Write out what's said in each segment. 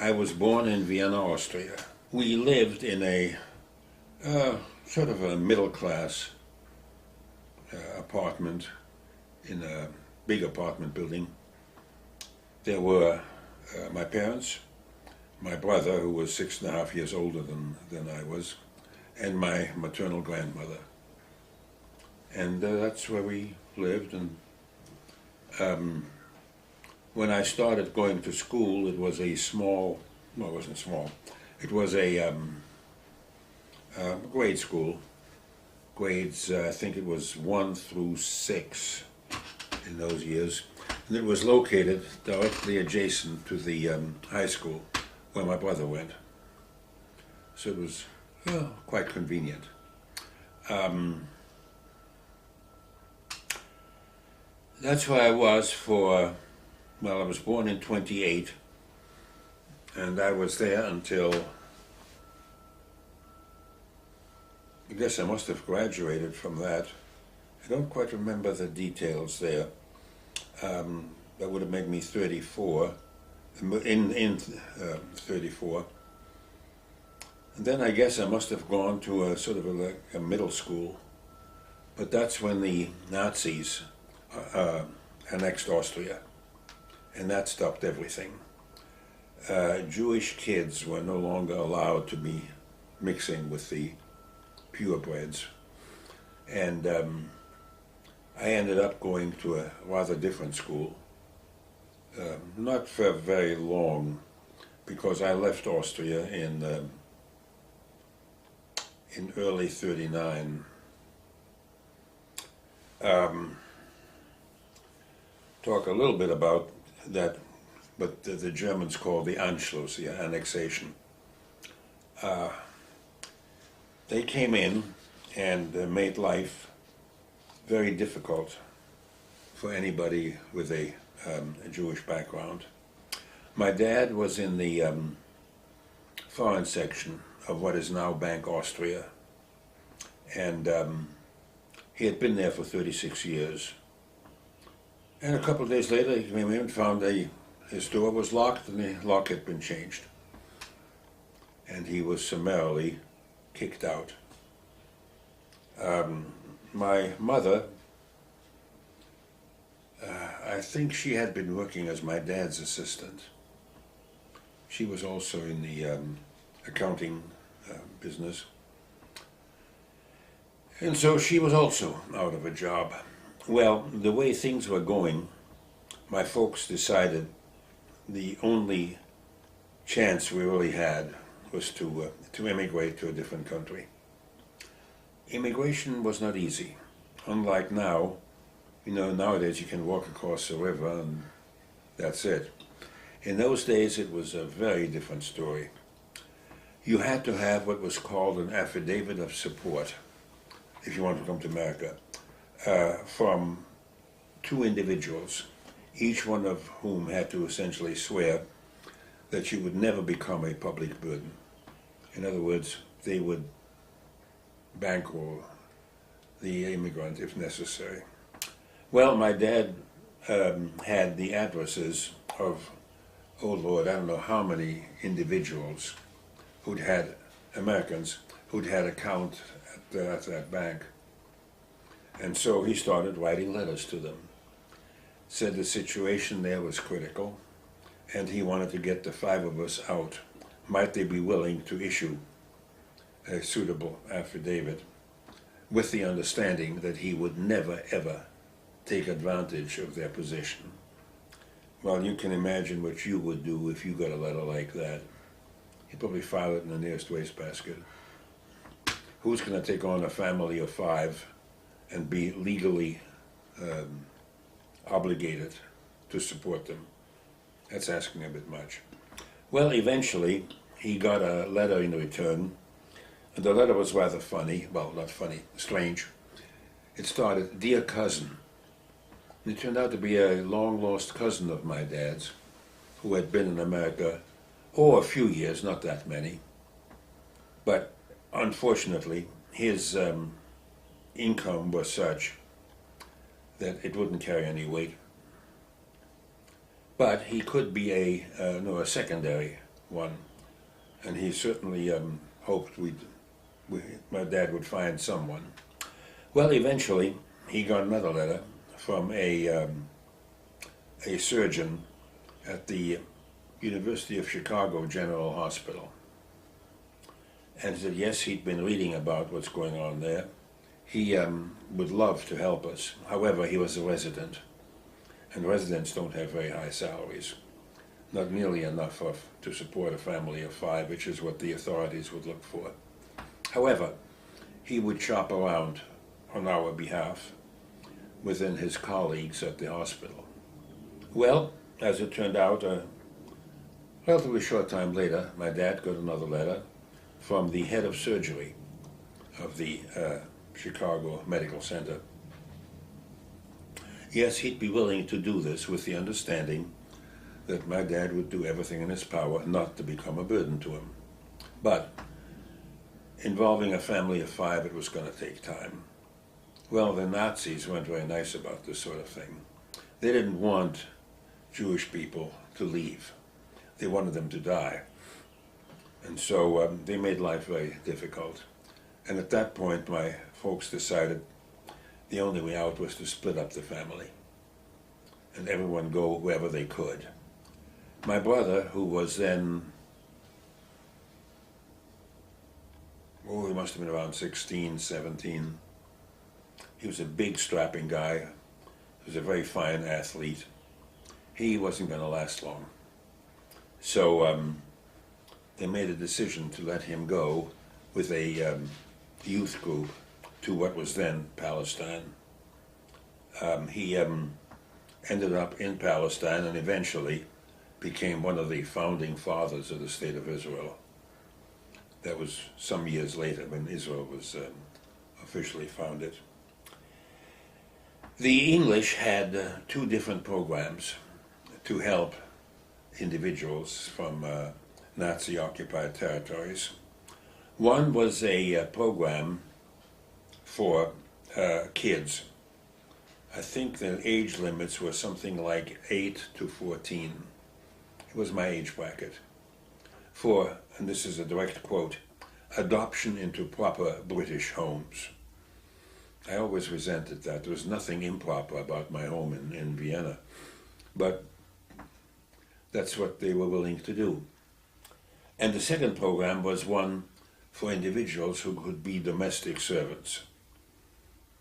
I was born in Vienna, Austria. We lived in a sort of a middle-class apartment in a big apartment building. There were my parents, my brother, who was 6.5 years older than I was, and my maternal grandmother. And that's where we lived. And when I started going to school, it was a small, no, it wasn't small, it was a grade school. Grades, I think it was 1 through 6 in those years. And it was located directly adjacent to the high school where my brother went. So it was quite convenient. That's where I was for, well, I was born in 28, and I was there until, I guess I must have graduated from that. I don't quite remember the details there. That would have made me 34, in 34. And then I guess I must have gone to a sort of a middle school, but that's when the Nazis annexed Austria, and that stopped everything. Jewish kids were no longer allowed to be mixing with the purebreds, and I ended up going to a rather different school, not for very long, because I left Austria in early '39. Talk a little bit about that, what the Germans call the Anschluss, the annexation. They came in and made life very difficult for anybody with a Jewish background. My dad was in the foreign section of what is now Bank Austria, and he had been there for 36 years. And a couple of days later, he came in and found his door was locked and the lock had been changed. And he was summarily kicked out. My mother, I think she had been working as my dad's assistant. She was also in the accounting business. And so she was also out of a job. Well, the way things were going, my folks decided the only chance we really had was to immigrate to a different country. Immigration was not easy. Unlike now, nowadays you can walk across a river and that's it. In those days it was a very different story. You had to have what was called an affidavit of support if you wanted to come to America. From 2 individuals, each one of whom had to essentially swear that you would never become a public burden. In other words, they would bankroll the immigrant if necessary. Well, my dad had the addresses of, oh Lord, I don't know how many individuals Americans who'd had account at that bank. And so he started writing letters to them. Said the situation there was critical, and he wanted to get the 5 of us out. Might they be willing to issue a suitable affidavit with the understanding that he would never, ever take advantage of their position? Well, you can imagine what you would do if you got a letter like that. You'd probably file it in the nearest wastebasket. Who's going to take on a family of 5 and be legally obligated to support them? That's asking a bit much. Well, eventually, he got a letter in return. And the letter was rather funny. Well, not funny, strange. It started, "Dear cousin." And it turned out to be a long-lost cousin of my dad's who had been in America, a few years, not that many. But unfortunately, his income was such that it wouldn't carry any weight. But he could be a secondary one, and he certainly hoped my dad would find someone. Well, eventually, he got another letter from a surgeon at the University of Chicago General Hospital. And said, yes, he'd been reading about what's going on there. He would love to help us. However, he was a resident, and residents don't have very high salaries. Not nearly enough to support a family of 5, which is what the authorities would look for. However, he would shop around on our behalf within his colleagues at the hospital. Well, as it turned out, a relatively short time later, my dad got another letter from the head of surgery of the Chicago Medical Center. Yes, he'd be willing to do this with the understanding that my dad would do everything in his power not to become a burden to him. But involving a family of 5, it was going to take time. Well, the Nazis weren't very nice about this sort of thing. They didn't want Jewish people to leave. They wanted them to die. And so they made life very difficult. And at that point, my folks decided the only way out was to split up the family and everyone go wherever they could. My brother, who was then, he must have been around 16, 17. He was a big, strapping guy. He was a very fine athlete. He wasn't going to last long. So they made a decision to let him go with a youth group to what was then Palestine. He ended up in Palestine and eventually became one of the founding fathers of the State of Israel. That was some years later when Israel was officially founded. The English had 2 different programs to help individuals from Nazi-occupied territories. One was a program for kids. I think the age limits were something like 8 to 14. It was my age bracket. For, and this is a direct quote, adoption into proper British homes. I always resented that. There was nothing improper about my home in Vienna. But that's what they were willing to do. And the second program was one for individuals who could be domestic servants.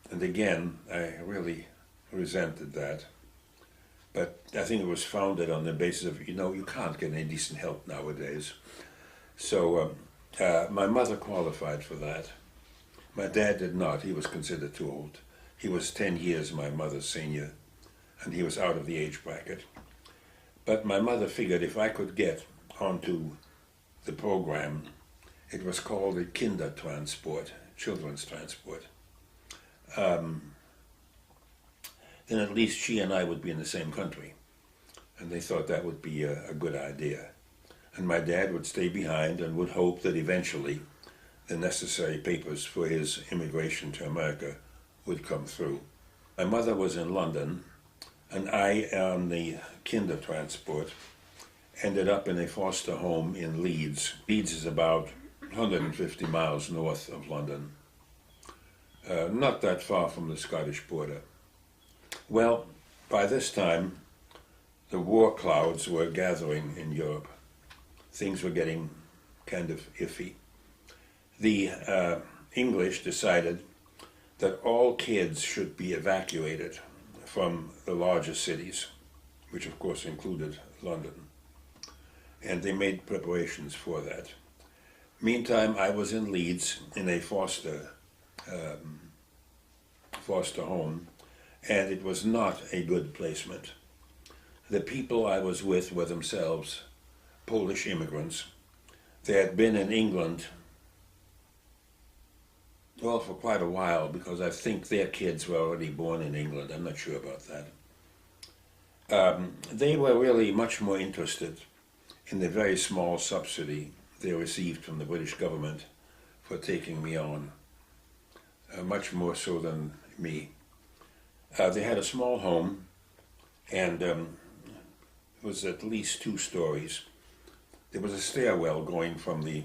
And again, I really resented that. But I think it was founded on the basis of, you can't get any decent help nowadays. So my mother qualified for that. My dad did not. He was considered too old. He was 10 years my mother's senior, and he was out of the age bracket. But my mother figured if I could get onto the program, it was called the Kindertransport, children's transport, then at least she and I would be in the same country. And they thought that would be a good idea. And my dad would stay behind and would hope that eventually the necessary papers for his immigration to America would come through. My mother was in London, and I, on the Kindertransport, ended up in a foster home in Leeds. Leeds is about 150 miles north of London, not that far from the Scottish border. Well, by this time, the war clouds were gathering in Europe. Things were getting kind of iffy. The English decided that all kids should be evacuated from the larger cities, which of course included London. And they made preparations for that. Meantime, I was in Leeds in a foster home, and it was not a good placement. The people I was with were themselves Polish immigrants. They had been in England, well, for quite a while, because I think their kids were already born in England. I'm not sure about that. They were really much more interested in the very small subsidy they received from the British government for taking me on, much more so than me. They had a small home, and it was at least 2 stories. there was a stairwell going from the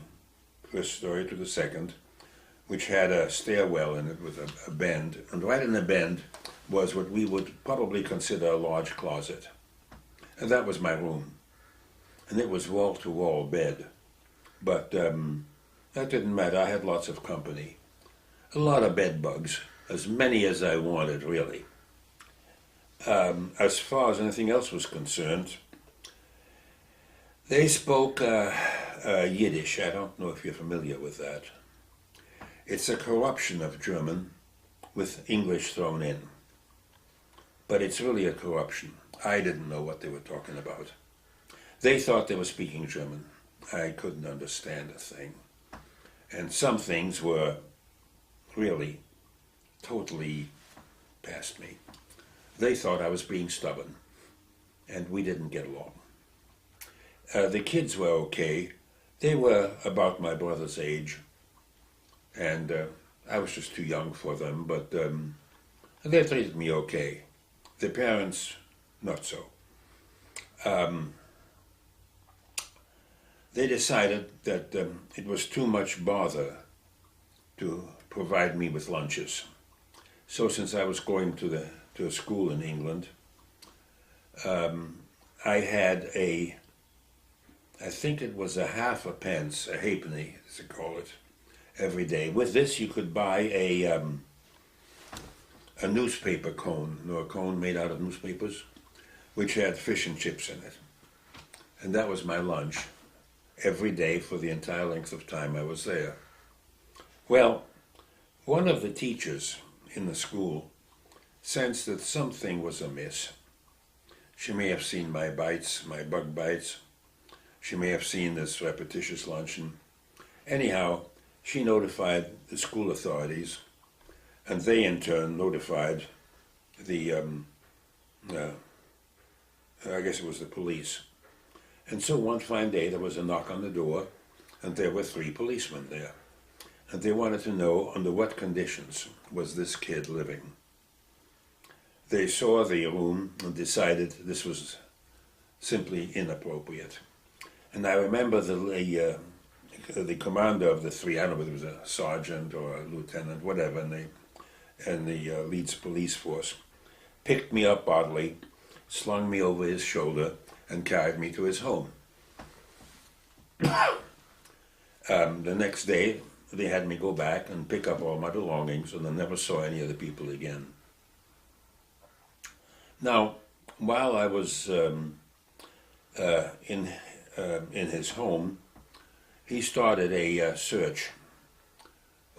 first story to the second, which had a stairwell in it with a bend, and right in the bend was what we would probably consider a large closet. And that was my room. And it was wall-to-wall bed. But that didn't matter. I had lots of company. A lot of bed bugs, as many as I wanted, really. As far as anything else was concerned, they spoke Yiddish. I don't know if you're familiar with that. It's a corruption of German with English thrown in. But it's really a corruption. I didn't know what they were talking about. They thought they were speaking German. I couldn't understand a thing. And some things were really totally past me. They thought I was being stubborn, and we didn't get along. The kids were okay. They were about my brother's age, and I was just too young for them, but they treated me okay. The parents, not so. They decided that it was too much bother to provide me with lunches. So since I was going to a school in England, I had I think it was a half a pence, a halfpenny, as they call it, every day. With this, you could buy a newspaper cone, a cone made out of newspapers, which had fish and chips in it. And that was my lunch every day for the entire length of time I was there. Well, one of the teachers in the school sensed that something was amiss. She may have seen my bites, my bug bites. She may have seen this repetitious luncheon. Anyhow, she notified the school authorities, and they in turn notified the, I guess it was the police. And so one fine day there was a knock on the door, and there were 3 policemen there. And they wanted to know under what conditions was this kid living. They saw the room and decided this was simply inappropriate. And I remember the commander of the 3, I don't know whether it was a sergeant or a lieutenant, whatever, and the Leeds police force, picked me up bodily, slung me over his shoulder, and carried me to his home. The next day, they had me go back and pick up all my belongings, and I never saw any of the people again. Now, while I was in his home, he started a search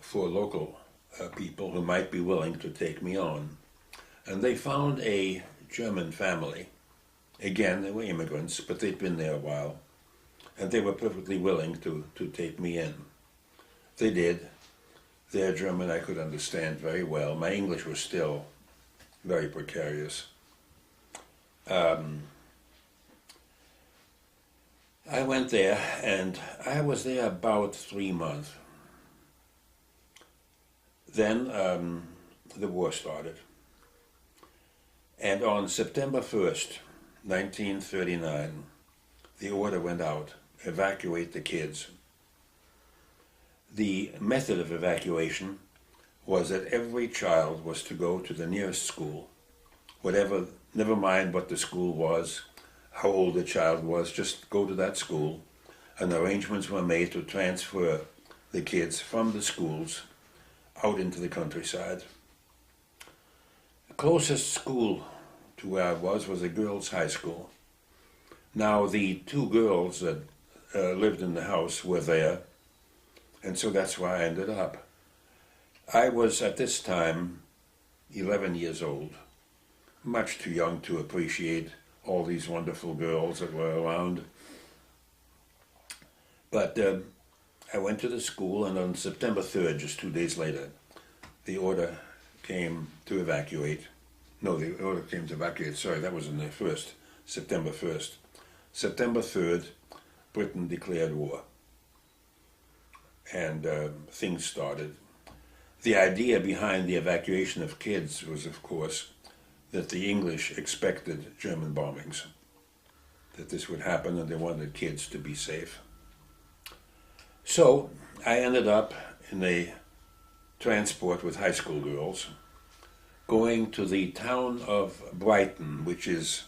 for local people who might be willing to take me on. And they found a German family. Again, they were immigrants, but they'd been there a while, and they were perfectly willing to take me in. They did. Their German I could understand very well. My English was still very precarious. I went there, and I was there about 3 months. Then the war started. And on September 1st, 1939, the order went out, evacuate the kids. The method of evacuation was that every child was to go to the nearest school, never mind what the school was, how old the child was, just go to that school, and arrangements were made to transfer the kids from the schools out into the countryside. The closest school to where I was a girls' high school. Now the 2 girls that lived in the house were there, and so that's where I ended up. I was at this time 11 years old, much too young to appreciate all these wonderful girls that were around. But I went to the school, and on September 3rd, just 2 days later, the order came to evacuate. No, the order came to evacuate, sorry, that was in the 1st, September 1st. September 3rd, Britain declared war. And things started. The idea behind the evacuation of kids was, of course, that the English expected German bombings. that this would happen, and they wanted kids to be safe. So I ended up in a transport with high school girls, going to the town of Brighton, which is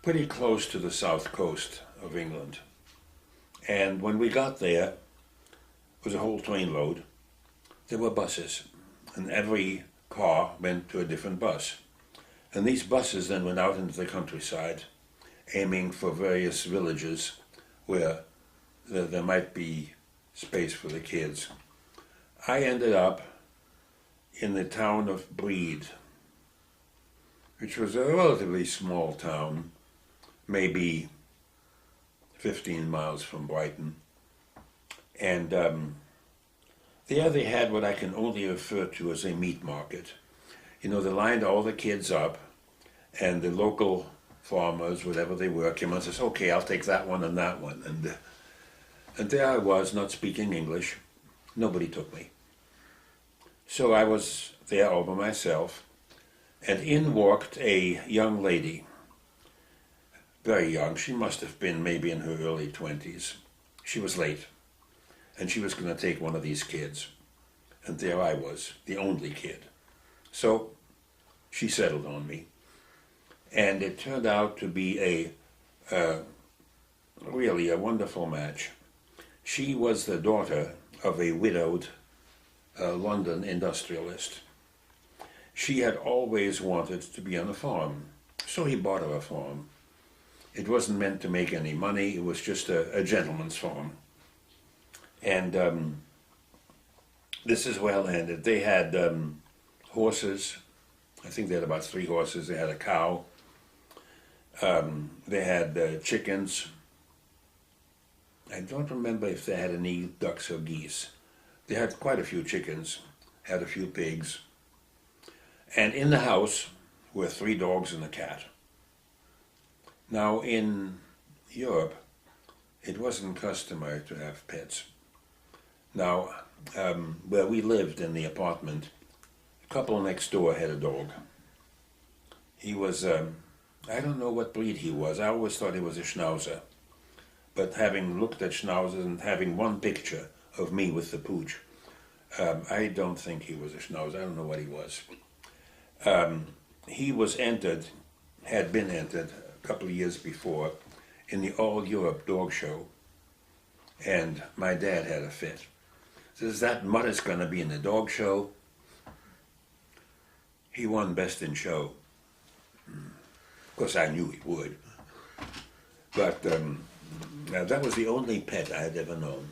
pretty close to the south coast of England. And when we got there, it was a whole train load. There were buses, and every car went to a different bus. And these buses then went out into the countryside, aiming for various villages where there might be space for the kids. I ended up in the town of Brede, which was a relatively small town, maybe 15 miles from Brighton. And there they had what I can only refer to as a meat market. You know, they lined all the kids up, and the local farmers, whatever they were, came and says, okay, I'll take that one and that one. And there I was, not speaking English. Nobody took me. So I was there all by myself, and in walked a young lady, very young. She must have been maybe in her early 20s. She was late, and she was going to take one of these kids. And there I was, the only kid. So she settled on me, and it turned out to be really a wonderful match. She was the daughter of a widowed London industrialist. She had always wanted to be on a farm, so he bought her a farm. It wasn't meant to make any money, it was just a gentleman's farm. And this is well ended. They had horses. I think they had about 3 horses. They had a cow. They had chickens. I don't remember if they had any ducks or geese. They had quite a few chickens, had a few pigs. And in the house were 3 dogs and a cat. Now in Europe, it wasn't customary to have pets. Now, where we lived in the apartment, a couple next door had a dog. He was, I don't know what breed he was. I always thought he was a Schnauzer. But having looked at Schnauzers and having one picture of me with the pooch, I don't think he was a Schnauzer. I don't know what he was. He was entered, had been entered a couple of years before in the All Europe Dog Show, and my dad had a fit. Says, that mutt is going to be in the dog show. He won Best in Show. Of course, I knew he would. But that was the only pet I had ever known.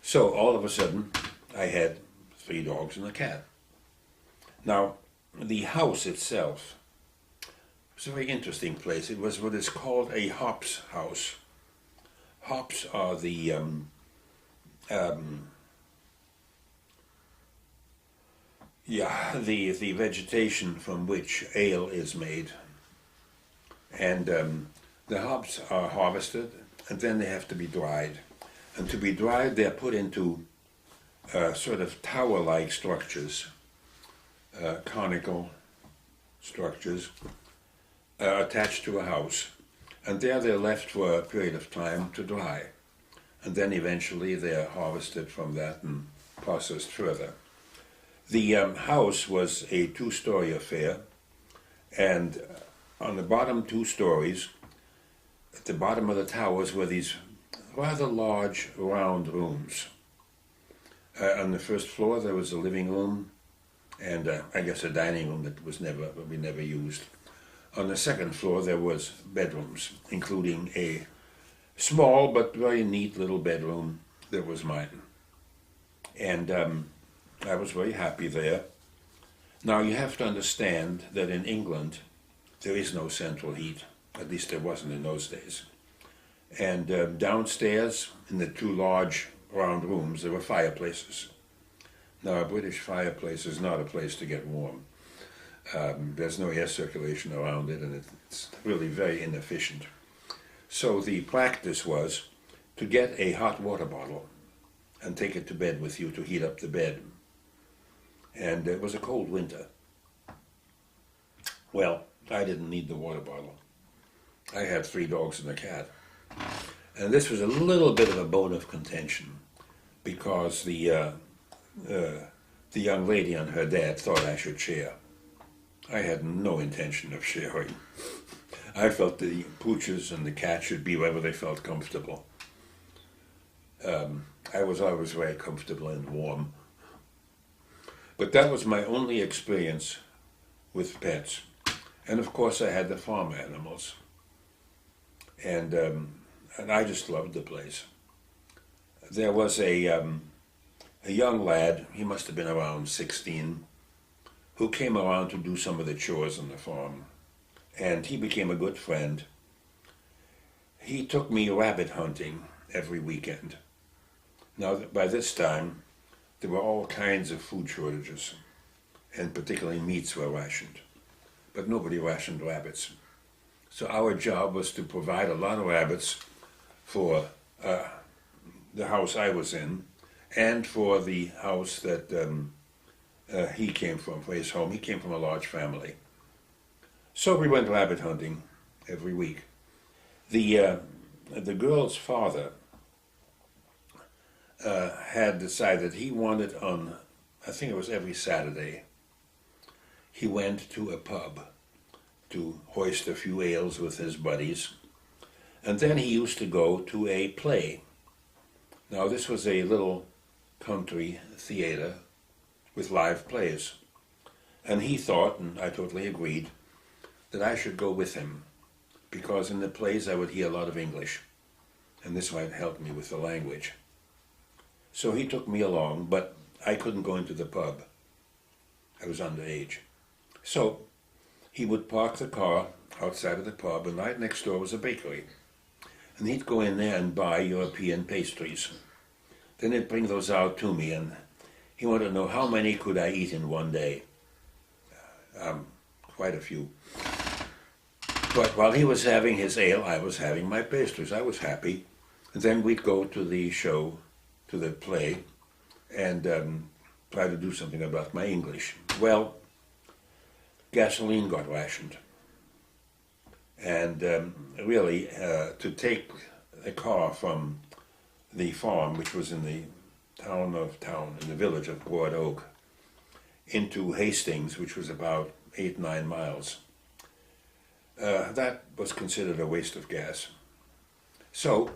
So all of a sudden, I had 3 dogs and a cat. Now, the house itself was a very interesting place. It was what is called a hops house. Hops are the the vegetation from which ale is made. And the hops are harvested, and then they have to be dried. And to be dried, they're put into sort of tower-like structures, conical structures, attached to a house. And there they're left for a period of time to dry. And then eventually they're harvested from that and processed further. The house was a 2-story affair, and on the bottom 2 stories, at the bottom of the towers were these rather large round rooms. On the first floor there was a living room and I guess a dining room that we never used. On the second floor there was bedrooms, including a small but very neat little bedroom that was mine. And I was very happy there. Now you have to understand that in England there is no central heat, at least there wasn't in those days. And downstairs in the 2 large round rooms there were fireplaces. Now a British fireplace is not a place to get warm. There's no air circulation around it, and it's really very inefficient. So the practice was to get a hot water bottle and take it to bed with you to heat up the bed. And it was a cold winter. Well, I didn't need the water bottle. I had 3 dogs and a cat. And this was a little bit of a bone of contention because the young lady and her dad thought I should share. I had no intention of sharing. I felt the pooches and the cat should be wherever they felt comfortable. I was always very comfortable and warm. But that was my only experience with pets. And of course I had the farm animals. And I just loved the place. There was a young lad, he must have been around 16, who came around to do some of the chores on the farm. And he became a good friend. He took me rabbit hunting every weekend. Now, by this time, there were all kinds of food shortages, and particularly meats were rationed. But nobody rationed rabbits. So our job was to provide a lot of rabbits for the house I was in, and for the house that he came from, for his home. He came from a large family. So we went rabbit hunting every week. The girl's father had decided he wanted on, I think it was every Saturday, he went to a pub to hoist a few ales with his buddies. And then he used to go to a play. Now this was a little country theater with live plays. And he thought, and I totally agreed, that I should go with him, because in the plays I would hear a lot of English, and this might help me with the language. So he took me along, but I couldn't go into the pub. I was underage. So he would park the car outside of the pub, and right next door was a bakery. And he'd go in there and buy European pastries. Then he'd bring those out to me, and he wanted to know how many could I eat in one day. Quite a few. But while he was having his ale, I was having my pastries. I was happy. And then we'd go to the show, to the play, and try to do something about my English. Well, gasoline got rationed. And really, to take a car from the farm, which was in the in the village of Broad Oak, into Hastings, which was about 8-9 miles, that was considered a waste of gas. So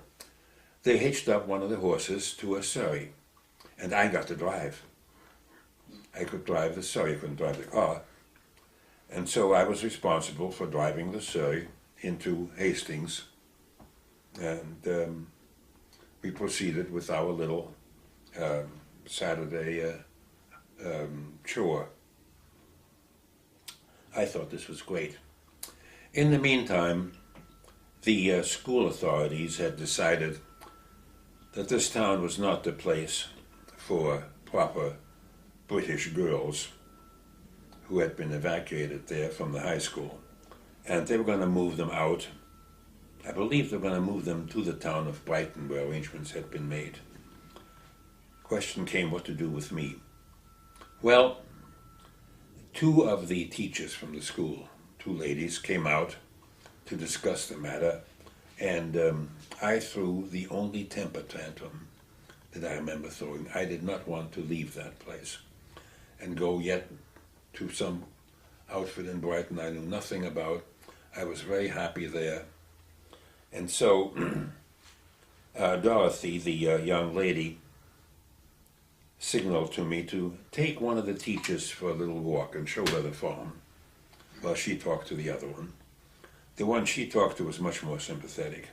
they hitched up one of the horses to a surrey, and I got to drive. I could drive the surrey, I couldn't drive the car. And so I was responsible for driving the surrey into Hastings, and we proceeded with our little Saturday chore. I thought this was great. In the meantime, the school authorities had decided that this town was not the place for proper British girls who had been evacuated there from the high school. And they were going to move them out. I believe they were going to move them to the town of Brighton, where arrangements had been made. Question came what to do with me. Well, 2 of the teachers from the school, 2 ladies, came out to discuss the matter, and I threw the only temper tantrum that I remember throwing. I did not want to leave that place and go yet to some outfit in Brighton I knew nothing about. I was very happy there. And so Dorothy, the young lady, signaled to me to take one of the teachers for a little walk and show her the farm, while she talked to the other one. The one she talked to was much more sympathetic.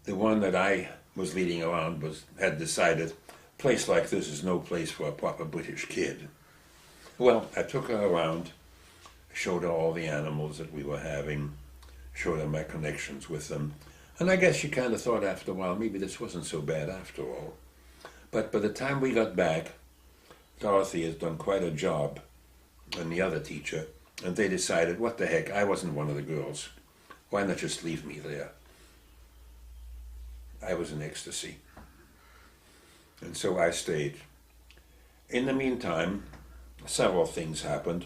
The one that I was leading around had decided, a place like this is no place for a proper British kid. Well, I took her around, showed her all the animals that we were having, showed her my connections with them, and I guess she kind of thought after a while, maybe this wasn't so bad after all. But by the time we got back, Dorothy has done quite a job, and the other teacher, and they decided, what the heck, I wasn't one of the girls. Why not just leave me there? I was in ecstasy. And so I stayed. In the meantime, several things happened.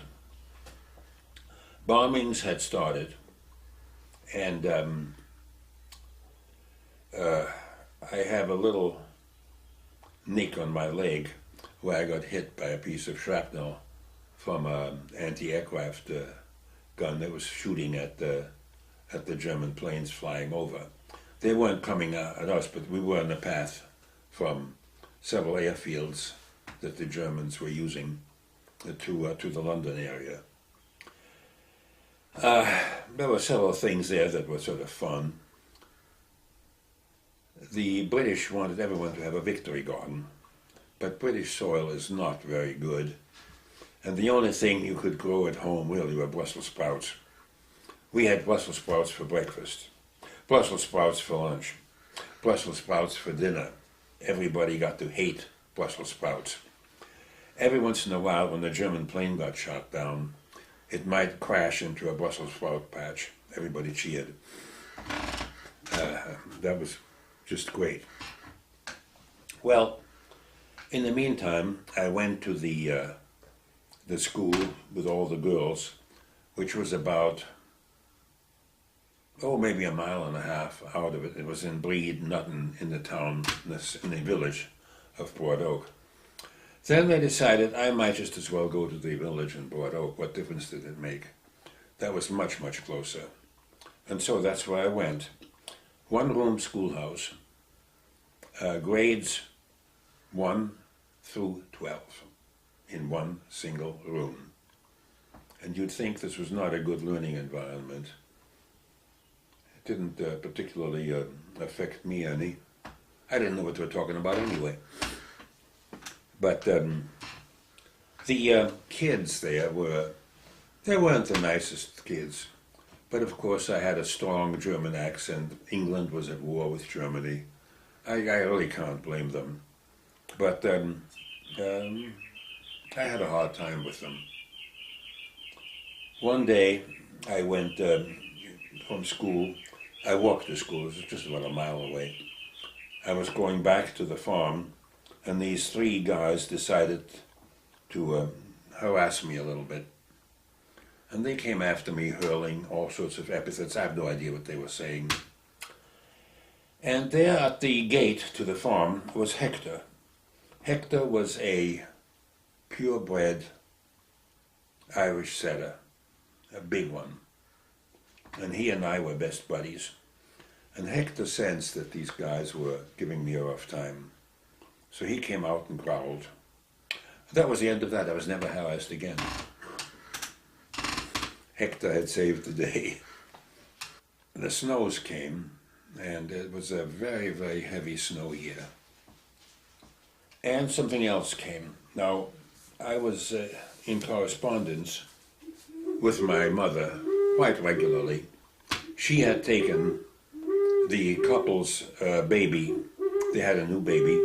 Bombings had started, And I have a little nick on my leg where I got hit by a piece of shrapnel from an anti-aircraft gun that was shooting at the German planes flying over. They weren't coming at us, but we were on the path from several airfields that the Germans were using to the London area. There were several things there that were sort of fun. The British wanted everyone to have a victory garden, but British soil is not very good, and the only thing you could grow at home really were Brussels sprouts. We had Brussels sprouts for breakfast, Brussels sprouts for lunch, Brussels sprouts for dinner. Everybody got to hate Brussels sprouts. Every once in a while, when the German plane got shot down, it might crash into a Brussels sprout patch. Everybody cheered. That was just great. Well, in the meantime, I went to the school with all the girls, which was about, maybe a mile and a half out of it. It was in Breed, not in the town, in the village of Broad Oak. Then I decided I might just as well go to the village in Broad Oak. What difference did it make? That was much, much closer. And so that's where I went. One-room schoolhouse, grades 1 through 12 in one single room. And you'd think this was not a good learning environment. It didn't particularly affect me any. I didn't know what they were talking about anyway. But the kids there weren't the nicest kids. But of course I had a strong German accent. England was at war with Germany. I really can't blame them. But I had a hard time with them. One day I went from school. I walked to school. It was just about a mile away. I was going back to the farm, and these three guys decided to harass me a little bit. And they came after me, hurling all sorts of epithets. I have no idea what they were saying. And there at the gate to the farm was Hector. Hector was a purebred Irish setter, a big one. And he and I were best buddies. And Hector sensed that these guys were giving me a rough time. So he came out and growled. That was the end of that. I was never harassed again. Hector had saved the day. The snows came, and it was a very, very heavy snow year. And something else came. Now, I was in correspondence with my mother quite regularly. She had taken the couple's baby. They had a new baby,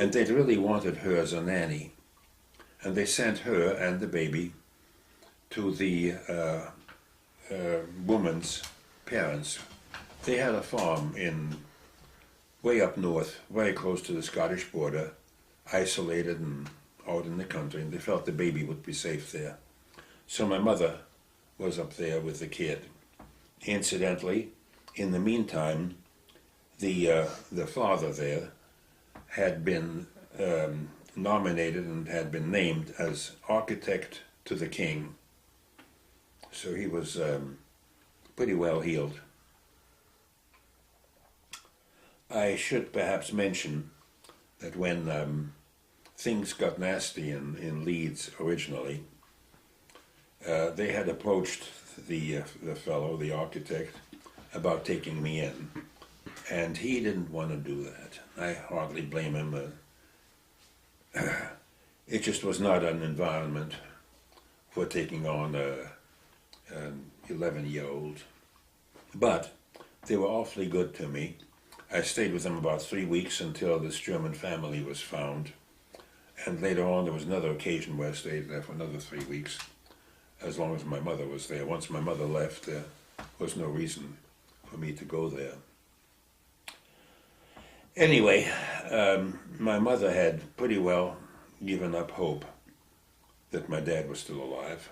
and they'd really wanted her as a nanny. And they sent her and the baby to the woman's parents. They had a farm way up north, very close to the Scottish border, isolated and out in the country, and they felt the baby would be safe there. So my mother was up there with the kid. Incidentally, in the meantime, the father there had been nominated and had been named as architect to the king. So he was pretty well heeled. I should perhaps mention that when things got nasty in Leeds originally, they had approached the fellow, the architect, about taking me in. And he didn't want to do that. I hardly blame him. It just was not an environment for taking on an 11-year-old. But they were awfully good to me. I stayed with them about 3 weeks until this German family was found. And later on there was another occasion where I stayed there for another 3 weeks, as long as my mother was there. Once my mother left, there was no reason for me to go there. Anyway, my mother had pretty well given up hope that my dad was still alive.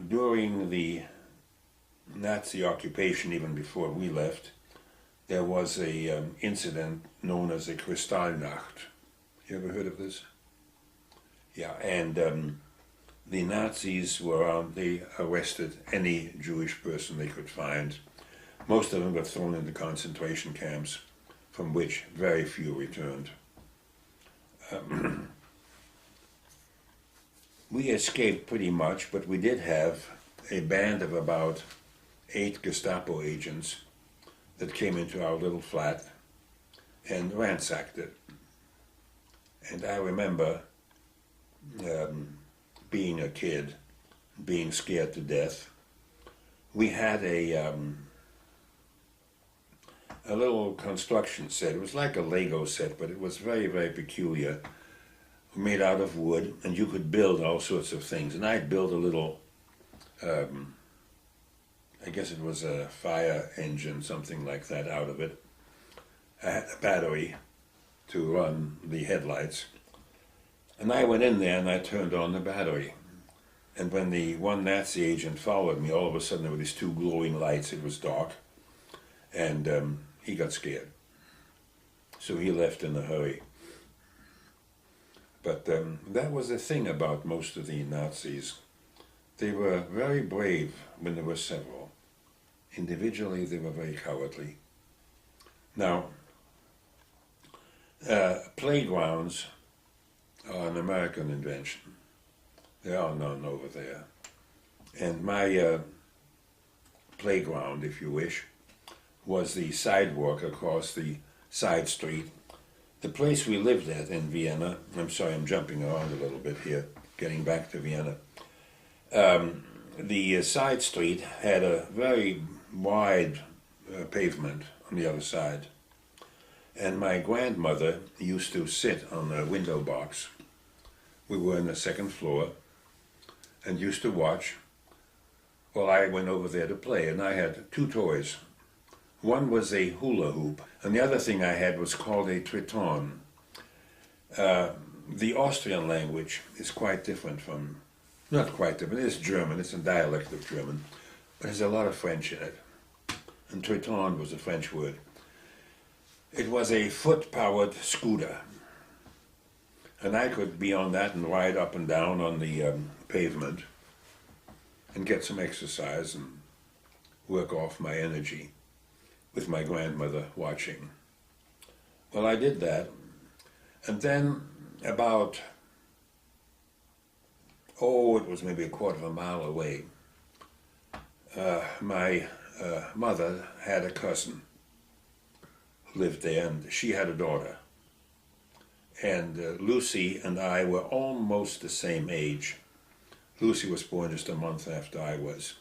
During the Nazi occupation, even before we left, there was a incident known as the Kristallnacht. You ever heard of this? Yeah, and the Nazis they arrested any Jewish person they could find. Most of them were thrown into concentration camps, from which very few returned. We escaped pretty much, but we did have a band of about 8 Gestapo agents that came into our little flat and ransacked it. And I remember being a kid, being scared to death. We had a little construction set. It was like a Lego set, but it was very, very peculiar, made out of wood, and you could build all sorts of things. And I'd build a little, I guess it was a fire engine, something like that, out of it. I had a battery to run the headlights. And I went in there and I turned on the battery. And when the one Nazi agent followed me, all of a sudden there were these 2 glowing lights. It was dark. And he got scared. So he left in a hurry. But that was the thing about most of the Nazis. They were very brave when there were several. Individually, they were very cowardly. Now, playgrounds are an American invention. There are none over there. And my playground, if you wish, was the sidewalk across the side street. The place we lived at in Vienna, I'm sorry, I'm jumping around a little bit here, getting back to Vienna. The side street had a very wide pavement on the other side. And my grandmother used to sit on a window box. We were on the 2nd floor and used to watch. Well, I went over there to play, and I had 2 toys. One was a hula hoop, and the other thing I had was called a triton. The Austrian language is quite different from, not quite different, it's German, it's a dialect of German, but there's a lot of French in it. And triton was a French word. It was a foot-powered scooter. And I could be on that and ride up and down on the pavement and get some exercise and work off my energy with my grandmother watching. Well, I did that. And then about, it was maybe a quarter of a mile away, my mother had a cousin who lived there, and she had a daughter. And Lucy and I were almost the same age. Lucy was born just a month after I was.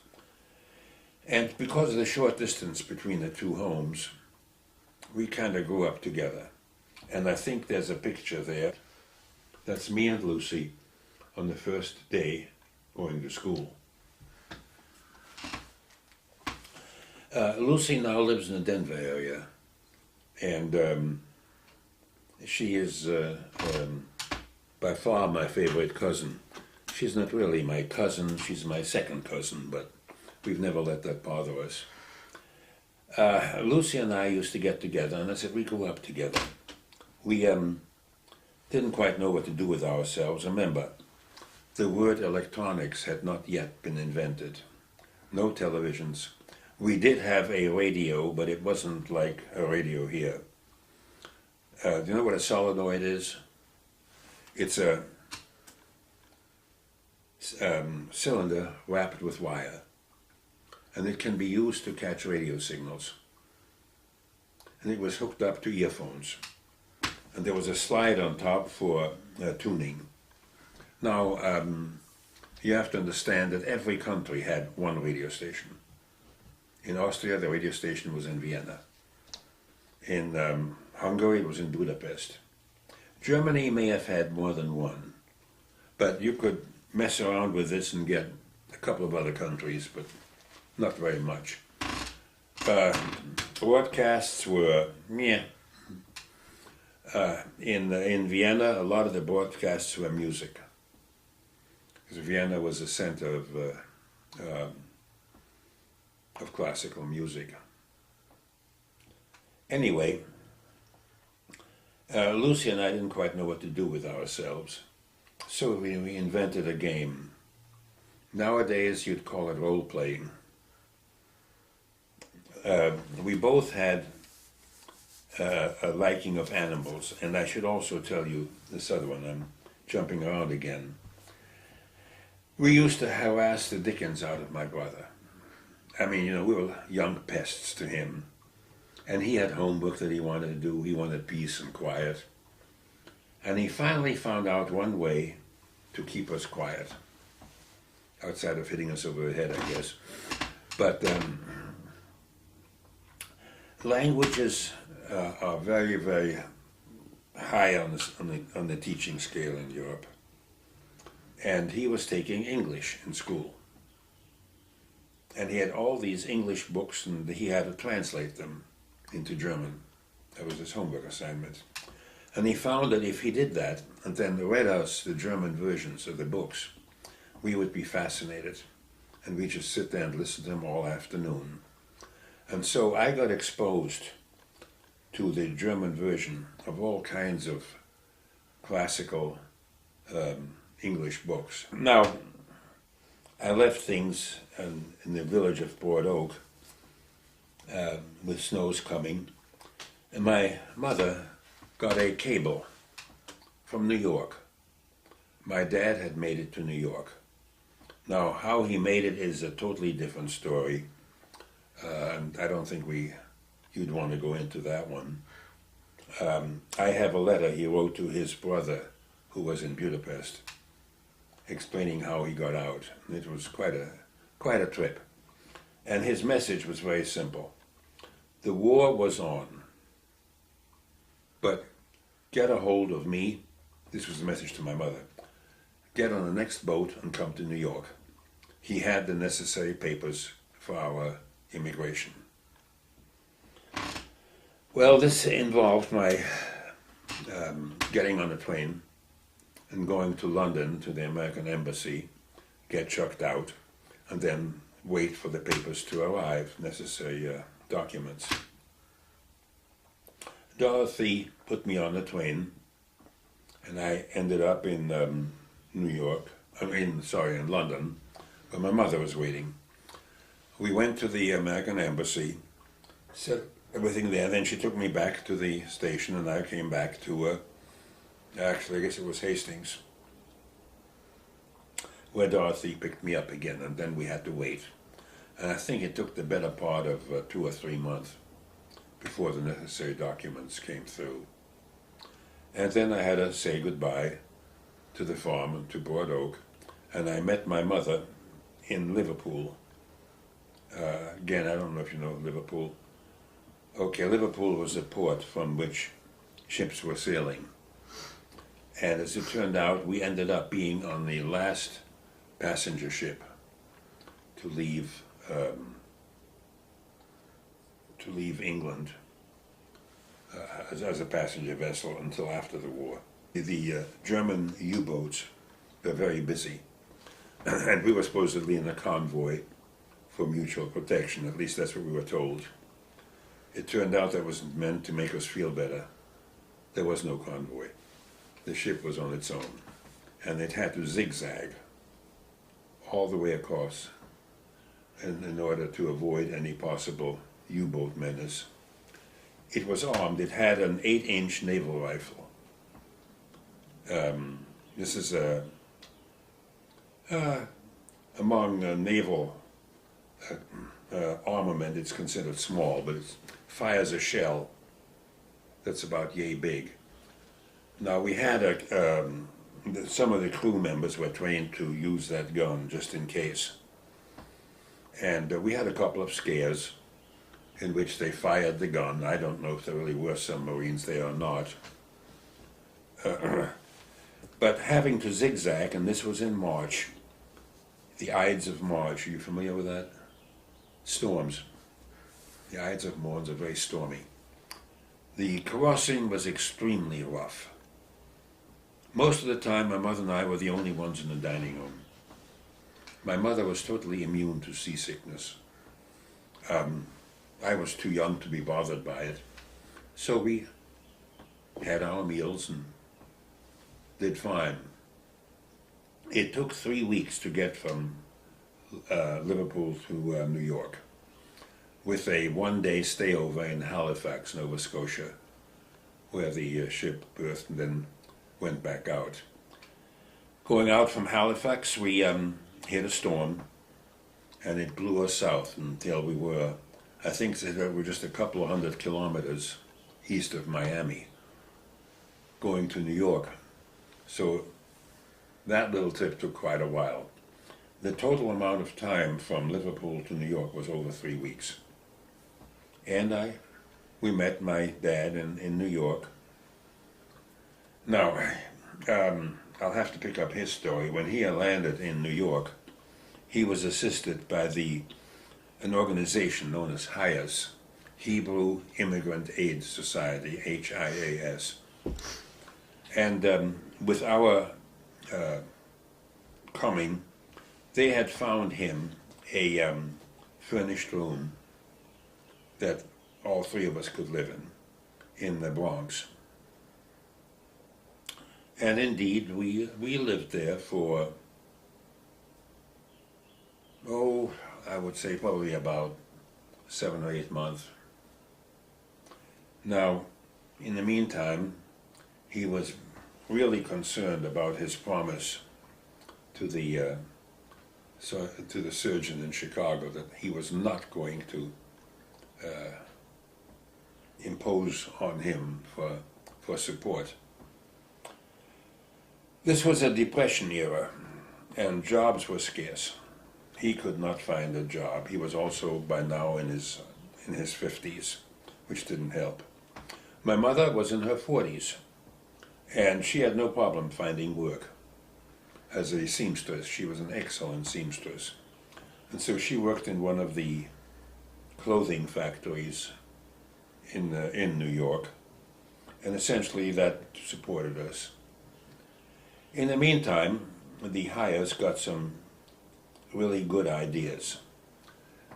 And because of the short distance between the 2 homes, we kind of grew up together. And I think there's a picture there. That's me and Lucy on the first day going to school. Lucy now lives in the Denver area. And she is by far my favorite cousin. She's not really my cousin, she's my second cousin, but we've never let that bother us. Lucy and I used to get together, and I said we grew up together. We didn't quite know what to do with ourselves. Remember, the word electronics had not yet been invented. No televisions. We did have a radio, but it wasn't like a radio here. Do you know what a solenoid is? It's a cylinder wrapped with wire, and it can be used to catch radio signals. And it was hooked up to earphones, and there was a slide on top for tuning. Now, you have to understand that every country had one radio station. In Austria, the radio station was in Vienna. In Hungary, it was in Budapest. Germany may have had more than one, but you could mess around with this and get a couple of other countries, but not very much. Broadcasts were meh. In Vienna, a lot of the broadcasts were music, because Vienna was a center of of classical music. Anyway, Lucy and I didn't quite know what to do with ourselves, so we invented a game. Nowadays you'd call it role-playing. We both had a liking of animals, and I should also tell you this other one, I'm jumping around again. We used to harass the dickens out of my brother. I mean, we were young pests to him. And he had homework that he wanted to do. He wanted peace and quiet. And he finally found out one way to keep us quiet, outside of hitting us over the head, I guess. But languages are very, very high on the teaching scale in Europe. And he was taking English in school. And he had all these English books, and he had to translate them into German. That was his homework assignment. And he found that if he did that, and then read us the German versions of the books, we would be fascinated. And we'd just sit there and listen to them all afternoon. And so I got exposed to the German version of all kinds of classical English books. Now, I left things in the village of Broad Oak with snows coming, and my mother got a cable from New York. My dad had made it to New York. Now, how he made it is a totally different story. I don't think you'd want to go into that one. I have a letter he wrote to his brother, who was in Budapest, explaining how he got out. It was quite a trip. And his message was very simple. The war was on, but get a hold of me. This was the message to my mother. Get on the next boat and come to New York. He had the necessary papers for our immigration. Well, this involved my getting on a train and going to London to the American Embassy, get chucked out, and then wait for the papers to arrive, necessary documents. Dorothy put me on the train, and I ended up in in London, where my mother was waiting. We went to the American Embassy, said everything there, then she took me back to the station, and I came back to, actually I guess it was Hastings, where Dorothy picked me up again, and then we had to wait. And I think it took the better part of 2 or 3 months before the necessary documents came through. And then I had to say goodbye to the farm and to Broad Oak, and I met my mother in Liverpool. Again, I don't know if you know Liverpool. Okay, Liverpool was a port from which ships were sailing. And as it turned out, we ended up being on the last passenger ship to leave England as a passenger vessel until after the war. The German U-boats were very busy, and we were supposedly in a convoy for mutual protection. At least that's what we were told. It turned out that was meant to make us feel better. There was no convoy. The ship was on its own, and it had to zigzag all the way across in order to avoid any possible U-boat menace. It was armed. It had an 8-inch naval rifle. This is among naval armament, it's considered small, but it fires a shell that's about yay big. Now we had some of the crew members were trained to use that gun just in case. And we had a couple of scares in which they fired the gun. I don't know if there really were some Marines there or not. But having to zigzag, and this was in March, the Ides of March, are you familiar with that? Storms. The Ides of March are very stormy. The crossing was extremely rough. Most of the time, my mother and I were the only ones in the dining room. My mother was totally immune to seasickness. I was too young to be bothered by it. So we had our meals and did fine. It took 3 weeks to get from Liverpool to New York, with a one-day stayover in Halifax, Nova Scotia, where the ship berthed and then went back out. Going out from Halifax, we hit a storm, and it blew us south until we were, I think that we were just a couple of 100 kilometers east of Miami, going to New York. So that little trip took quite a while. The total amount of time from Liverpool to New York was over 3 weeks. And we met my dad in New York. Now, I'll have to pick up his story. When he landed in New York, he was assisted by an organization known as HIAS, Hebrew Immigrant Aid Society, HIAS. And with our coming, they had found him a furnished room that all three of us could live in the Bronx. And indeed, we lived there for, I would say probably about 7 or 8 months. Now, in the meantime, he was really concerned about his promise to the surgeon in Chicago that he was not going to impose on him for support. This was a Depression era, and jobs were scarce. He could not find a job. He was also by now in his 50s, which didn't help. My mother was in her 40s, and she had no problem finding work as a seamstress. She was an excellent seamstress. And so she worked in one of the clothing factories in New York, and essentially that supported us. In the meantime, the HIAS got some really good ideas.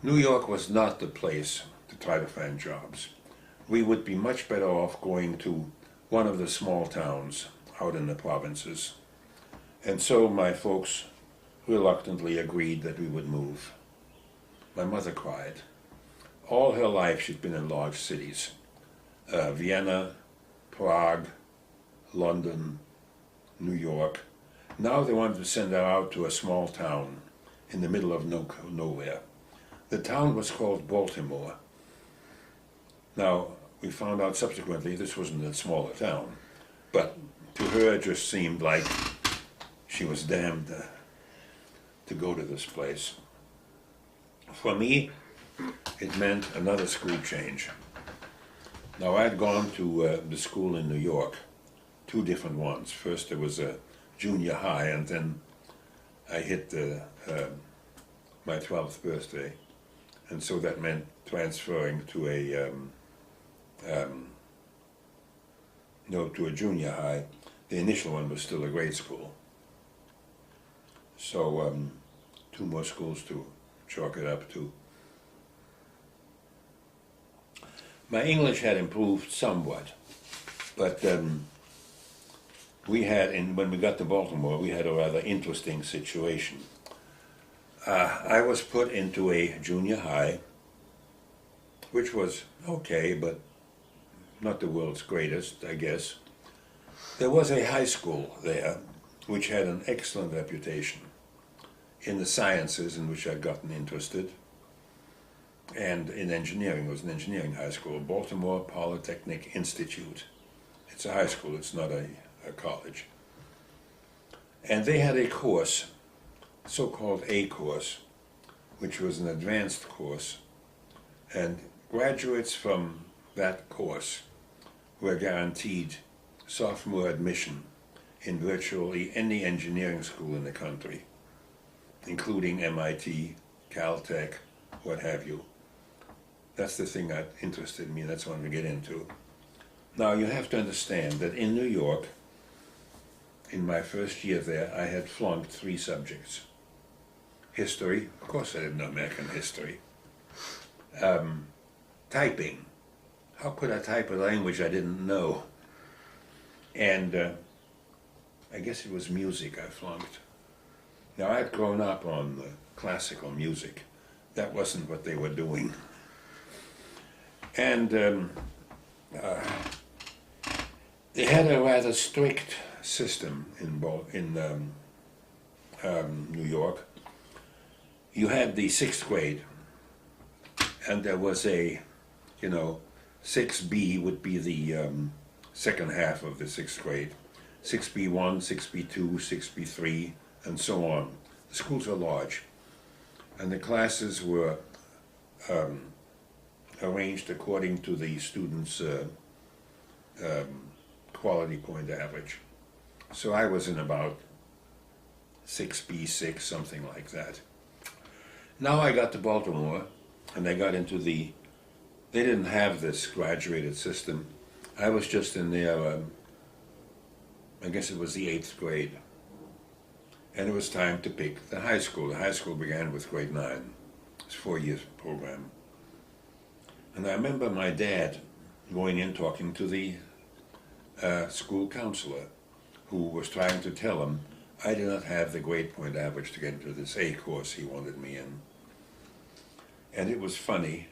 New York was not the place to try to find jobs. We would be much better off going to one of the small towns out in the provinces. And so my folks reluctantly agreed that we would move. My mother cried. All her life she'd been in large cities. Vienna, Prague, London, New York. Now they wanted to send her out to a small town in the middle of nowhere. The town was called Baltimore. Now, we found out subsequently this wasn't a smaller town, but to her it just seemed like she was damned to go to this place. For me, it meant another school change. Now, I had gone to the school in New York, 2 different ones. First there was a junior high, and then I hit my 12th birthday, and so that meant transferring to a junior high. The initial one was still a grade school, so 2 more schools to chalk it up to. My English had improved somewhat, but when we got to Baltimore, we had a rather interesting situation. I was put into a junior high, which was okay, but not the world's greatest, I guess. There was a high school there, which had an excellent reputation in the sciences in which I'd gotten interested, and in engineering. It was an engineering high school, Baltimore Polytechnic Institute. It's a high school, it's not a college. And they had a course, so-called A course, which was an advanced course, and graduates from that course were guaranteed sophomore admission in virtually any engineering school in the country, including MIT, Caltech, what have you. That's the thing that interested me, that's what I'm going to get into. Now, you have to understand that in New York, in my first year there, I had flunked 3 subjects. History, of course I didn't know American history. typing. How could I type a language I didn't know? And I guess it was music I flunked. Now, I'd grown up on classical music. That wasn't what they were doing. And they had a rather strict system in New York. You had the 6th grade, and there was a, 6B would be the second half of the 6th grade. 6B1, 6B2, 6B3, and so on. The schools were large, and the classes were arranged according to the students' quality point average. So I was in about 6B6, something like that. Now I got to Baltimore, and I got into they didn't have this graduated system. I was just in their, I guess it was the 8th grade. And it was time to pick the high school. The high school began with grade 9. It's a 4-year program. And I remember my dad going in talking to the school counselor, who was trying to tell him I did not have the grade point average to get into this A course he wanted me in. And it was funny.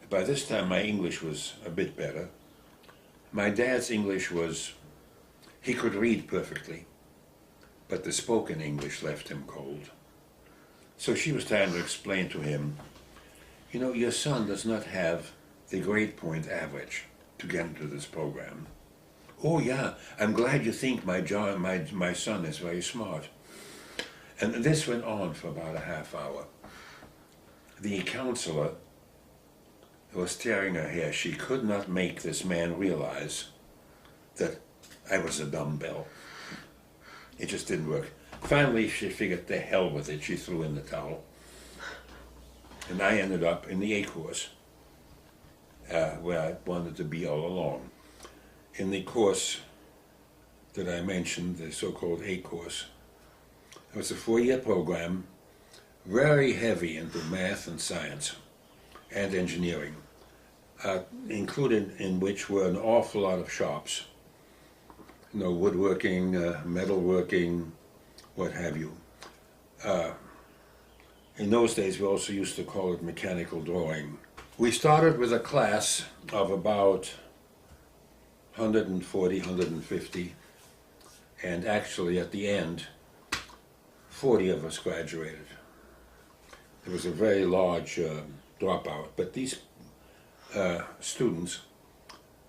By this time my English was a bit better. My dad's English was, he could read perfectly, but the spoken English left him cold. So she was trying to explain to him, your son does not have the grade point average to get into this program. Oh yeah, I'm glad you think my son is very smart. And this went on for about a half hour. The counselor was tearing her hair. She could not make this man realize that I was a dumbbell. It just didn't work. Finally, she figured, the hell with it. She threw in the towel. And I ended up in the A course, where I wanted to be all along. In the course that I mentioned, the so-called A course, it was a 4-year program, very heavy into math and science and engineering, included in which were an awful lot of shops. Woodworking, metalworking, what have you. In those days, we also used to call it mechanical drawing. We started with a class of about 140, 150, and actually at the end, 40 of us graduated. There was a very large dropout, but these students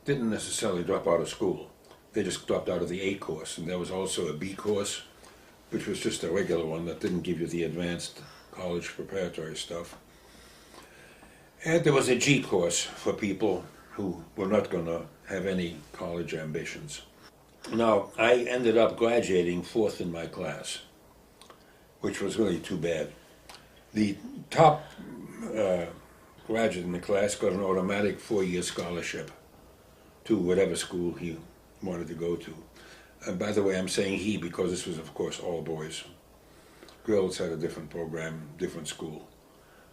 didn't necessarily drop out of school. They just dropped out of the A course, and there was also a B course, which was just a regular one that didn't give you the advanced college preparatory stuff. And there was a G course for people who were not going to have any college ambitions. Now, I ended up graduating 4th in my class, which was really too bad. The top graduate in the class got an automatic 4-year scholarship to whatever school he wanted to go to. By the way, I'm saying he because this was, of course, all boys. Girls had a different program, different school.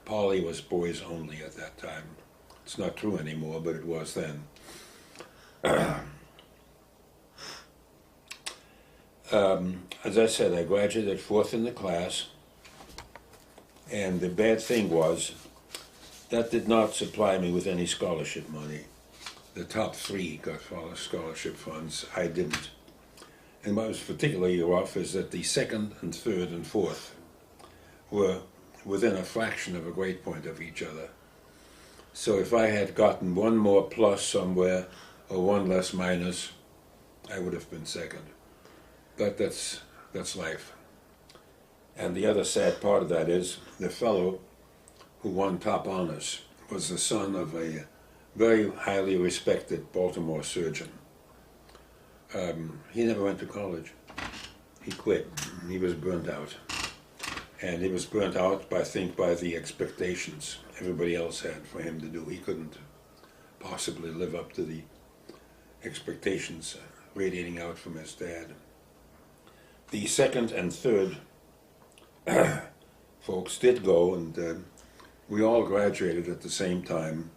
Poly was boys only at that time. It's not true anymore, but it was then. As I said, I graduated 4th in the class, and the bad thing was that did not supply me with any scholarship money. The top 3 got scholarship funds. I didn't. And what was particularly rough is that the 2nd and 3rd and 4th were within a fraction of a grade point of each other. So if I had gotten 1 more plus somewhere or 1 less minus, I would have been 2nd. But that's life. And the other sad part of that is the fellow who won top honors was the son of a very highly respected Baltimore surgeon. He never went to college. He quit. He was burnt out. And he was burnt out, I think, by the expectations everybody else had for him to do. He couldn't possibly live up to the expectations radiating out from his dad. The 2nd and 3rd folks did go, and We all graduated at the same time,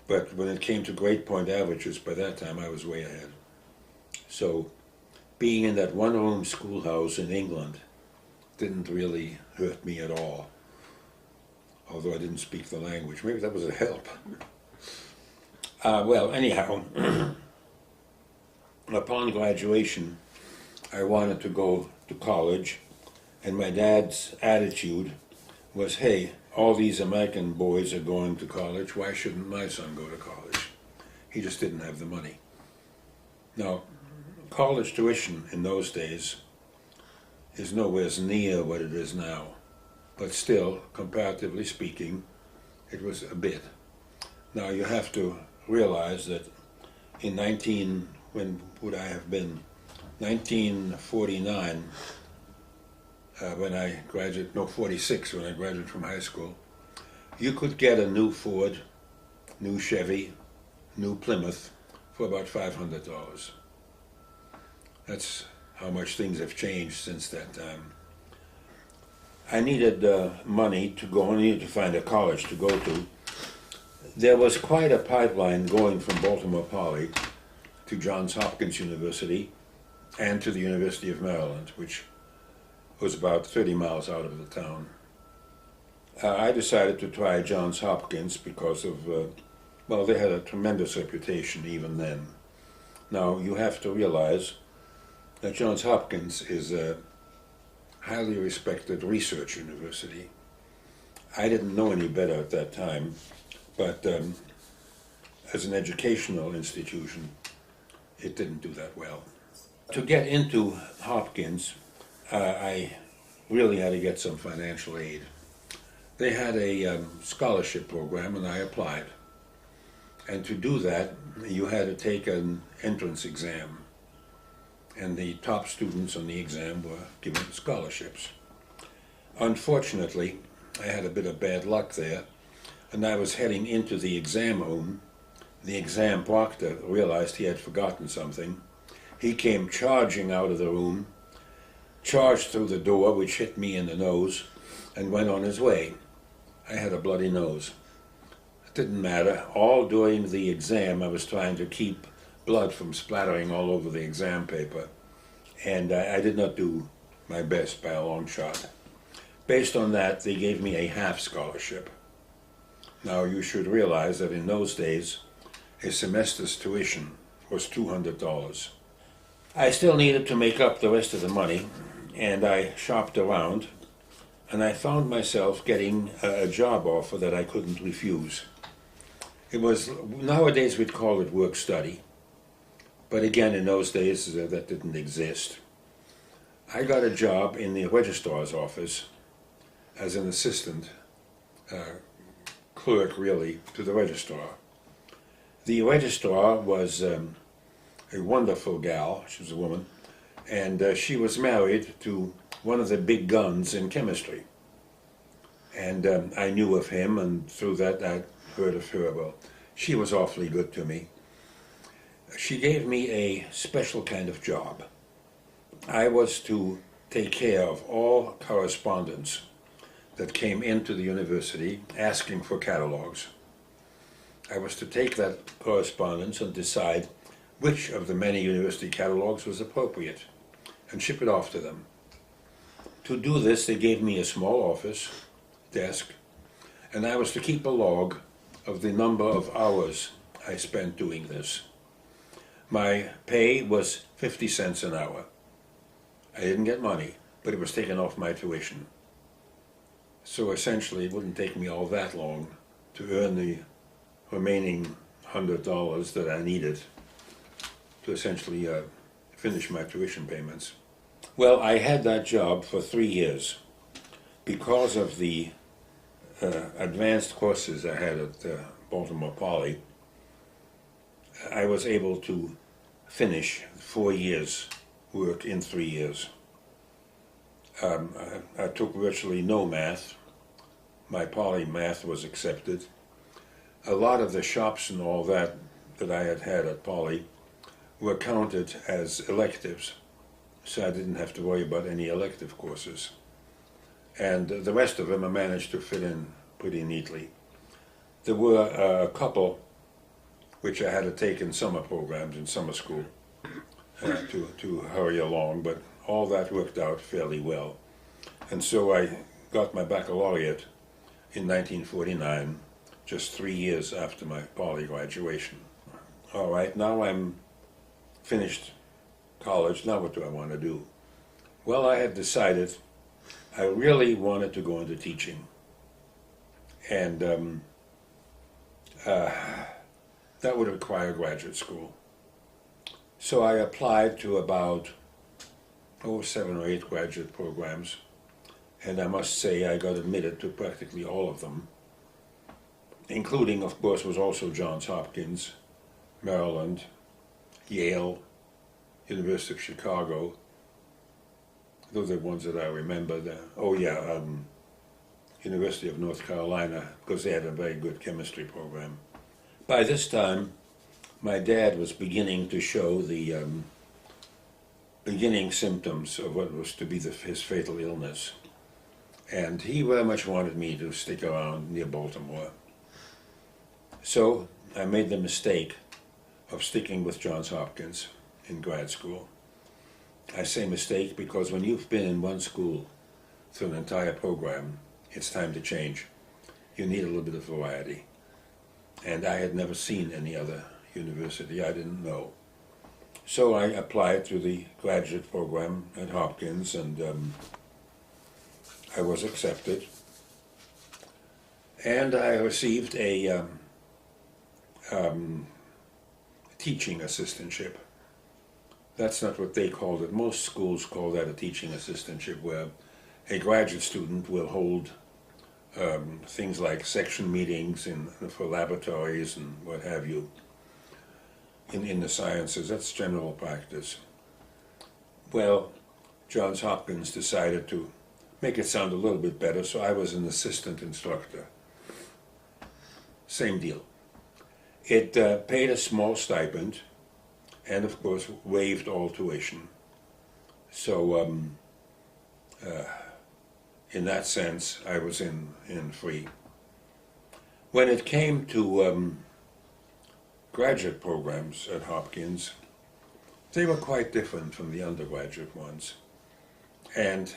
but when it came to grade point averages, by that time I was way ahead. So being in that one-room schoolhouse in England didn't really hurt me at all, although I didn't speak the language. Maybe that was a help. Well, anyhow, upon graduation, I wanted to go to college, and my dad's attitude was, hey, all these American boys are going to college, why shouldn't my son go to college? He just didn't have the money. Now, college tuition in those days is nowhere near what it is now, but still, comparatively speaking, it was a bit. Now you have to realize that in when would I have been? 1949, when I graduated, no, 46, when I graduated from high school, you could get a new Ford, new Chevy, new Plymouth for about $500. That's how much things have changed since that time. I needed money to go, I needed to find a college to go to. There was quite a pipeline going from Baltimore Poly to Johns Hopkins University and to the University of Maryland, which was about 30 miles out of the town. I decided to try Johns Hopkins because of, well, they had a tremendous reputation even then. Now, you have to realize that Johns Hopkins is a highly respected research university. I didn't know any better at that time, but as an educational institution, it didn't do that well. To get into Hopkins, I really had to get some financial aid. They had a scholarship program, and I applied. And to do that, you had to take an entrance exam. And the top students on the exam were given scholarships. Unfortunately, I had a bit of bad luck there, and I was heading into the exam room. The exam proctor realized he had forgotten something. He came charging out of the room, charged through the door, which hit me in the nose, and went on his way. I had a bloody nose. It didn't matter. All during the exam, I was trying to keep blood from splattering all over the exam paper, and I did not do my best by a long shot. Based on that, they gave me a half scholarship. Now, you should realize that in those days, a semester's tuition was $200. I still needed to make up the rest of the money, and I shopped around, and I found myself getting a job offer that I couldn't refuse. It was, nowadays we'd call it work-study, but again, in those days, that didn't exist. I got a job in the registrar's office as an assistant clerk, really, to the registrar. The registrar was a wonderful gal. She was a woman, and she was married to one of the big guns in chemistry. And I knew of him, and through that I heard of her. Well, she was awfully good to me. She gave me a special kind of job. I was to take care of all correspondence that came into the university asking for catalogs. I was to take that correspondence and decide which of the many university catalogs was appropriate and ship it off to them. To do this, they gave me a small office, desk, and I was to keep a log of the number of hours I spent doing this. My pay was 50 cents an hour. I didn't get money, but it was taken off my tuition. So essentially, it wouldn't take me all that long to earn the remaining $100 that I needed to essentially finish my tuition payments. Well, I had that job for 3 years. Because of the advanced courses I had at Baltimore Poly, I was able to finish 4 years' work in 3 years. I took virtually no math. My Poly math was accepted. A lot of the shops and all that I had at Poly were counted as electives, so I didn't have to worry about any elective courses. And the rest of them I managed to fit in pretty neatly. There were a couple which I had to take in summer programs in summer school to hurry along, but all that worked out fairly well. And so I got my baccalaureate in 1949, just 3 years after my Poly graduation. All right, now I'm finished college. Now what do I want to do? Well, I had decided I really wanted to go into teaching. And that would require graduate school. So I applied to about 7 or 8 graduate programs, and I must say I got admitted to practically all of them, including, of course, was also Johns Hopkins, Maryland, Yale, University of Chicago. Those are the ones that I remember. University of North Carolina, because they had a very good chemistry program. By this time, my dad was beginning to show the beginning symptoms of what was to be his fatal illness. And he very much wanted me to stick around near Baltimore. So I made the mistake of sticking with Johns Hopkins in grad school. I say mistake because when you've been in one school through an entire program, it's time to change. You need a little bit of variety. And I had never seen any other university. I didn't know. So I applied to the graduate program at Hopkins, and I was accepted. And I received a teaching assistantship. That's not what they called it. Most schools call that a teaching assistantship, where a graduate student will hold things like section meetings for laboratories and what have you in the sciences. That's general practice. Well, Johns Hopkins decided to make it sound a little bit better, so I was an assistant instructor. Same deal. It paid a small stipend and, of course, waived all tuition. So in that sense, I was in free. When it came to graduate programs at Hopkins, they were quite different from the undergraduate ones. And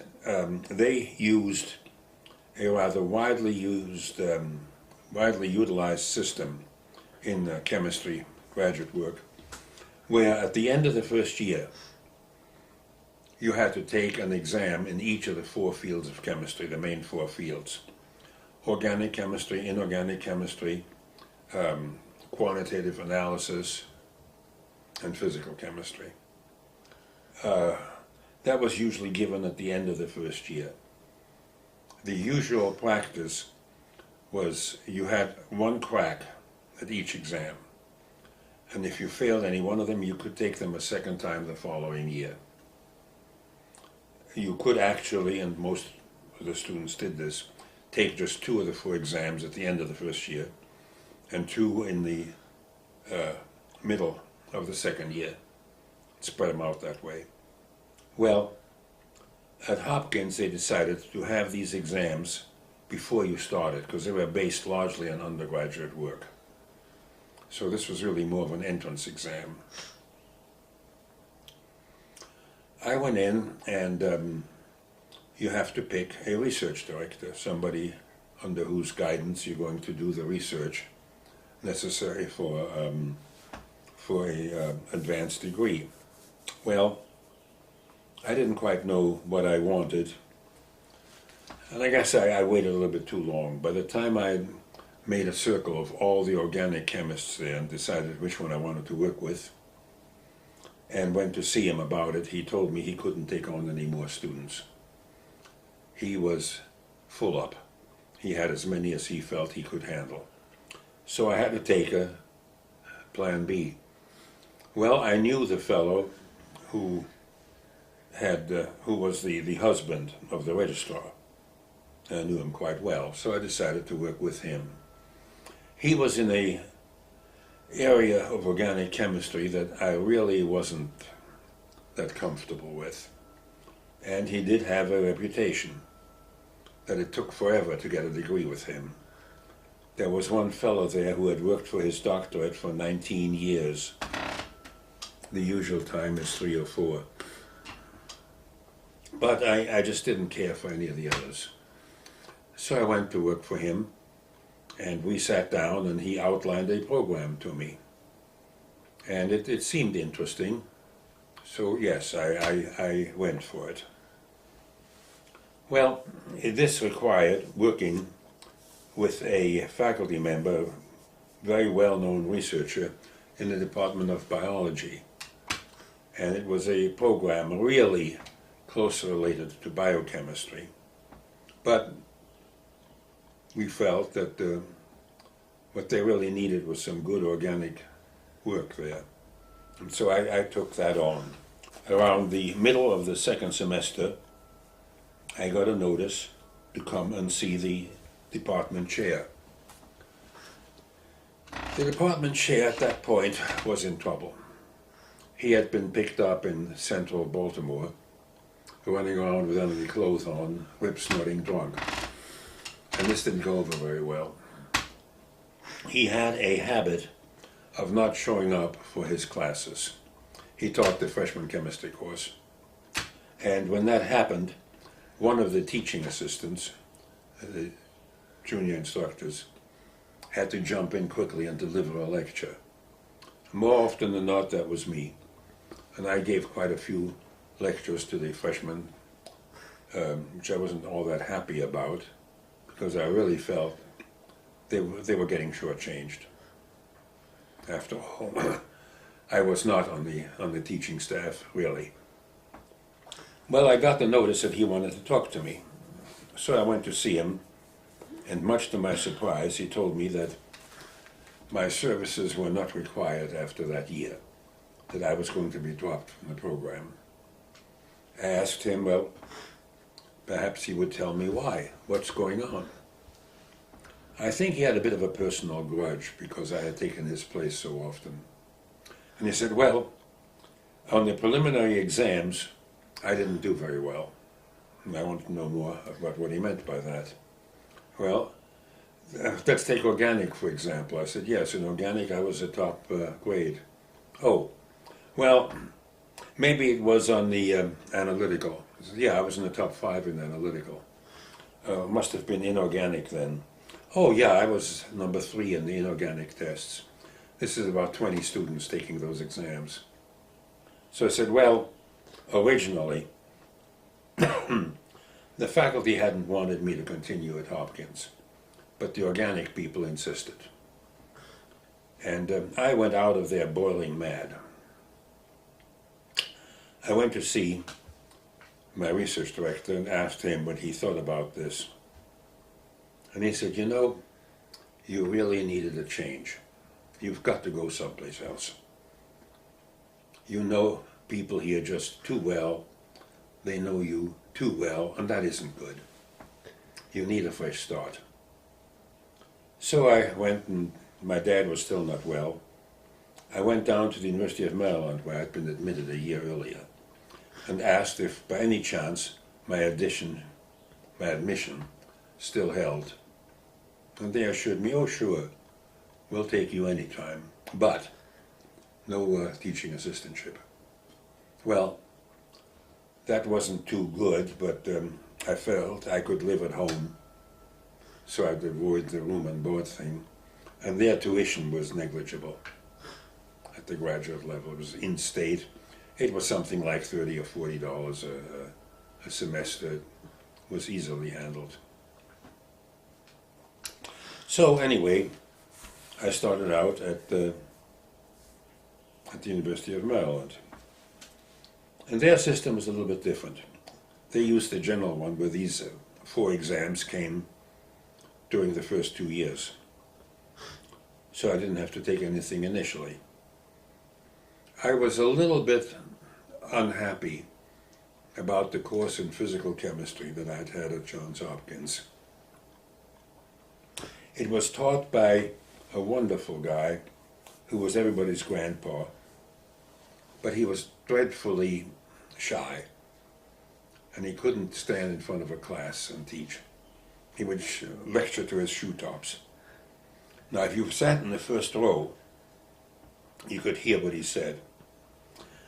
they used a rather widely utilized system in chemistry graduate work, where at the end of the first year, you had to take an exam in each of the 4 fields of chemistry, the main 4 fields: organic chemistry, inorganic chemistry, quantitative analysis, and physical chemistry. That was usually given at the end of the first year. The usual practice was you had 1 crack at each exam, and if you failed any one of them, you could take them a second time the following year. You could actually, and most of the students did this, take just 2 of the 4 exams at the end of the first year and 2 in the middle of the second year. Spread them out that way. Well, at Hopkins they decided to have these exams before you started, because they were based largely on undergraduate work. So this was really more of an entrance exam. I went in, and you have to pick a research director, somebody under whose guidance you're going to do the research necessary for a advanced degree. Well, I didn't quite know what I wanted, and I guess I waited a little bit too long. By the time I made a circle of all the organic chemists there and decided which one I wanted to work with, and went to see him about it, he told me he couldn't take on any more students. He was full up. He had as many as he felt he could handle. So I had to take a plan B. Well, I knew the fellow who was the husband of the registrar. I knew him quite well, so I decided to work with him. He was in a area of organic chemistry that I really wasn't that comfortable with. And he did have a reputation that it took forever to get a degree with him. There was one fellow there who had worked for his doctorate for 19 years. The usual time is 3 or 4. But I just didn't care for any of the others. So I went to work for him, and we sat down and he outlined a program to me. And it seemed interesting, so yes, I went for it. Well, this required working with a faculty member, very well-known researcher in the Department of Biology. And it was a program really closely related to biochemistry. But we felt that what they really needed was some good organic work there. And so I took that on. Around the middle of the second semester, I got a notice to come and see the department chair. The department chair at that point was in trouble. He had been picked up in central Baltimore, running around with any clothes on, whip-snorting drunk. And this didn't go over very well. He had a habit of not showing up for his classes. He taught the freshman chemistry course. And when that happened, one of the teaching assistants, the junior instructors, had to jump in quickly and deliver a lecture. More often than not, that was me. And I gave quite a few lectures to the freshmen, which I wasn't all that happy about, because I really felt they were getting shortchanged. After all, I was not on the teaching staff, really. Well, I got the notice that he wanted to talk to me. So I went to see him, and much to my surprise, he told me that my services were not required after that year, that I was going to be dropped from the program. I asked him, well, perhaps he would tell me why, what's going on. I think he had a bit of a personal grudge because I had taken his place so often. And he said, well, on the preliminary exams, I didn't do very well. And I wanted to know more about what he meant by that. Well, let's take organic, for example. I said, yes, in organic I was a top grade. Oh, well, maybe it was on the analytical. I said, yeah, I was in the top 5 in analytical. Must have been inorganic then. Oh yeah, I was number 3 in the inorganic tests. This is about 20 students taking those exams. So I said, well, originally, the faculty hadn't wanted me to continue at Hopkins, but the organic people insisted. And I went out of there boiling mad. I went to see my research director and asked him what he thought about this. And he said, you know, you really needed a change. You've got to go someplace else. You know people here just too well. They know you too well, and that isn't good. You need a fresh start. So I went, and my dad was still not well. I went down to the University of Maryland, where I'd been admitted a year earlier, and asked if by any chance my admission still held. And they assured me, oh sure, we'll take you anytime, but no teaching assistantship. Well, that wasn't too good, but I felt I could live at home, so I'd avoid the room and board thing. And their tuition was negligible at the graduate level. It was in-state. It was something like $30 or $40 a semester. It was easily handled. So anyway, I started out at the University of Maryland. And their system was a little bit different. They used the general one where these 4 exams came during the first 2 years. So I didn't have to take anything initially. I was a little bit unhappy about the course in physical chemistry that I'd had at Johns Hopkins. It was taught by a wonderful guy who was everybody's grandpa, but he was dreadfully shy, and he couldn't stand in front of a class and teach. He would lecture to his shoe tops. Now, if you sat in the first row, you could hear what he said.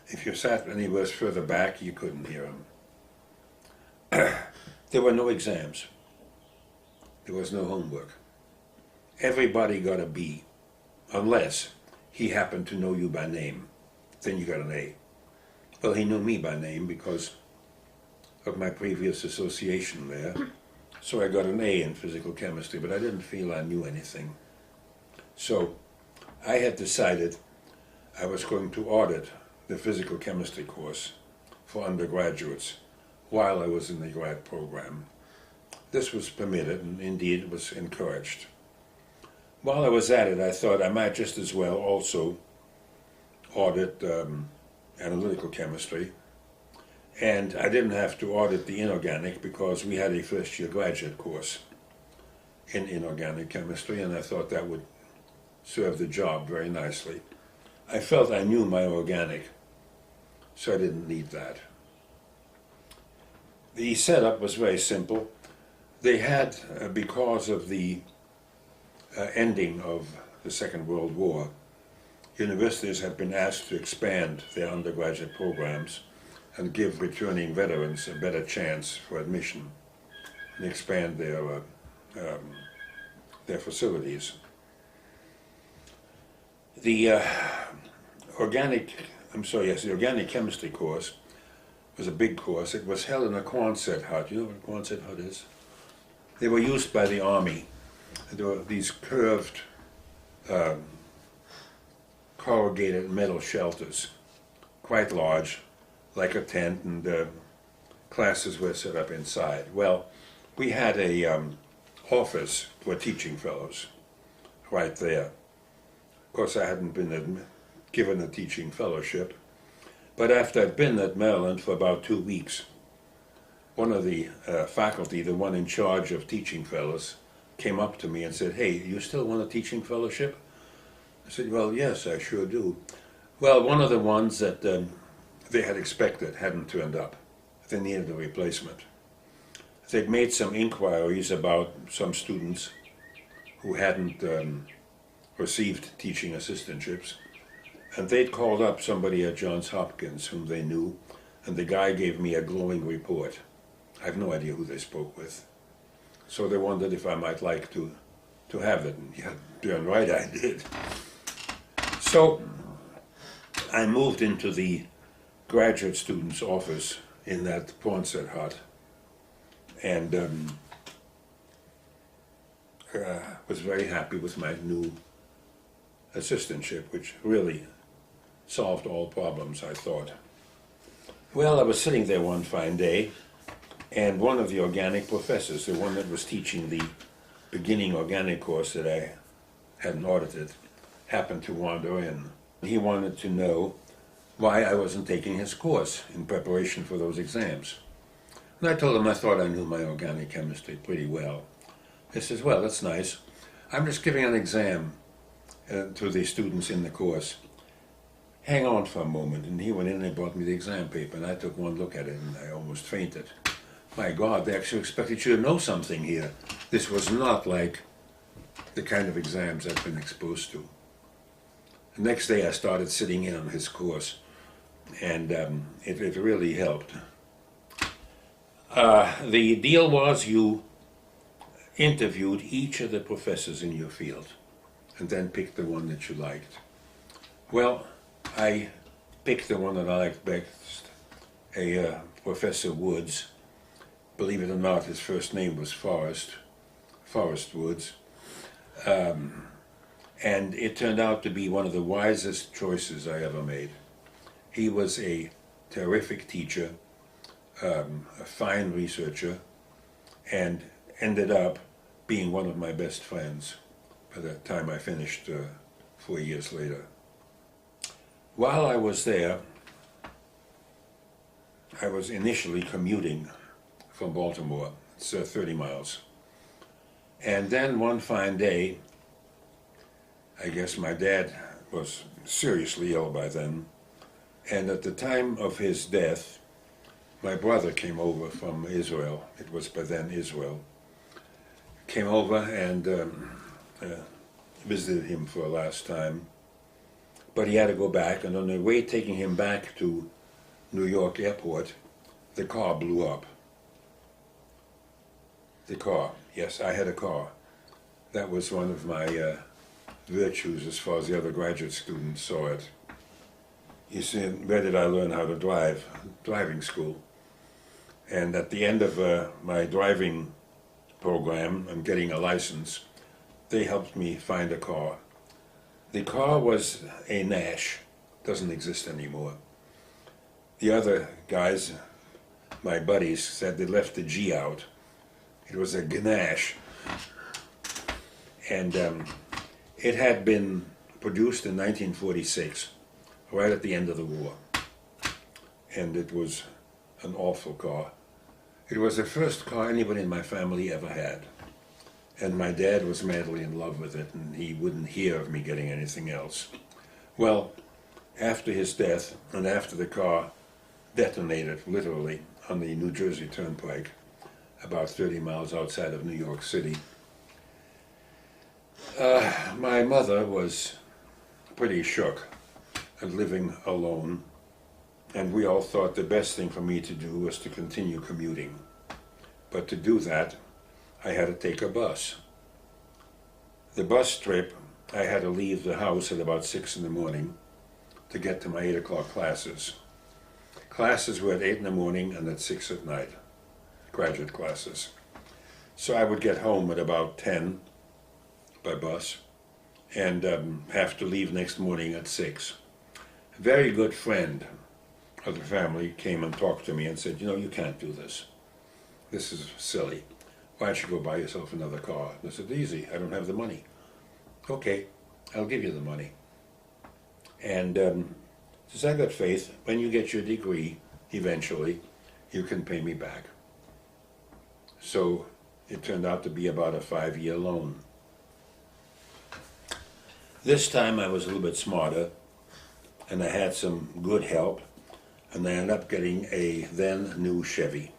If you sat anywhere further back, you couldn't hear him. There were no exams. There was no homework. Everybody got a B, unless he happened to know you by name. Then you got an A. Well, he knew me by name because of my previous association there. So I got an A in physical chemistry, but I didn't feel I knew anything. So I had decided I was going to audit the physical chemistry course for undergraduates while I was in the grad program. This was permitted, and indeed it was encouraged. While I was at it, I thought I might just as well also audit analytical chemistry, and I didn't have to audit the inorganic because we had a first-year graduate course in inorganic chemistry, and I thought that would serve the job very nicely. I felt I knew my organic, so I didn't need that. The setup was very simple. They had, because of the ending of the Second World War, universities had been asked to expand their undergraduate programs and give returning veterans a better chance for admission and expand their facilities. The organic chemistry course was a big course. It was held in a Quonset hut. You know what a Quonset hut is? They were used by the Army. There were these curved, corrugated metal shelters, quite large, like a tent, and classes were set up inside. Well, we had a office for teaching fellows right there. Of course, I hadn't been given a teaching fellowship, but after I'd been at Maryland for about 2 weeks, one of the faculty, the one in charge of teaching fellows, came up to me and said, "Hey, you still want a teaching fellowship?" I said, "Well, yes, I sure do." Well, one of the ones that they had expected hadn't turned up. They needed a replacement. They'd made some inquiries about some students who hadn't received teaching assistantships, and they'd called up somebody at Johns Hopkins whom they knew, and the guy gave me a glowing report. I have no idea who they spoke with. So they wondered if I might like to have it, and yeah, darn right I did. So I moved into the graduate student's office in that Quonset hut, and was very happy with my new assistantship, which really solved all problems, I thought. Well, I was sitting there one fine day, and one of the organic professors, the one that was teaching the beginning organic course that I hadn't audited, happened to wander in. He wanted to know why I wasn't taking his course in preparation for those exams. And I told him I thought I knew my organic chemistry pretty well. He says, "Well, that's nice. I'm just giving an exam to the students in the course. Hang on for a moment." And he went in and brought me the exam paper, and I took one look at it, and I almost fainted. My God, they actually expected you to know something here. This was not like the kind of exams I'd been exposed to. The next day I started sitting in on his course, and it really helped. The deal was you interviewed each of the professors in your field, and then picked the one that you liked. Well, I picked the one that I liked best, Professor Woods. Believe it or not, his first name was Forrest Woods. And it turned out to be one of the wisest choices I ever made. He was a terrific teacher, a fine researcher, and ended up being one of my best friends by the time I finished 4 years later. While I was there, I was initially commuting from Baltimore. It's 30 miles. And then one fine day, I guess my dad was seriously ill by then, and at the time of his death, my brother came over from Israel. It was by then Israel. Came over and visited him for a last time, but he had to go back, and on the way taking him back to New York Airport, the car blew up. The car, yes, I had a car. That was one of my virtues as far as the other graduate students saw it. You see, where did I learn how to drive? Driving school. And at the end of my driving program and getting a license, they helped me find a car. The car was a Nash, doesn't exist anymore. The other guys, my buddies, said they left the G out. It was a Ganache. And it had been produced in 1946, right at the end of the war. And it was an awful car. It was the first car anybody in my family ever had. And my dad was madly in love with it, and he wouldn't hear of me getting anything else. Well, after his death, and after the car detonated, literally, on the New Jersey Turnpike, about 30 miles outside of New York City, my mother was pretty shook and living alone, and we all thought the best thing for me to do was to continue commuting. But to do that, I had to take a bus. The bus trip, I had to leave the house at about 6 in the morning to get to my 8 o'clock classes. Classes were at 8 in the morning and at 6 at night, graduate classes. So I would get home at about 10 by bus and have to leave next morning at 6. A very good friend of the family came and talked to me and said, you know, you can't do this. This is silly. Why don't you go buy yourself another car? I said, easy, I don't have the money. Okay, I'll give you the money. And since I got faith, when you get your degree, eventually, you can pay me back. So it turned out to be about a 5-year loan. This time I was a little bit smarter, and I had some good help, and I ended up getting a then new Chevy.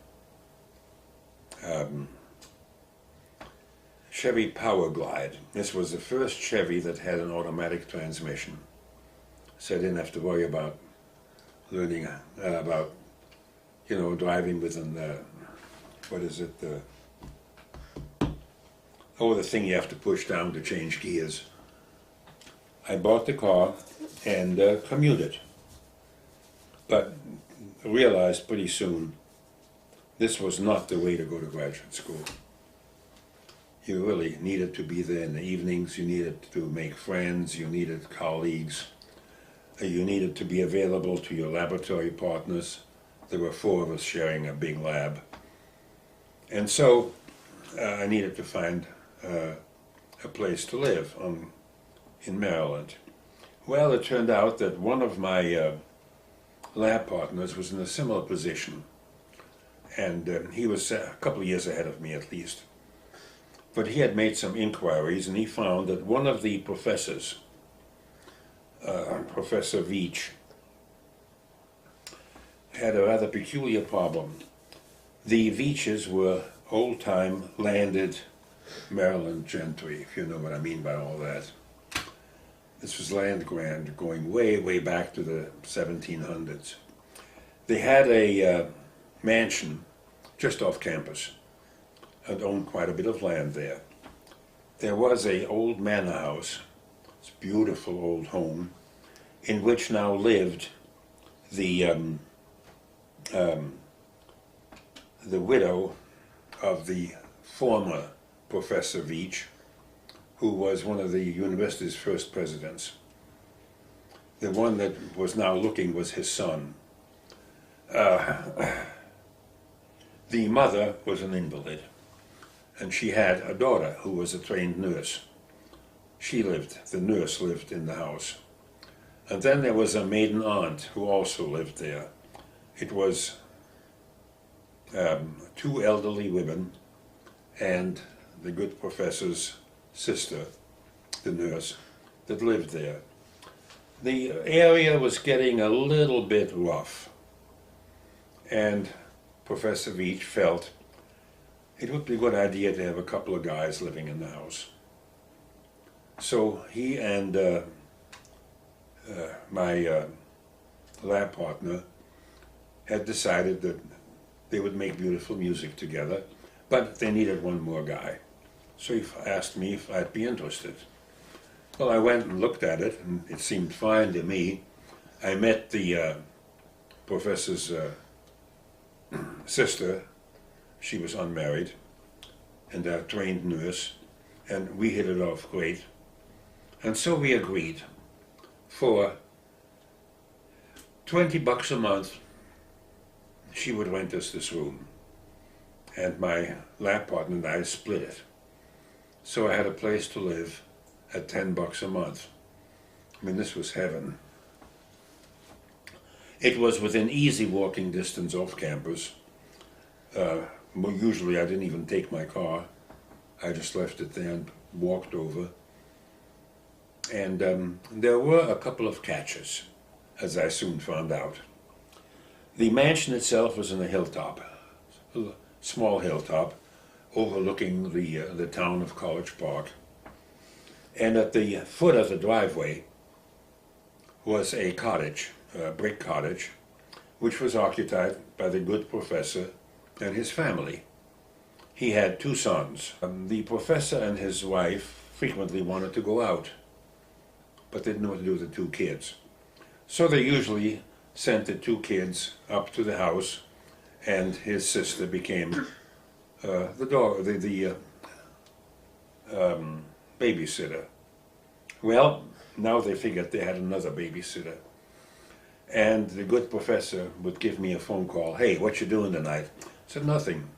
Chevy Power Glide. This was the first Chevy that had an automatic transmission. So I didn't have to worry about learning about, you know, driving with an, what is it, the thing you have to push down to change gears. I bought the car and commuted, but realized pretty soon this was not the way to go to graduate school. You really needed to be there in the evenings, you needed to make friends, you needed colleagues, you needed to be available to your laboratory partners. There were 4 of us sharing a big lab. And so I needed to find a place to live in Maryland. Well, it turned out that one of my lab partners was in a similar position. And he was a couple of years ahead of me at least. But he had made some inquiries, and he found that one of the professors, Professor Veach, had a rather peculiar problem. The Veaches were old-time landed Maryland gentry, if you know what I mean by all that. This was land grant going way, way back to the 1700s. They had a mansion just off campus and owned quite a bit of land there. There was an old manor house, this beautiful old home, in which now lived the widow of the former Professor Veach, who was one of the university's first presidents. The one that was now looking was his son. The mother was an invalid, and she had a daughter who was a trained nurse. The nurse lived in the house. And then there was a maiden aunt who also lived there. It was 2 elderly women and the good professor's sister, the nurse, that lived there. The area was getting a little bit rough, and Professor Veach felt it would be a good idea to have a couple of guys living in the house. So he and my lab partner had decided that they would make beautiful music together, but they needed one more guy. So he asked me if I'd be interested. Well, I went and looked at it, and it seemed fine to me. I met the professor's sister. She was unmarried and a trained nurse, and we hit it off great. And so we agreed for $20 a month. She would rent us this room, and my lab partner and I split it. So I had a place to live at $10 a month. I mean, this was heaven. It was within easy walking distance off campus. Usually I didn't even take my car. I just left it there and walked over. And there were a couple of catches, as I soon found out. The mansion itself was in a hilltop, a small hilltop, overlooking the town of College Park. And at the foot of the driveway was a cottage, a brick cottage, which was occupied by the good professor and his family. He had 2 sons. The professor and his wife frequently wanted to go out, but didn't know what to do with the 2 kids. So they usually sent the 2 kids up to the house, and his sister became the babysitter. Well, now they figured they had another babysitter. And the good professor would give me a phone call. Hey, what you doing tonight? I said, nothing.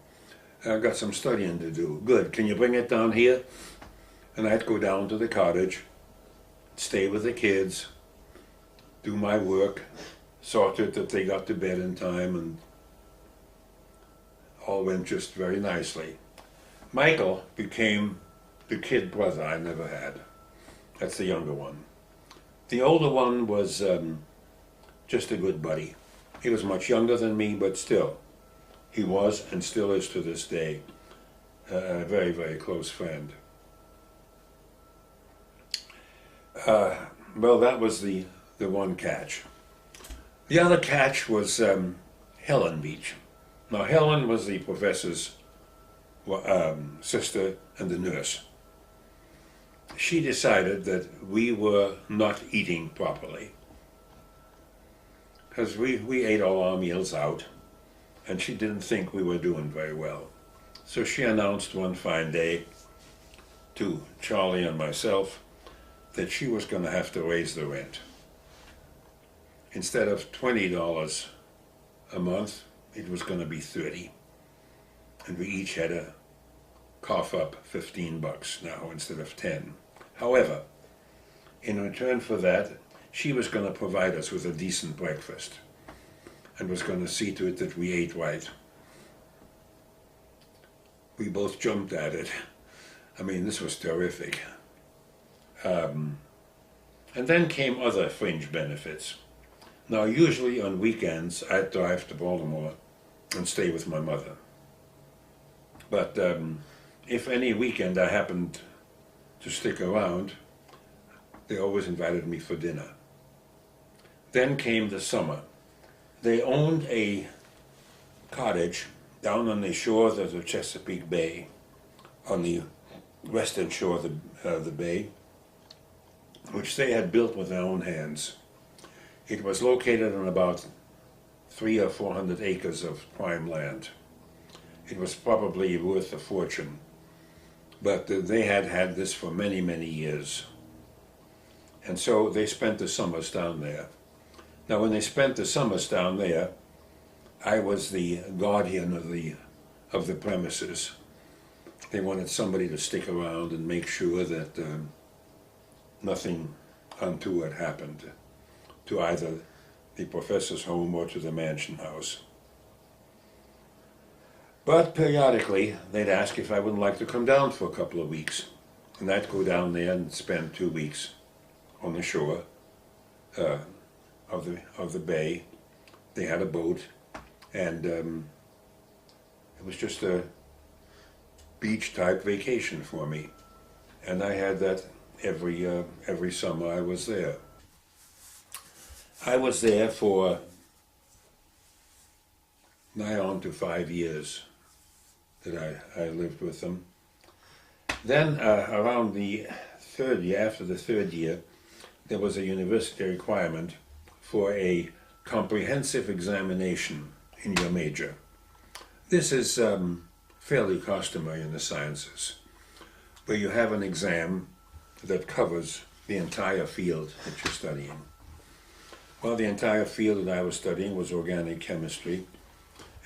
I've got some studying to do. Good, can you bring it down here? And I'd go down to the cottage, stay with the kids, do my work, saw to it that they got to bed in time, and all went just very nicely. Michael became the kid brother I never had. That's the younger one. The older one was just a good buddy. He was much younger than me, but still, he was and still is to this day a very, very close friend. Well, that was the one catch. The other catch was Helen Beach. Now, Helen was the professor's sister and the nurse. She decided that we were not eating properly, because we ate all our meals out, and she didn't think we were doing very well. So she announced one fine day to Charlie and myself that she was going to have to raise the rent. Instead of $20 a month, it was going to be $30. And we each had to cough up $15 now instead of $10. However, in return for that, she was going to provide us with a decent breakfast and was going to see to it that we ate right. We both jumped at it. I mean, this was terrific. And then came other fringe benefits. Now, usually on weekends, I'd drive to Baltimore and stay with my mother. But if any weekend I happened to stick around, they always invited me for dinner. Then came the summer. They owned a cottage down on the shores of the Chesapeake Bay, on the western shore of the bay, which they had built with their own hands. It was located on about 300 or 400 acres of prime land. It was probably worth a fortune, but they had had this for many, many years. And so they spent the summers down there. Now, when they spent the summers down there, I was the guardian of the premises. They wanted somebody to stick around and make sure that nothing untoward happened to either the professor's home or to the mansion house. But periodically, they'd ask if I wouldn't like to come down for a couple of weeks. And I'd go down there and spend 2 weeks on the shore of the bay. They had a boat, and it was just a beach-type vacation for me. And I had that every summer I was there. I was there for nigh on to 5 years that I lived with them. Then around the third year, after the third year, there was a university requirement for a comprehensive examination in your major. This is fairly customary in the sciences, where you have an exam that covers the entire field that you're studying. Well, the entire field that I was studying was organic chemistry,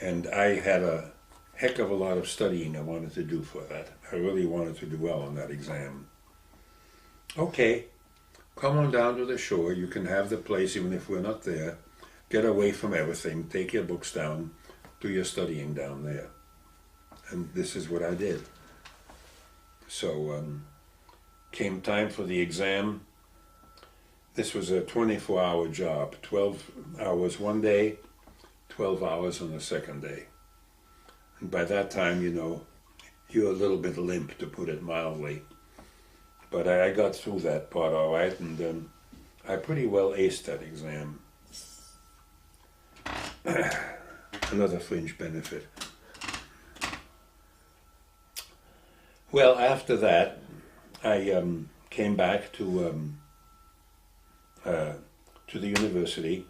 and I had a heck of a lot of studying I wanted to do for that. I really wanted to do well on that exam. Okay, come on down to the shore. You can have the place even if we're not there. Get away from everything. Take your books down. Do your studying down there. And this is what I did. So came time for the exam. This was a 24-hour job. 12 hours one day, 12 hours on the second day. And by that time, you know, you're a little bit limp, to put it mildly. But I got through that part all right, and I pretty well aced that exam. Another fringe benefit. Well, after that, I came back to the university,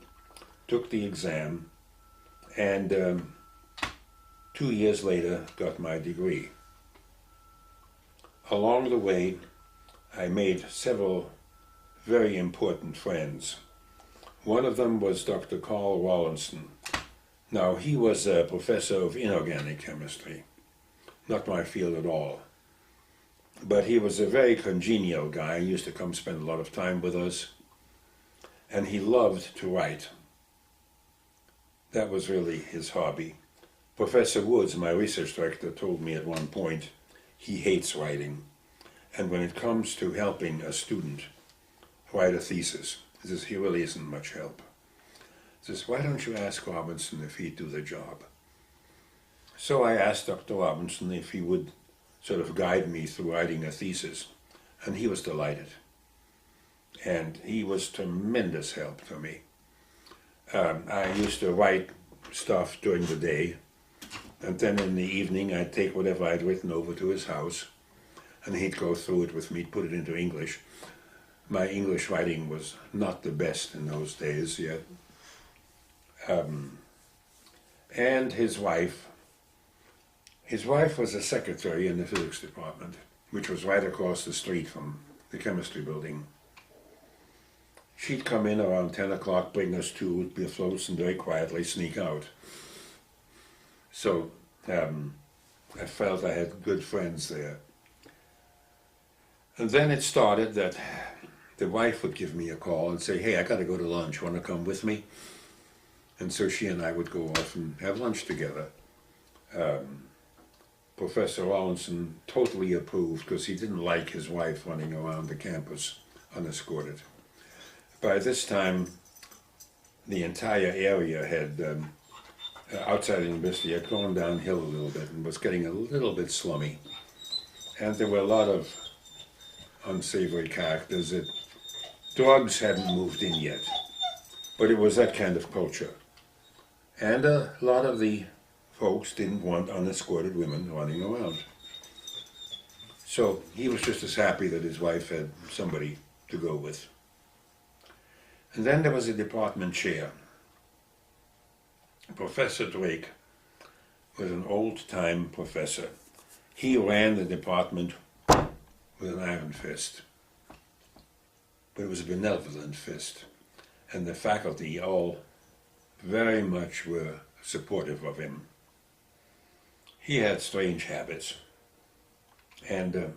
took the exam, and 2 years later got my degree. Along the way, I made several very important friends. One of them was Dr. Carl Rawlinson. Now, he was a professor of inorganic chemistry, not my field at all. But he was a very congenial guy. He used to come spend a lot of time with us, and he loved to write. That was really his hobby. Professor Woods, my research director, told me at one point he hates writing. And when it comes to helping a student write a thesis, he says, he really isn't much help. He says, why don't you ask Robinson if he'd do the job? So I asked Dr. Robinson if he would sort of guide me through writing a thesis, and he was delighted. And he was tremendous help to me. I used to write stuff during the day, and then in the evening I'd take whatever I'd written over to his house, and he'd go through it with me, put it into English. My English writing was not the best in those days yet. And his wife was a secretary in the physics department, which was right across the street from the chemistry building. She'd come in around 10 o'clock, bring us two beer floats, and very quietly sneak out. So I felt I had good friends there. And then it started that the wife would give me a call and say, hey, I got to go to lunch, want to come with me? And so she and I would go off and have lunch together. Professor Rawlinson totally approved because he didn't like his wife running around the campus unescorted. By this time, the entire area had, outside the university, had gone downhill a little bit and was getting a little bit slummy. And there were a lot of unsavory characters. That drugs hadn't moved in yet, but it was that kind of culture. And a lot of the folks didn't want unescorted women running around. So he was just as happy that his wife had somebody to go with. And then there was a department chair. Professor Drake was an old-time professor. He ran the department with an iron fist. But it was a benevolent fist. And the faculty all very much were supportive of him. He had strange habits. And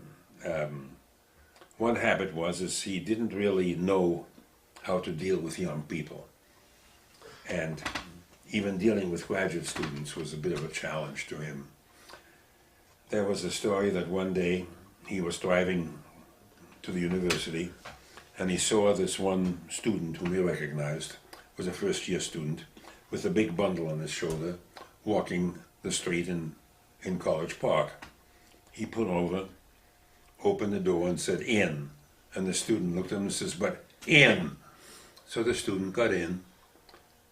one habit was he didn't really know how to deal with young people. And even dealing with graduate students was a bit of a challenge to him. There was a story that one day he was driving to the university and he saw this one student whom he recognized, was a first-year student, with a big bundle on his shoulder, walking the street in College Park. He pulled over, opened the door and said, "In," And the student looked at him and says, "But in." So the student got in.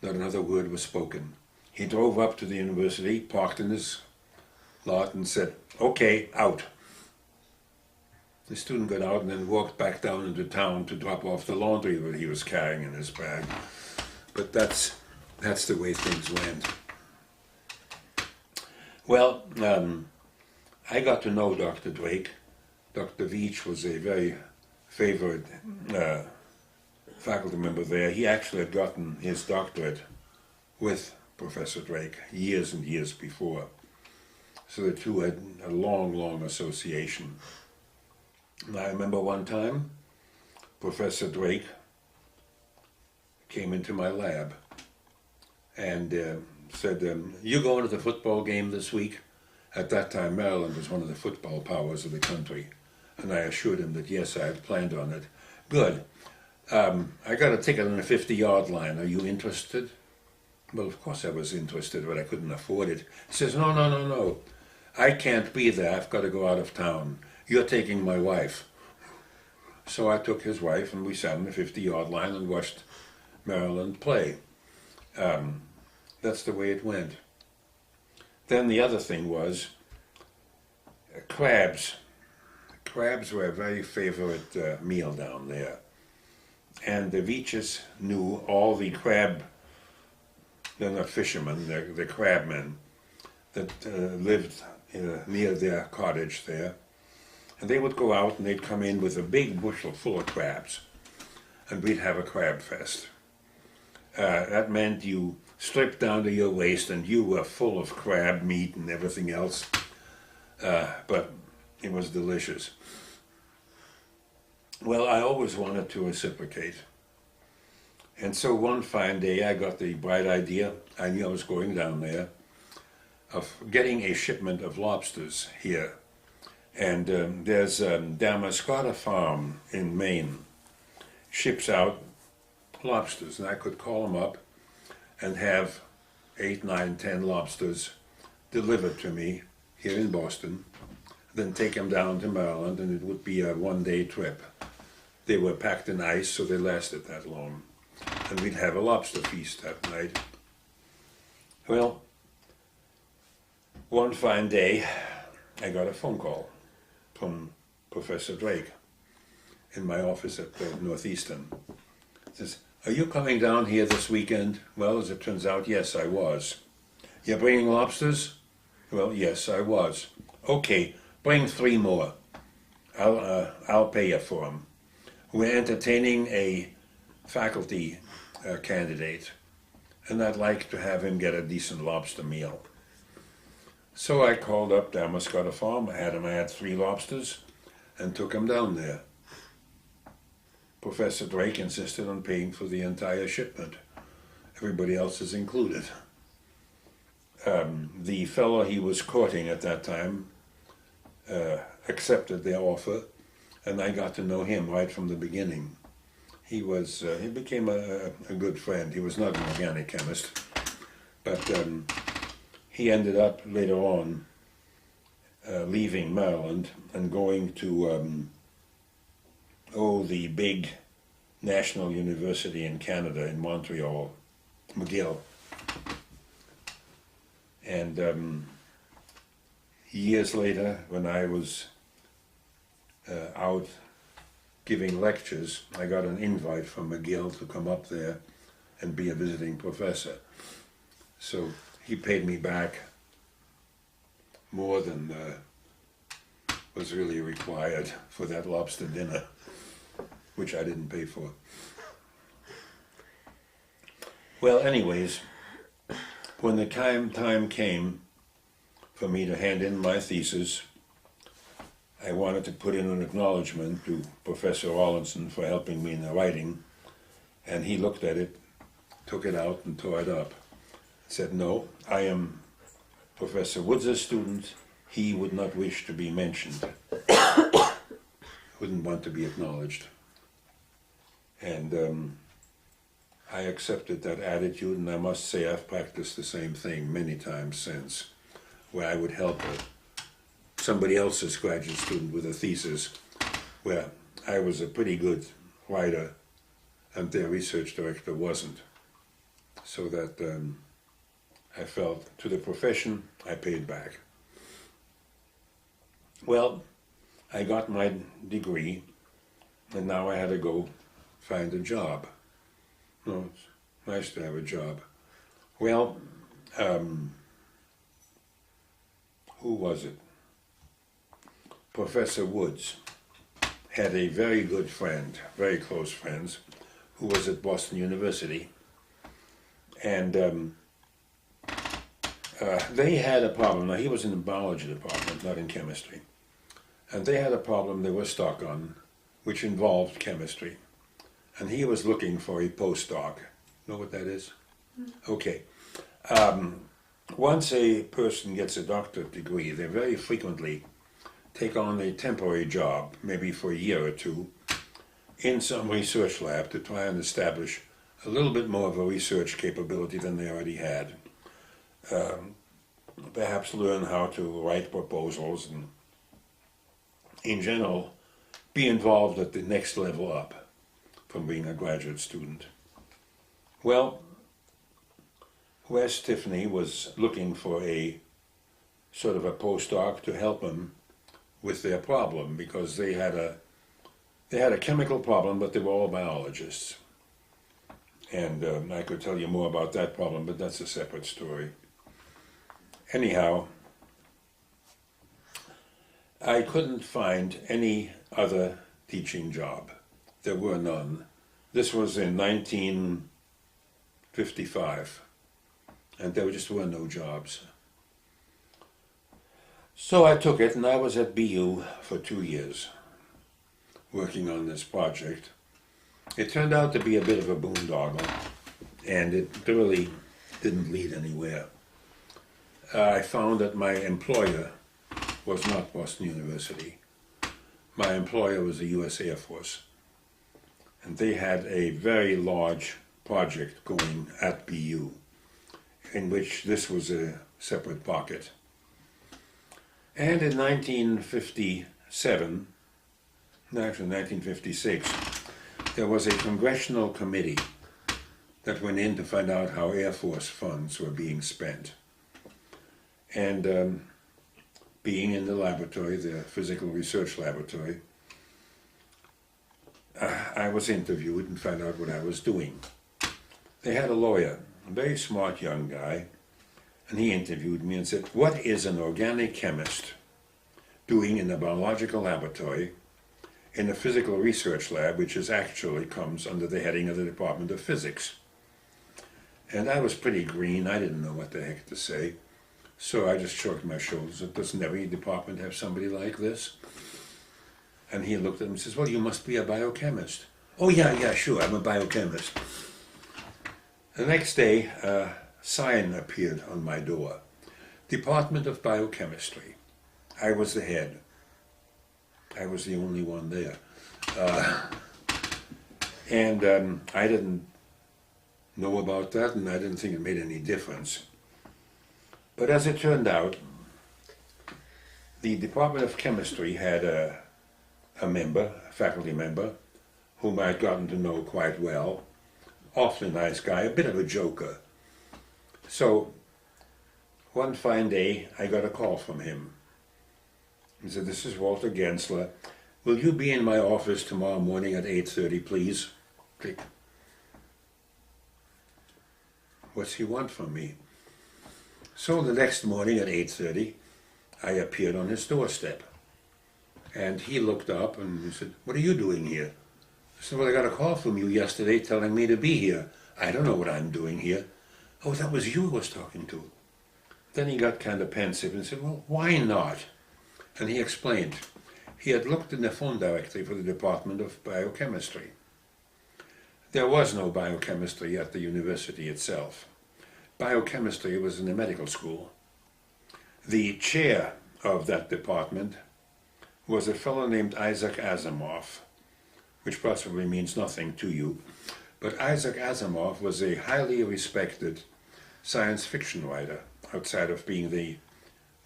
Not another word was spoken. He drove up to the university, parked in his lot, and said, "Okay, out." The student got out and then walked back down into town to drop off the laundry that he was carrying in his bag. But that's the way things went. Well, I got to know Dr. Drake. Dr. Veach was a very favored faculty member there. He actually had gotten his doctorate with Professor Drake years and years before. So the two had a long, long association. And I remember one time, Professor Drake came into my lab and said, "You going to the football game this week?" At that time, Maryland was one of the football powers of the country. And I assured him that yes, I had planned on it. "Good. I got a ticket on the 50-yard line. Are you interested?" Well, of course I was interested, but I couldn't afford it. He says, No. I can't be there. I've got to go out of town. You're taking my wife." So I took his wife and we sat on the 50-yard line and watched Maryland play. That's the way it went. Then the other thing was crabs. Crabs were a very favorite meal down there. And the Veaches knew all the crab, they're not fishermen, they're the crabmen that lived near their cottage there. And they would go out and they'd come in with a big bushel full of crabs. And we'd have a crab fest. That meant you stripped down to your waist and you were full of crab meat and everything else. But it was delicious. Well, I always wanted to reciprocate. And so one fine day I got the bright idea, I knew I was going down there, of getting a shipment of lobsters here. And there's Damariscotta Farm in Maine, ships out lobsters, and I could call them up and have 8, 9, 10 lobsters delivered to me here in Boston, then take them down to Maryland, and it would be a one-day trip. They were packed in ice, so they lasted that long. And we'd have a lobster feast that night. Well, one fine day, I got a phone call from Professor Drake in my office at Northeastern. He says, "Are you coming down here this weekend?" Well, as it turns out, yes, I was. "You're bringing lobsters?" Well, yes, I was. "Okay, bring 3 more. I'll pay you for them. We're entertaining a faculty candidate, and I'd like to have him get a decent lobster meal." So I called up Damariscotta Farm, I had 3 lobsters, and took them down there. Professor Drake insisted on paying for the entire shipment. Everybody else is included. The fellow he was courting at that time accepted their offer, and I got to know him right from the beginning. He became a good friend. He was not an organic chemist, but he ended up later on leaving Maryland and going to the big national university in Canada, in Montreal, McGill. And years later, when I was out giving lectures, I got an invite from McGill to come up there and be a visiting professor. So he paid me back more than was really required for that lobster dinner, which I didn't pay for. Well, anyways, when the time came for me to hand in my thesis, I wanted to put in an acknowledgement to Professor Rawlinson for helping me in the writing, and he looked at it, took it out and tore it up. Said, "No, I am Professor Woods' student. He would not wish to be mentioned. Wouldn't want to be acknowledged." And I accepted that attitude, and I must say I've practiced the same thing many times since, where I would help somebody else's graduate student with a thesis, where I was a pretty good writer and their research director wasn't. So that I felt to the profession I paid back. Well, I got my degree and now I had to go find a job. No, it's nice to have a job. Well, who was it? Professor Woods had a very good friend, very close friends, who was at Boston University. And they had a problem. Now, he was in the biology department, not in chemistry. And they had a problem they were stuck on, which involved chemistry. And he was looking for a postdoc. Know what that is? Okay. Once a person gets a doctorate degree, they very frequently take on a temporary job, maybe for a year or two, in some research lab to try and establish a little bit more of a research capability than they already had. Perhaps learn how to write proposals and, in general, be involved at the next level up from being a graduate student. Well, Wes Tiffany was looking for a sort of a postdoc to help them with their problem, because they had a chemical problem, but they were all biologists. And I could tell you more about that problem, but that's a separate story. Anyhow, I couldn't find any other teaching job. There were none. This was in 1955, and there just were no jobs. So I took it, and I was at BU for 2 years, working on this project. It turned out to be a bit of a boondoggle, and it really didn't lead anywhere. I found that my employer was not Boston University. My employer was the US Air Force, and they had a very large project going at BU, in which this was a separate pocket. And in 1957, actually 1956, there was a congressional committee that went in to find out how Air Force funds were being spent. And being in the laboratory, the physical research laboratory, I was interviewed and found out what I was doing. They had a lawyer, a very smart young guy, and he interviewed me and said, "What is an organic chemist doing in a biological laboratory in a physical research lab, which is actually comes under the heading of the Department of Physics?" And I was pretty green. I didn't know what the heck to say. So I just shrugged my shoulders. Doesn't every department have somebody like this? And he looked at me and says, "Well, you must be a biochemist." "Oh, yeah, sure, I'm a biochemist." The next day, a sign appeared on my door. Department of Biochemistry. I was the head. I was the only one there. And I didn't know about that, and I didn't think it made any difference. But as it turned out, the Department of Chemistry had a member, a faculty member, whom I'd gotten to know quite well. Awfully nice guy, a bit of a joker. So one fine day, I got a call from him. He said, "This is Walter Gensler. Will you be in my office tomorrow morning at 8:30, please?" Click. What's he want from me? So the next morning at 8:30, I appeared on his doorstep. And he looked up and he said, "What are you doing here?" I said, "Well, I got a call from you yesterday telling me to be here. I don't know what I'm doing here." "Oh, that was you I was talking to." Then he got kind of pensive and said, "Well, why not?" And he explained. He had looked in the phone directory for the Department of Biochemistry. There was no biochemistry at the university itself. Biochemistry was in the medical school. The chair of that department was a fellow named Isaac Asimov, which possibly means nothing to you, but Isaac Asimov was a highly respected science fiction writer outside of being the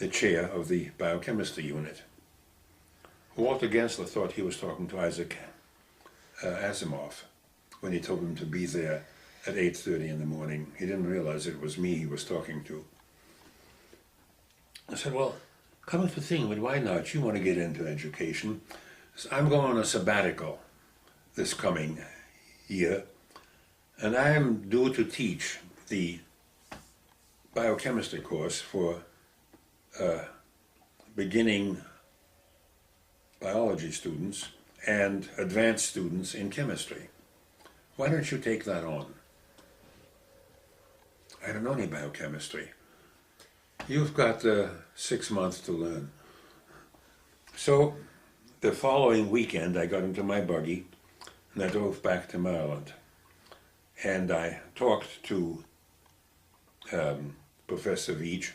chair of the biochemistry unit. Walter Gensler thought he was talking to Isaac Asimov when he told him to be there at 8:30 in the morning. He didn't realize it was me he was talking to. I said, well, come to think, but why not? You want to get into education. So I'm going on a sabbatical this coming year, and I am due to teach the biochemistry course for beginning biology students and advanced students in chemistry. Why don't you take that on? I don't know any biochemistry. You've got 6 months to learn. So the following weekend I got into my buggy and I drove back to Maryland. And I talked to Professor Veach,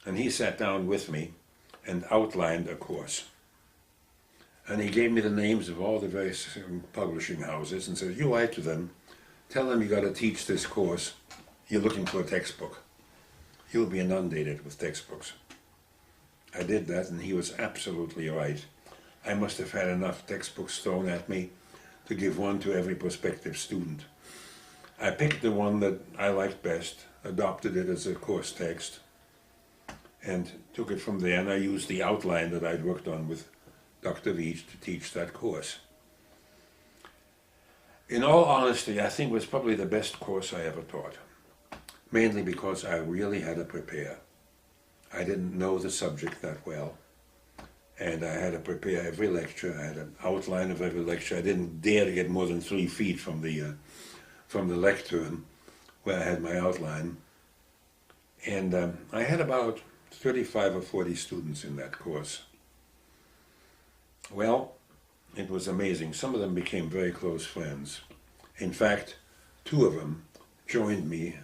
and he sat down with me and outlined a course. And he gave me the names of all the various publishing houses and said, you write to them, tell them you got to teach this course, you're looking for a textbook. You'll be inundated with textbooks. I did that, and he was absolutely right. I must have had enough textbooks thrown at me to give one to every prospective student. I picked the one that I liked best, adopted it as a course text, and took it from there, and I used the outline that I'd worked on with Dr. Veach to teach that course. In all honesty, I think it was probably the best course I ever taught, mainly because I really had to prepare. I didn't know the subject that well, and I had to prepare every lecture. I had an outline of every lecture. I didn't dare to get more than 3 feet from the lectern where I had my outline. And I had about 35 or 40 students in that course. Well, it was amazing. Some of them became very close friends. In fact, 2 of them joined me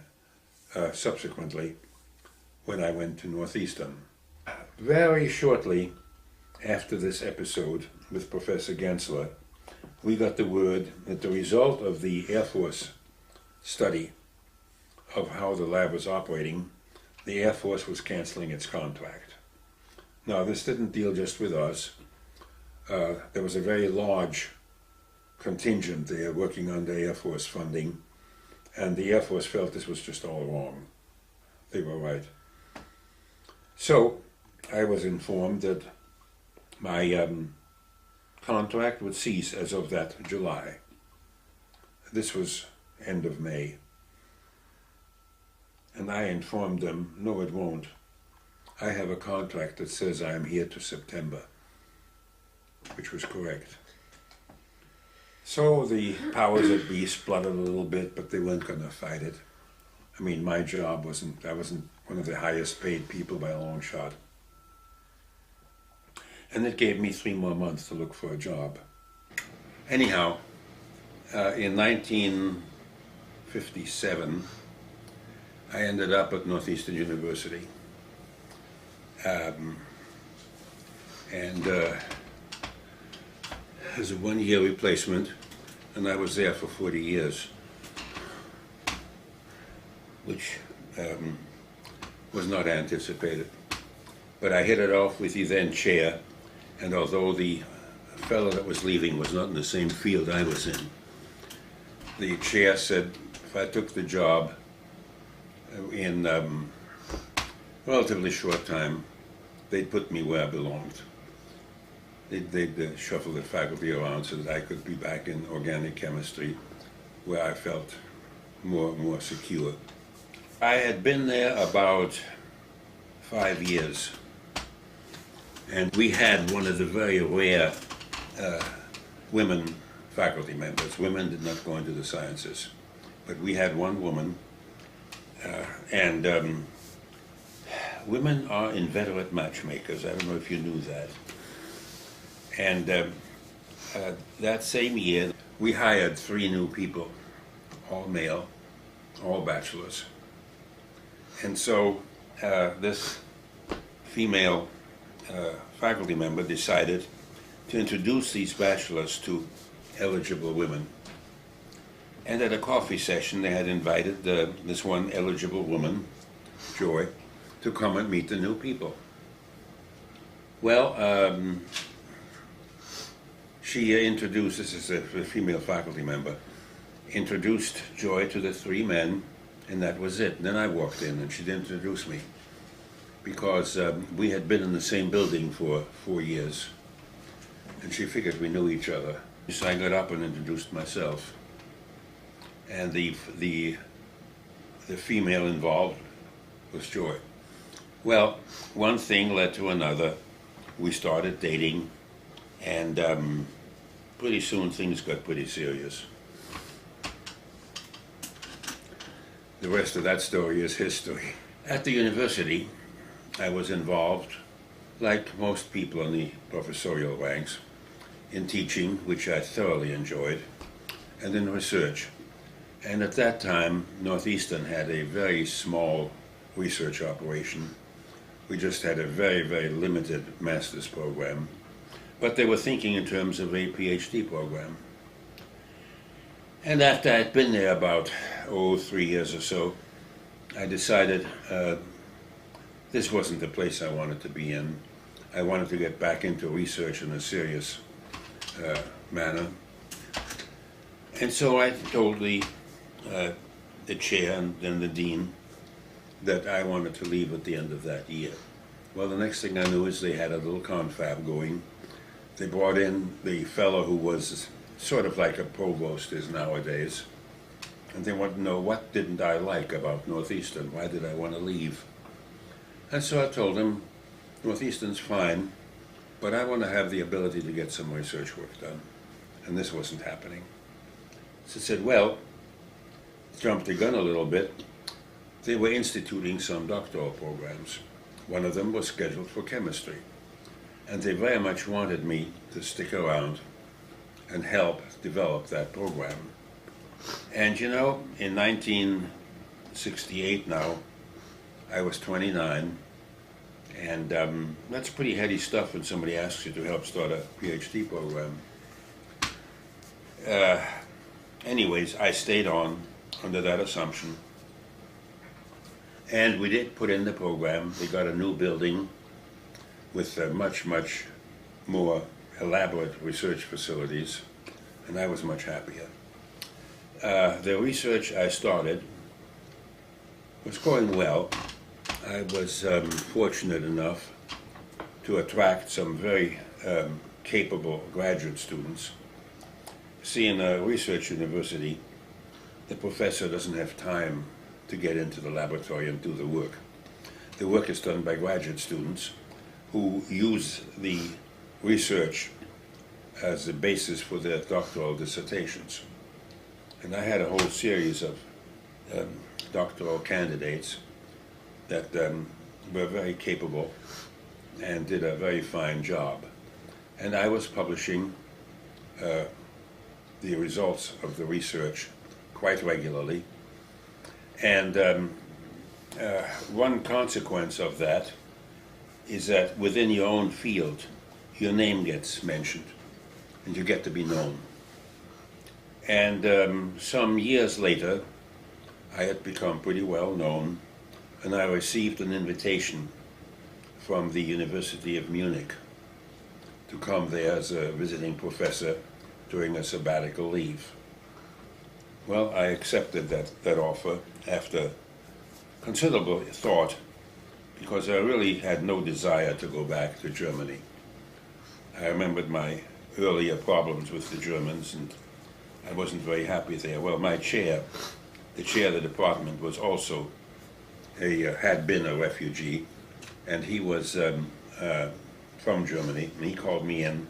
subsequently when I went to Northeastern. Very shortly after this episode with Professor Gensler, we got the word that the result of the Air Force study of how the lab was operating, the Air Force was canceling its contract. Now, this didn't deal just with us. There was a very large contingent there working under Air Force funding, and the Air Force felt this was just all wrong. They were right. So I was informed that my contract would cease as of that July. This was end of May. And I informed them, no, it won't. I have a contract that says I am here to September, which was correct. So the powers that be spluttered a little bit, but they weren't going to fight it. I mean, my job I wasn't one of the highest paid people by a long shot. And it gave me 3 more months to look for a job. Anyhow, in 1957, I ended up at Northeastern University. As a 1-year replacement, and I was there for 40 years, which was not anticipated. But I hit it off with the then chair, and although the fellow that was leaving was not in the same field I was in, the chair said if I took the job in relatively short time, they'd put me where I belonged. They'd shuffle the faculty around so that I could be back in organic chemistry, where I felt more secure. I had been there about 5 years, and we had one of the very rare women faculty members. Women did not go into the sciences, but we had one woman, and women are inveterate matchmakers. I don't know if you knew that. And that same year, we hired 3 new people, all male, all bachelors. And so this female faculty member decided to introduce these bachelors to eligible women. And at a coffee session, they had invited this one eligible woman, Joy, to come and meet the new people. Well, she introduced, this is a female faculty member, introduced Joy to the three men, and that was it. And then I walked in and she didn't introduce me because we had been in the same building for 4 years, and she figured we knew each other. So I got up and introduced myself, and the female involved was Joy. Well, one thing led to another. We started dating, and pretty soon things got pretty serious. The rest of that story is history. At the university, I was involved, like most people in the professorial ranks, in teaching, which I thoroughly enjoyed, and in research. And at that time, Northeastern had a very small research operation. We just had a very, very limited master's program, but they were thinking in terms of a PhD program. And after I'd been there about, 3 years or so, I decided this wasn't the place I wanted to be in. I wanted to get back into research in a serious manner. And so I told the chair and then the dean that I wanted to leave at the end of that year. Well, the next thing I knew is they had a little confab going. They brought in the fellow who was sort of like a provost is nowadays, and they wanted to know what didn't I like about Northeastern, why did I want to leave? And so I told them, Northeastern's fine, but I want to have the ability to get some research work done, and this wasn't happening. So I said, well, jumped the gun a little bit. They were instituting some doctoral programs. One of them was scheduled for chemistry, and they very much wanted me to stick around and help develop that program. And you know, in 1968 now, I was 29, and that's pretty heady stuff when somebody asks you to help start a PhD program. Anyways, I stayed on under that assumption, and we did put in the program. We got a new building with much, much more elaborate research facilities, and I was much happier. The research I started was going well. I was fortunate enough to attract some very capable graduate students. See, in a research university, the professor doesn't have time to get into the laboratory and do the work. The work is done by graduate students who use the research as the basis for their doctoral dissertations. And I had a whole series of doctoral candidates that were very capable and did a very fine job. And I was publishing the results of the research quite regularly. And one consequence of that is that within your own field, your name gets mentioned and you get to be known. And some years later, I had become pretty well known, and I received an invitation from the University of Munich to come there as a visiting professor during a sabbatical leave. Well, I accepted that offer after considerable thought, because I really had no desire to go back to Germany. I remembered my earlier problems with the Germans, and I wasn't very happy there. Well, my chair, the chair of the department, was also had been a refugee, and he was from Germany, and he called me in,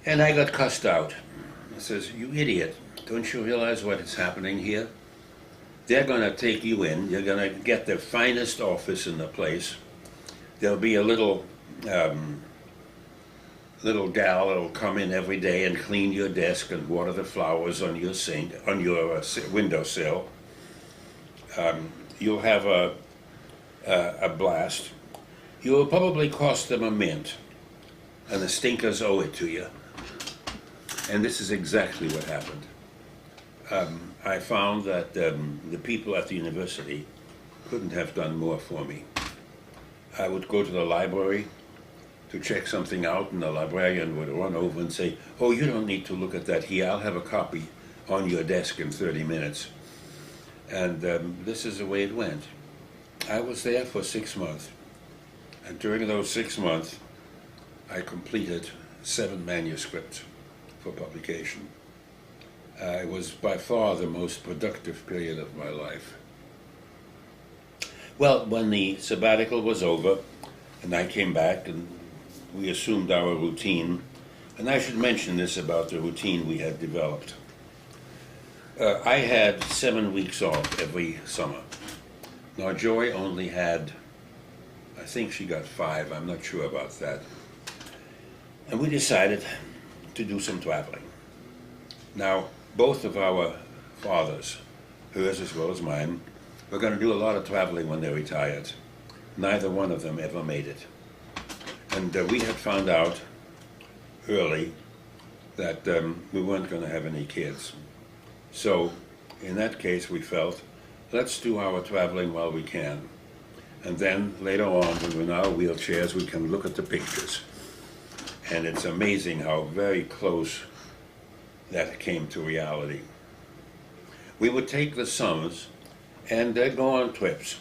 and I got cussed out. He says, "You idiot, don't you realize what is happening here? They're going to take you in, you're going to get the finest office in the place. There'll be a little gal that'll come in every day and clean your desk and water the flowers on your sink, on your windowsill. You'll have a blast. You'll probably cost them a mint, and the stinkers owe it to you." And this is exactly what happened. I found that the people at the university couldn't have done more for me. I would go to the library to check something out, and the librarian would run over and say, "Oh, you don't need to look at that here. I'll have a copy on your desk in 30 minutes." And this is the way it went. I was there for 6 months. And during those 6 months, I completed 7 manuscripts for publication. It was by far the most productive period of my life. Well, when the sabbatical was over, and I came back, and we assumed our routine, and I should mention this about the routine we had developed. I had 7 weeks off every summer. Now, Joy only had, I think she got 5, I'm not sure about that. And we decided to do some traveling. Now, both of our fathers, hers as well as mine, were going to do a lot of traveling when they retired. Neither one of them ever made it. And we had found out early that we weren't going to have any kids. So, in that case, we felt, let's do our traveling while we can. And then, later on, when we're in our wheelchairs, we can look at the pictures. And it's amazing how very close that came to reality. We would take the summers and go on trips.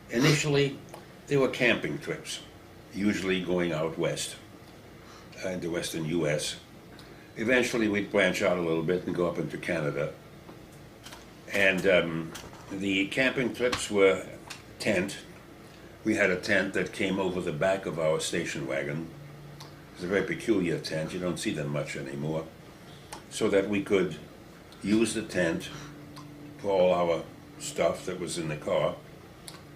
Initially, they were camping trips, usually going out west, in the western U.S. Eventually, we'd branch out a little bit and go up into Canada. And the camping trips were tent. We had a tent that came over the back of our station wagon. It's a very peculiar tent. You don't see them much anymore. So that we could use the tent for all our stuff that was in the car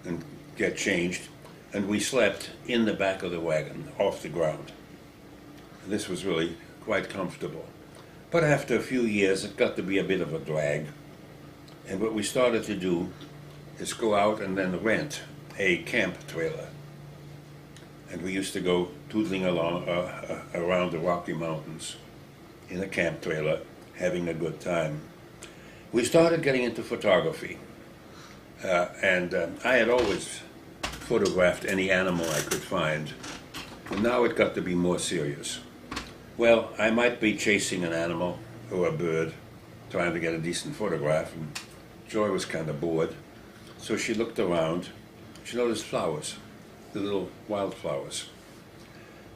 and get changed. And we slept in the back of the wagon, off the ground. And this was really quite comfortable. But after a few years, it got to be a bit of a drag. And what we started to do is go out and then rent a camp trailer. And we used to go tootling along around the Rocky Mountains in a camp trailer, having a good time. We started getting into photography. And I had always photographed any animal I could find. But now it got to be more serious. Well, I might be chasing an animal or a bird, trying to get a decent photograph, and Joy was kind of bored. So she looked around. She noticed flowers, the little wildflowers.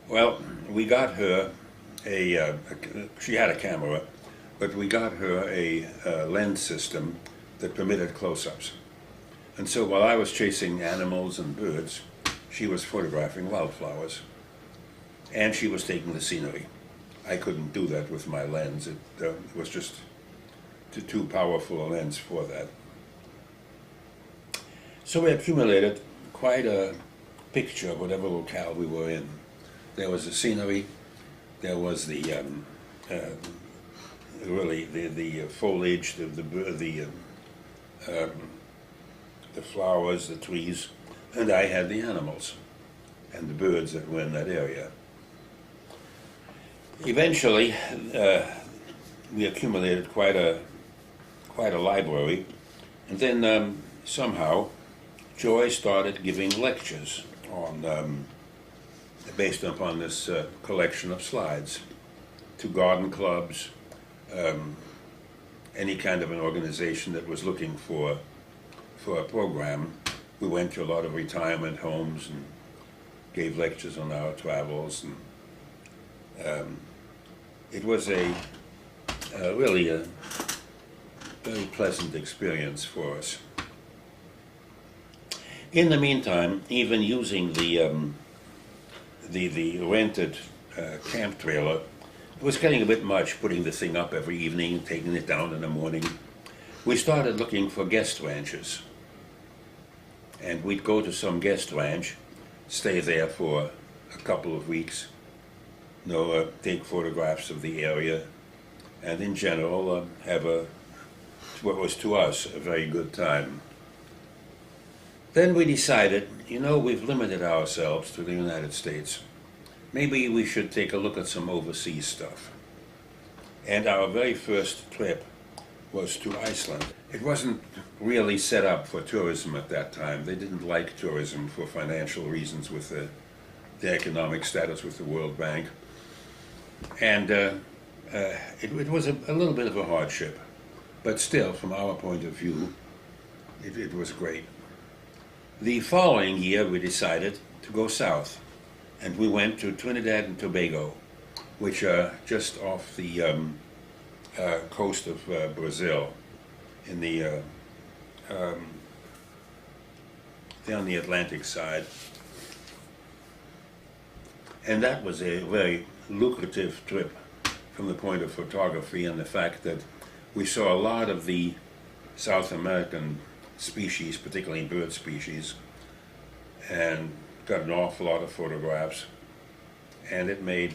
Well, we got her she had a camera, but we got her a lens system that permitted close-ups. And so while I was chasing animals and birds, she was photographing wildflowers. And she was taking the scenery. I couldn't do that with my lens. It was just too powerful a lens for that. So we accumulated quite a picture of whatever locale we were in. There was the scenery, there was the foliage, the flowers, the trees, and I had the animals and the birds that were in that area. Eventually, we accumulated quite a library, and then somehow Joy started giving lectures on based upon this collection of slides to garden clubs, any kind of an organization that was looking for a program. We went to a lot of retirement homes and gave lectures on our travels, and it was really a very pleasant experience for us. In the meantime, even using the rented camp trailer, it was getting a bit much, putting the thing up every evening and taking it down in the morning. We started looking for guest ranches. And we'd go to some guest ranch, stay there for a couple of weeks, take photographs of the area, and in general have what was to us a very good time. Then we decided, we've limited ourselves to the United States. Maybe we should take a look at some overseas stuff. And our very first trip was to Iceland. It wasn't really set up for tourism at that time. They didn't like tourism for financial reasons with the the economic status with the World Bank. And it was a little bit of a hardship, but still, from our point of view, it was great. The following year, we decided to go south, and we went to Trinidad and Tobago, which are just off the coast of Brazil, in the on the Atlantic side. And that was a very lucrative trip from the point of photography and the fact that we saw a lot of the South American species, particularly bird species, and got an awful lot of photographs. And it made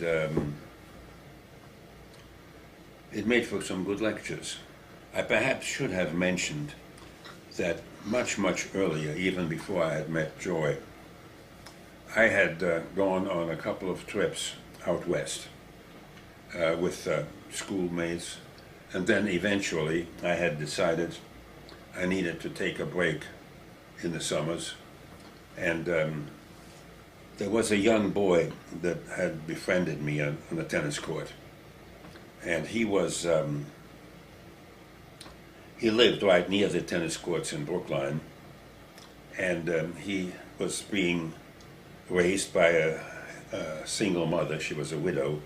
for some good lectures. I perhaps should have mentioned that much earlier, even before I had met Joy, I had gone on a couple of trips out west with schoolmates, and then eventually I had decided I needed to take a break in the summers, and there was a young boy that had befriended me on the tennis court, and he lived right near the tennis courts in Brookline, and he was being raised by a single mother. She was a widow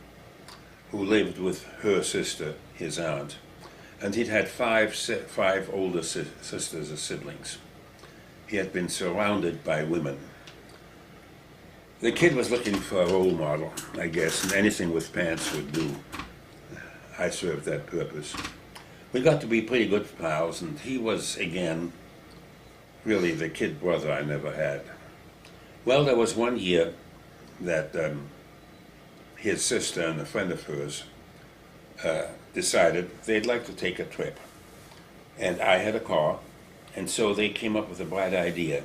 who lived with her sister, his aunt, and he'd had five older sisters as siblings. He had been surrounded by women. The kid was looking for a role model, I guess, and anything with pants would do. I served that purpose. We got to be pretty good pals, and he was, again, really the kid brother I never had. Well, there was one year that his sister and a friend of hers decided they'd like to take a trip. And I had a car, and so they came up with a bright idea.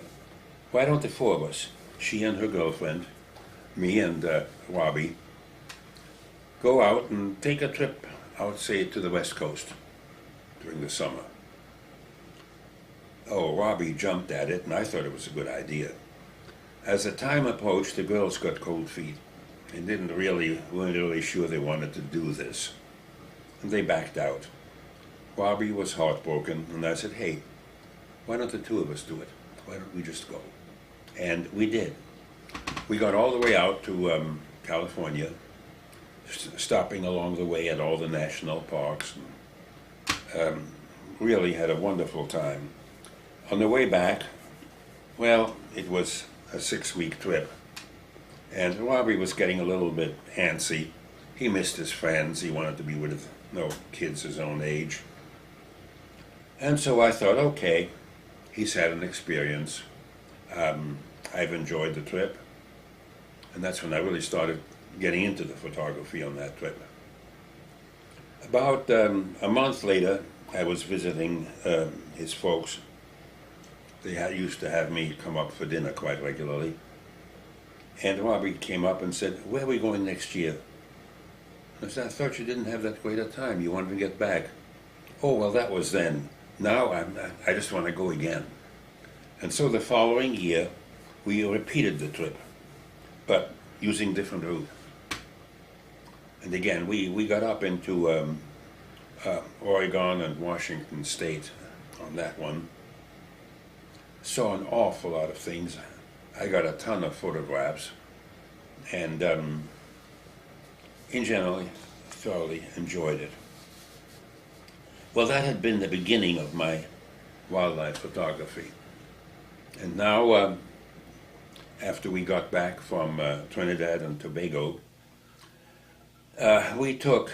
Why don't the four of us, she and her girlfriend, me and Robbie, go out and take a trip, I would say, to the West Coast during the summer. Oh, Robbie jumped at it, and I thought it was a good idea. As the time approached, the girls got cold feet and weren't really sure they wanted to do this. And they backed out. Robbie was heartbroken, and I said, hey, why don't the two of us do it? Why don't we just go? And we did. We got all the way out to California, stopping along the way at all the national parks, and really had a wonderful time. On the way back, well, it was a 6-week trip, and Robbie was getting a little bit antsy. He missed his friends. He wanted to be with kids his own age. And so I thought, okay, he's had an experience. I've enjoyed the trip, and that's when I really started getting into the photography on that trip. About a month later, I was visiting his folks. They used to have me come up for dinner quite regularly. And Robbie came up and said, where are we going next year? I said, I thought you didn't have that great a time. You wanted to get back. Oh, well, that was then. Now I just want to go again. And so the following year, we repeated the trip, but using different route. And again, we got up into Oregon and Washington State on that one. Saw an awful lot of things. I got a ton of photographs, and in general, thoroughly enjoyed it. Well, that had been the beginning of my wildlife photography. And now, after we got back from Trinidad and Tobago, we took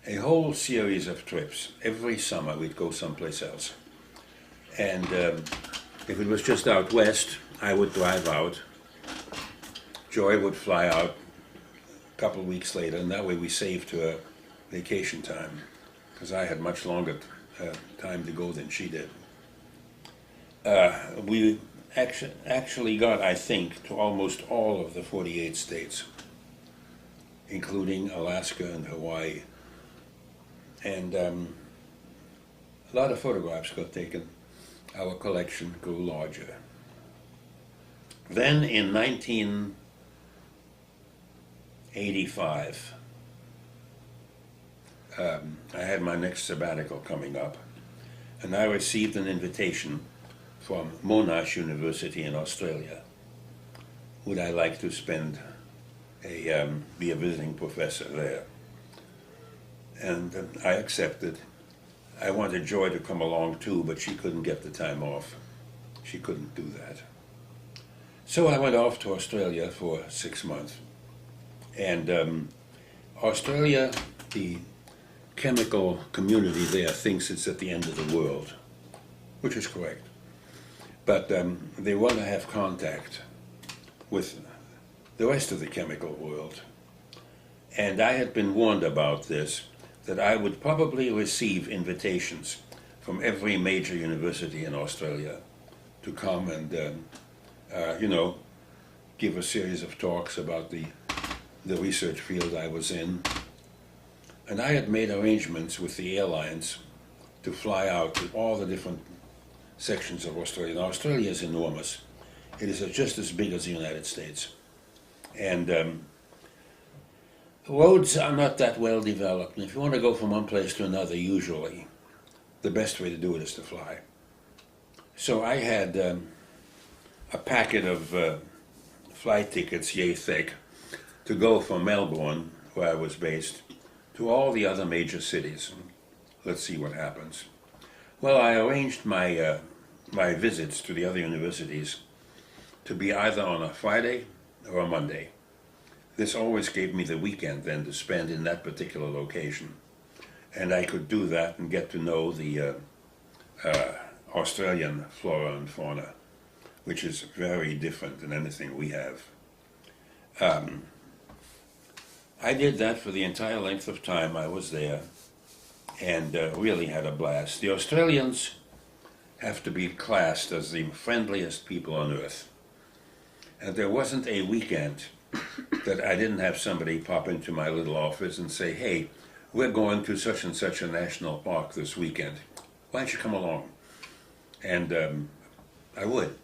a whole series of trips. Every summer we'd go someplace else. And if it was just out west, I would drive out. Joy would fly out a couple of weeks later, and that way we saved her vacation time, because I had much longer time to go than she did. We actually got, I think, to almost all of the 48 states, including Alaska and Hawaii. And a lot of photographs got taken. Our collection grew larger. Then in 19 85. I had my next sabbatical coming up, and I received an invitation from Monash University in Australia. Would I like to be a visiting professor there? And I accepted. I wanted Joy to come along too, but she couldn't get the time off. She couldn't do that. So I went off to Australia for 6 months. And Australia, the chemical community there thinks it's at the end of the world, which is correct. But they want to have contact with the rest of the chemical world. And I had been warned about this, that I would probably receive invitations from every major university in Australia to come and, give a series of talks about the research field I was in. And I had made arrangements with the airlines to fly out to all the different sections of Australia. Now, Australia is enormous. It is just as big as the United States. And roads are not that well developed. And if you want to go from one place to another, usually, the best way to do it is to fly. So I had a packet of flight tickets, yay thick, to go from Melbourne, where I was based, to all the other major cities. Let's see what happens. Well, I arranged my visits to the other universities to be either on a Friday or a Monday. This always gave me the weekend then to spend in that particular location. And I could do that and get to know the Australian flora and fauna, which is very different than anything we have. I did that for the entire length of time I was there, and really had a blast. The Australians have to be classed as the friendliest people on earth. And there wasn't a weekend that I didn't have somebody pop into my little office and say, hey, we're going to such and such a national park this weekend. Why don't you come along? And I would.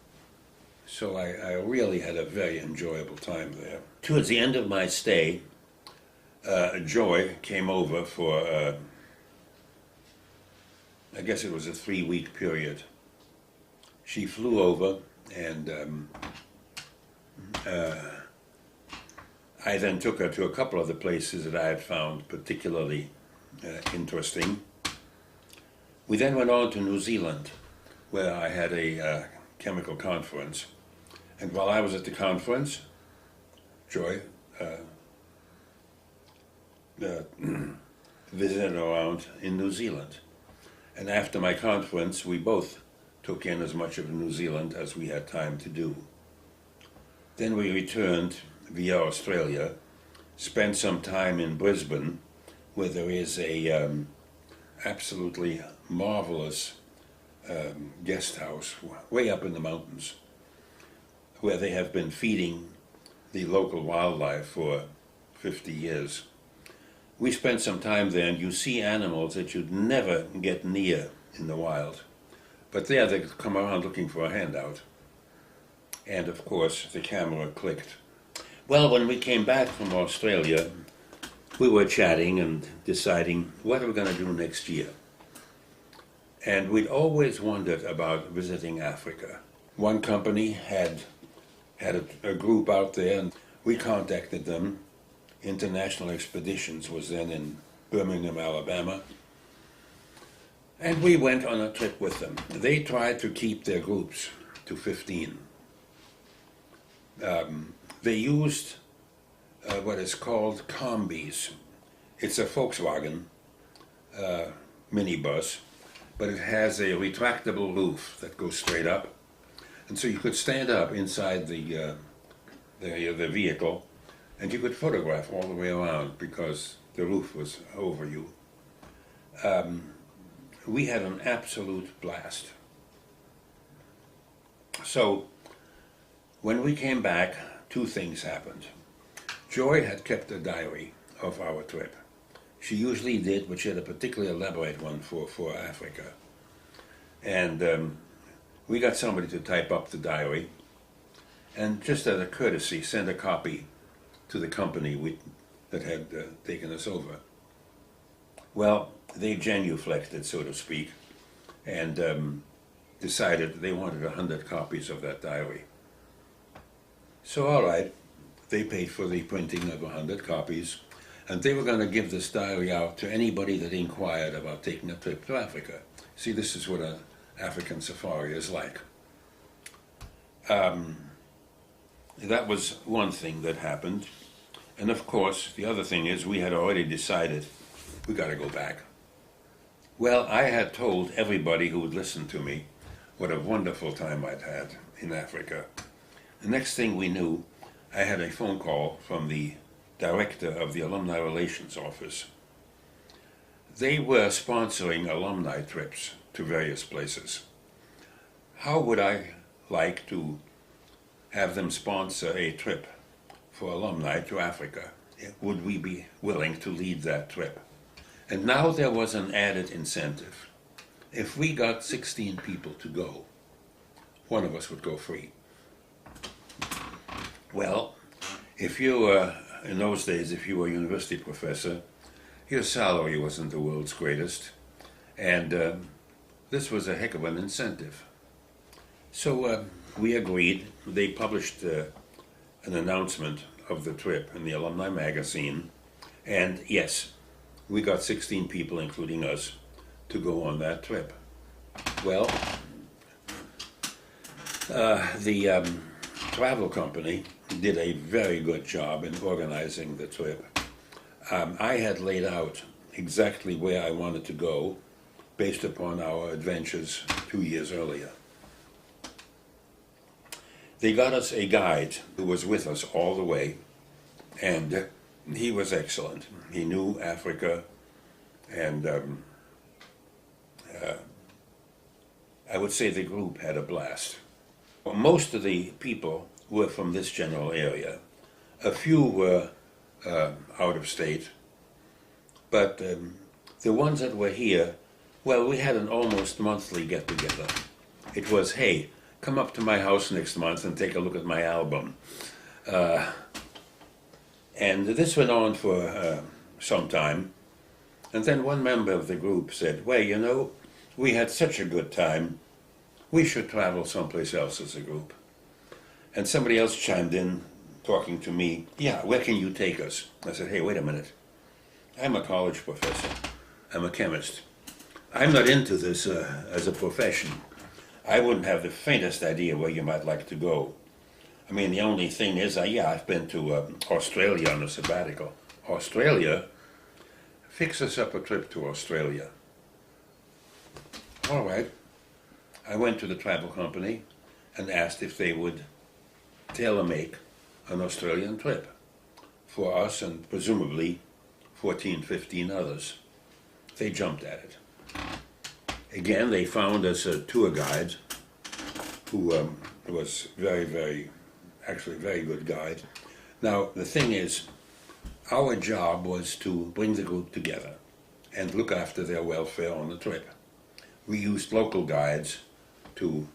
So I really had a very enjoyable time there. Towards the end of my stay, Joy came over for, I guess it was a 3-week period. She flew over, and I then took her to a couple of the places that I had found particularly interesting. We then went on to New Zealand, where I had a chemical conference. And while I was at the conference, Joy visited around in New Zealand. And after my conference, we both took in as much of New Zealand as we had time to do. Then we returned via Australia, spent some time in Brisbane, where there is a absolutely marvelous guest house way up in the mountains, where they have been feeding the local wildlife for 50 years. We spent some time there, and you see animals that you'd never get near in the wild. But there they come around looking for a handout. And of course, the camera clicked. Well, when we came back from Australia, we were chatting and deciding what are we going to do next year. And we'd always wondered about visiting Africa. One company had a group out there, and we contacted them. International Expeditions was then in Birmingham, Alabama. And we went on a trip with them. They tried to keep their groups to 15. They used what is called combis. It's a Volkswagen minibus, but it has a retractable roof that goes straight up. And so you could stand up inside the vehicle, and you could photograph all the way around because the roof was over you. We had an absolute blast. So when we came back, 2 things happened. Joy had kept a diary of our trip. She usually did, but she had a particularly elaborate one for Africa. And we got somebody to type up the diary, and just as a courtesy, send a copy to the company that had taken us over. Well, they genuflected, so to speak, and decided they wanted 100 copies of that diary. So, all right, they paid for the printing of 100 copies, and they were going to give this diary out to anybody that inquired about taking a trip to Africa. See, this is what an African safari is like. That was one thing that happened. And of course, the other thing is we had already decided we got to go back. Well, I had told everybody who would listen to me what a wonderful time I'd had in Africa. The next thing we knew, I had a phone call from the director of the Alumni Relations Office. They were sponsoring alumni trips to various places. How would I like to have them sponsor a trip for alumni to Africa? Would we be willing to lead that trip? And now there was an added incentive. If we got 16 people to go, one of us would go free. Well, if you were, in those days, if you were a university professor, your salary wasn't the world's greatest, and this was a heck of an incentive. So we agreed. They published an announcement of the trip in the Alumni magazine, and yes, we got 16 people, including us, to go on that trip. Well, the travel company did a very good job in organizing the trip. I had laid out exactly where I wanted to go based upon our adventures 2 years earlier. They got us a guide who was with us all the way, and he was excellent. He knew Africa, and I would say the group had a blast. Most of the people were from this general area. A few were out of state, but the ones that were here, well, we had an almost monthly get-together. It was, hey, come up to my house next month and take a look at my album. And this went on for some time. And then one member of the group said, well, you know, we had such a good time, we should travel someplace else as a group. And somebody else chimed in, talking to me, yeah, where can you take us? I said, hey, wait a minute. I'm a college professor. I'm a chemist. I'm not into this as a profession. I wouldn't have the faintest idea where you might like to go. I mean, the only thing is, yeah, I've been to Australia on a sabbatical. Australia? Fix us up a trip to Australia. All right. I went to the travel company and asked if they would tailor-make an Australian trip for us and presumably 14, 15 others. They jumped at it. Again, they found us a tour guide who was actually a very good guide. Now, the thing is, our job was to bring the group together and look after their welfare on the trip. We used local guides to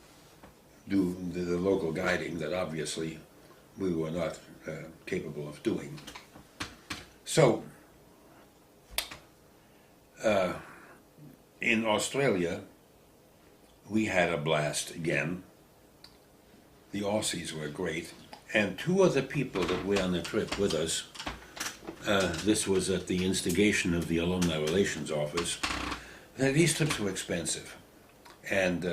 do the local guiding that obviously we were not capable of doing. So, in Australia, we had a blast again. The Aussies were great. And two of the people that were on the trip with us, this was at the instigation of the Alumni Relations Office, these trips were expensive. And,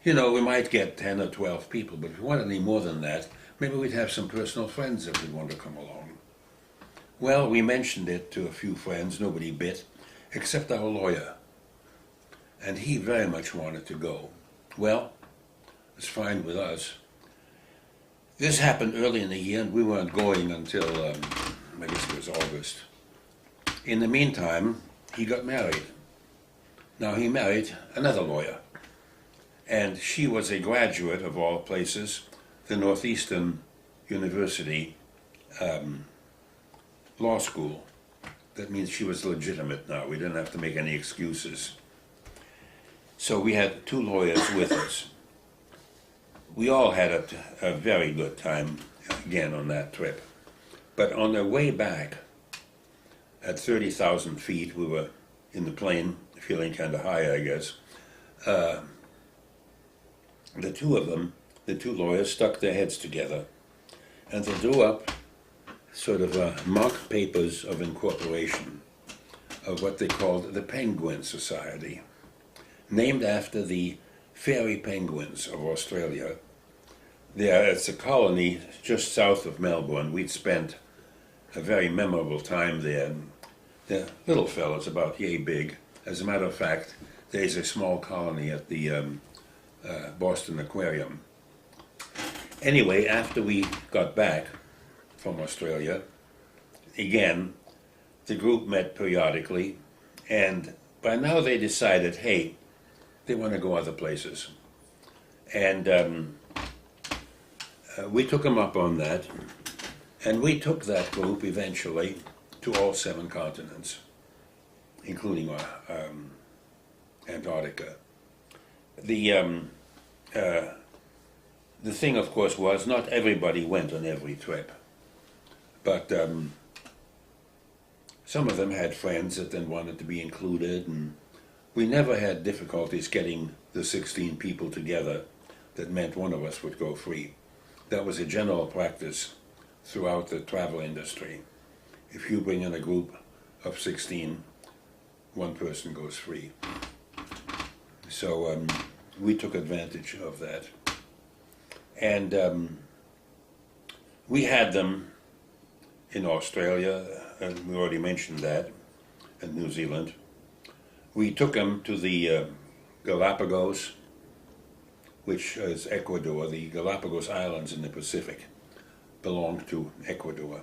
you know, we might get 10 or 12 people, but if we wanted any more than that, maybe we'd have some personal friends that would want to come along. Well, we mentioned it to a few friends, nobody bit, except our lawyer. And he very much wanted to go. Well, it's fine with us. This happened early in the year, and we weren't going until, I guess it was August. In the meantime, he got married. Now, he married another lawyer. And she was a graduate, of all places, the Northeastern University Law School. That means she was legitimate now. We didn't have to make any excuses. So we had two lawyers with us. We all had a very good time, again, on that trip. But on the way back, at 30,000 feet, we were in the plane, feeling kind of high, I guess. The two of them, the two lawyers, stuck their heads together, and they drew up sort of mock papers of incorporation of what they called the Penguin Society, named after the fairy penguins of Australia. It's a colony just south of Melbourne. We'd spent a very memorable time there. They're little fellows, about yay big. As a matter of fact, there's a small colony at the Boston Aquarium. Anyway, after we got back from Australia, again, the group met periodically, and by now they decided, hey, they want to go other places. And we took them up on that, and we took that group eventually to all 7 continents, including Antarctica. The thing, of course, was not everybody went on every trip, but some of them had friends that then wanted to be included, and we never had difficulties getting the 16 people together. That meant one of us would go free. That was a general practice throughout the travel industry. If you bring in a group of 16, one person goes free. So we took advantage of that. And we had them in Australia, and we already mentioned that, and New Zealand. We took them to the Galapagos, which is Ecuador. The Galapagos Islands in the Pacific belong to Ecuador.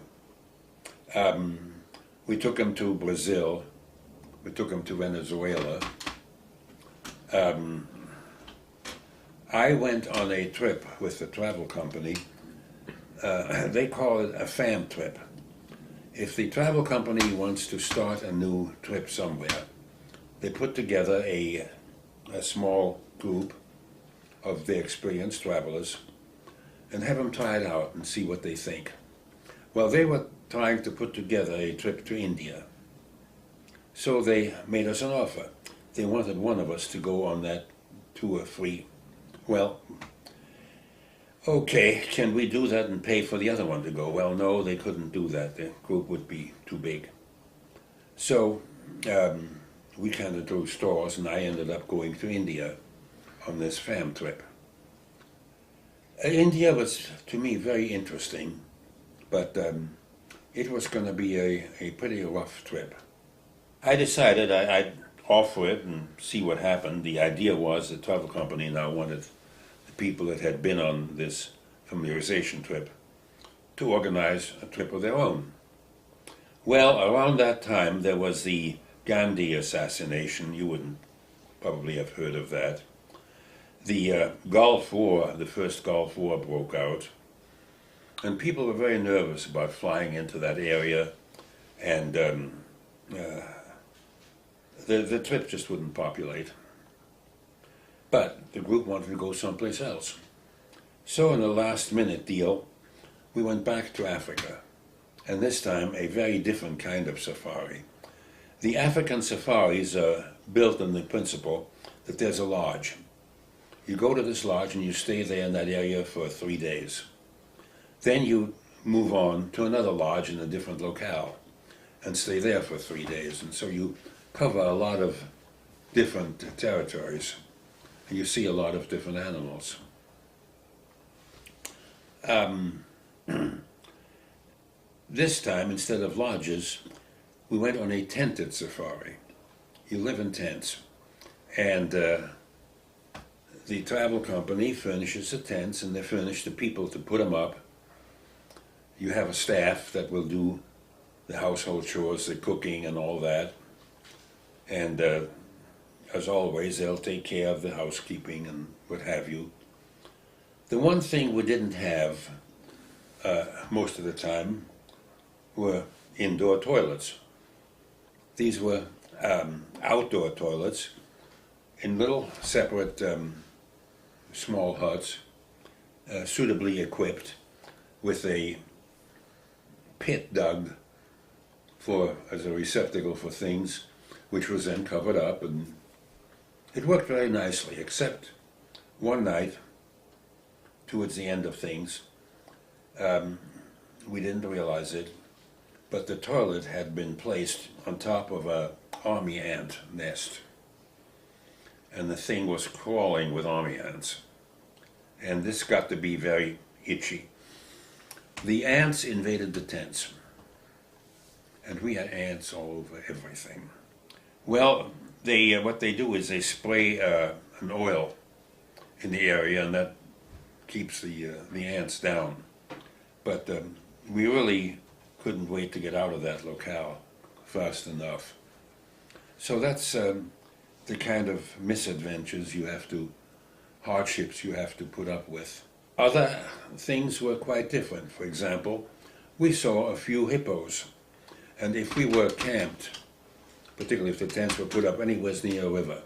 We took them to Brazil. We took them to Venezuela. I went on a trip with the travel company. They call it a fam trip. If the travel company wants to start a new trip somewhere, they put together a small group of the experienced travelers and have them try it out and see what they think. Well, they were trying to put together a trip to India. So they made us an offer. They wanted one of us to go on that tour free. Well, okay, can we do that and pay for the other one to go? Well, no, they couldn't do that. The group would be too big. So we kind of drew straws, and I ended up going to India on this fam trip. India was, to me, very interesting, but it was going to be a pretty rough trip. I decided I'd offer it and see what happened. The idea was the travel company now wanted the people that had been on this familiarization trip to organize a trip of their own. Well, around that time there was the Gandhi assassination. You wouldn't probably have heard of that. The Gulf War, the first Gulf War, broke out, and people were very nervous about flying into that area, and the trip just wouldn't populate. But the group wanted to go someplace else. So in a last-minute deal, we went back to Africa, and this time a very different kind of safari. The African safaris are built on the principle that there's a lodge. You go to this lodge and you stay there in that area for 3 days. Then you move on to another lodge in a different locale and stay there for 3 days. And so you cover a lot of different territories, and you see a lot of different animals. This time, instead of lodges, we went on a tented safari. You live in tents, and the travel company furnishes the tents, and they furnish the people to put them up. You have a staff that will do the household chores, the cooking and all that. And as always, they'll take care of the housekeeping and what have you. The one thing we didn't have most of the time were indoor toilets. These were outdoor toilets in little separate small huts, suitably equipped with a pit dug as a receptacle for things, which was then covered up, and it worked very nicely, except one night, towards the end of things, we didn't realize it, but the toilet had been placed on top of a army ant nest, and the thing was crawling with army ants, and this got to be very itchy. The ants invaded the tents, and we had ants all over everything. Well, they what they do is they spray an oil in the area, and that keeps the ants down. But we really couldn't wait to get out of that locale fast enough. So that's the kind of misadventures hardships you have to put up with. Other things were quite different. For example, we saw a few hippos, and if we were camped, particularly if the tents were put up anywhere near a river,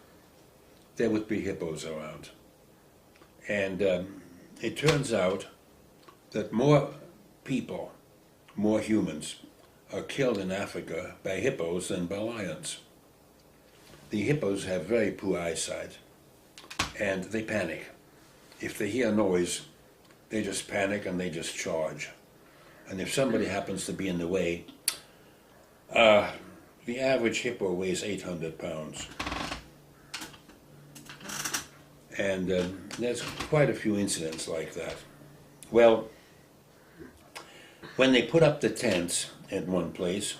there would be hippos around. And it turns out that more people, more humans, are killed in Africa by hippos than by lions. The hippos have very poor eyesight, and they panic. If they hear noise, they just panic and they just charge. And if somebody happens to be in the way, the average hippo weighs 800 pounds. And there's quite a few incidents like that. Well, when they put up the tents at one place,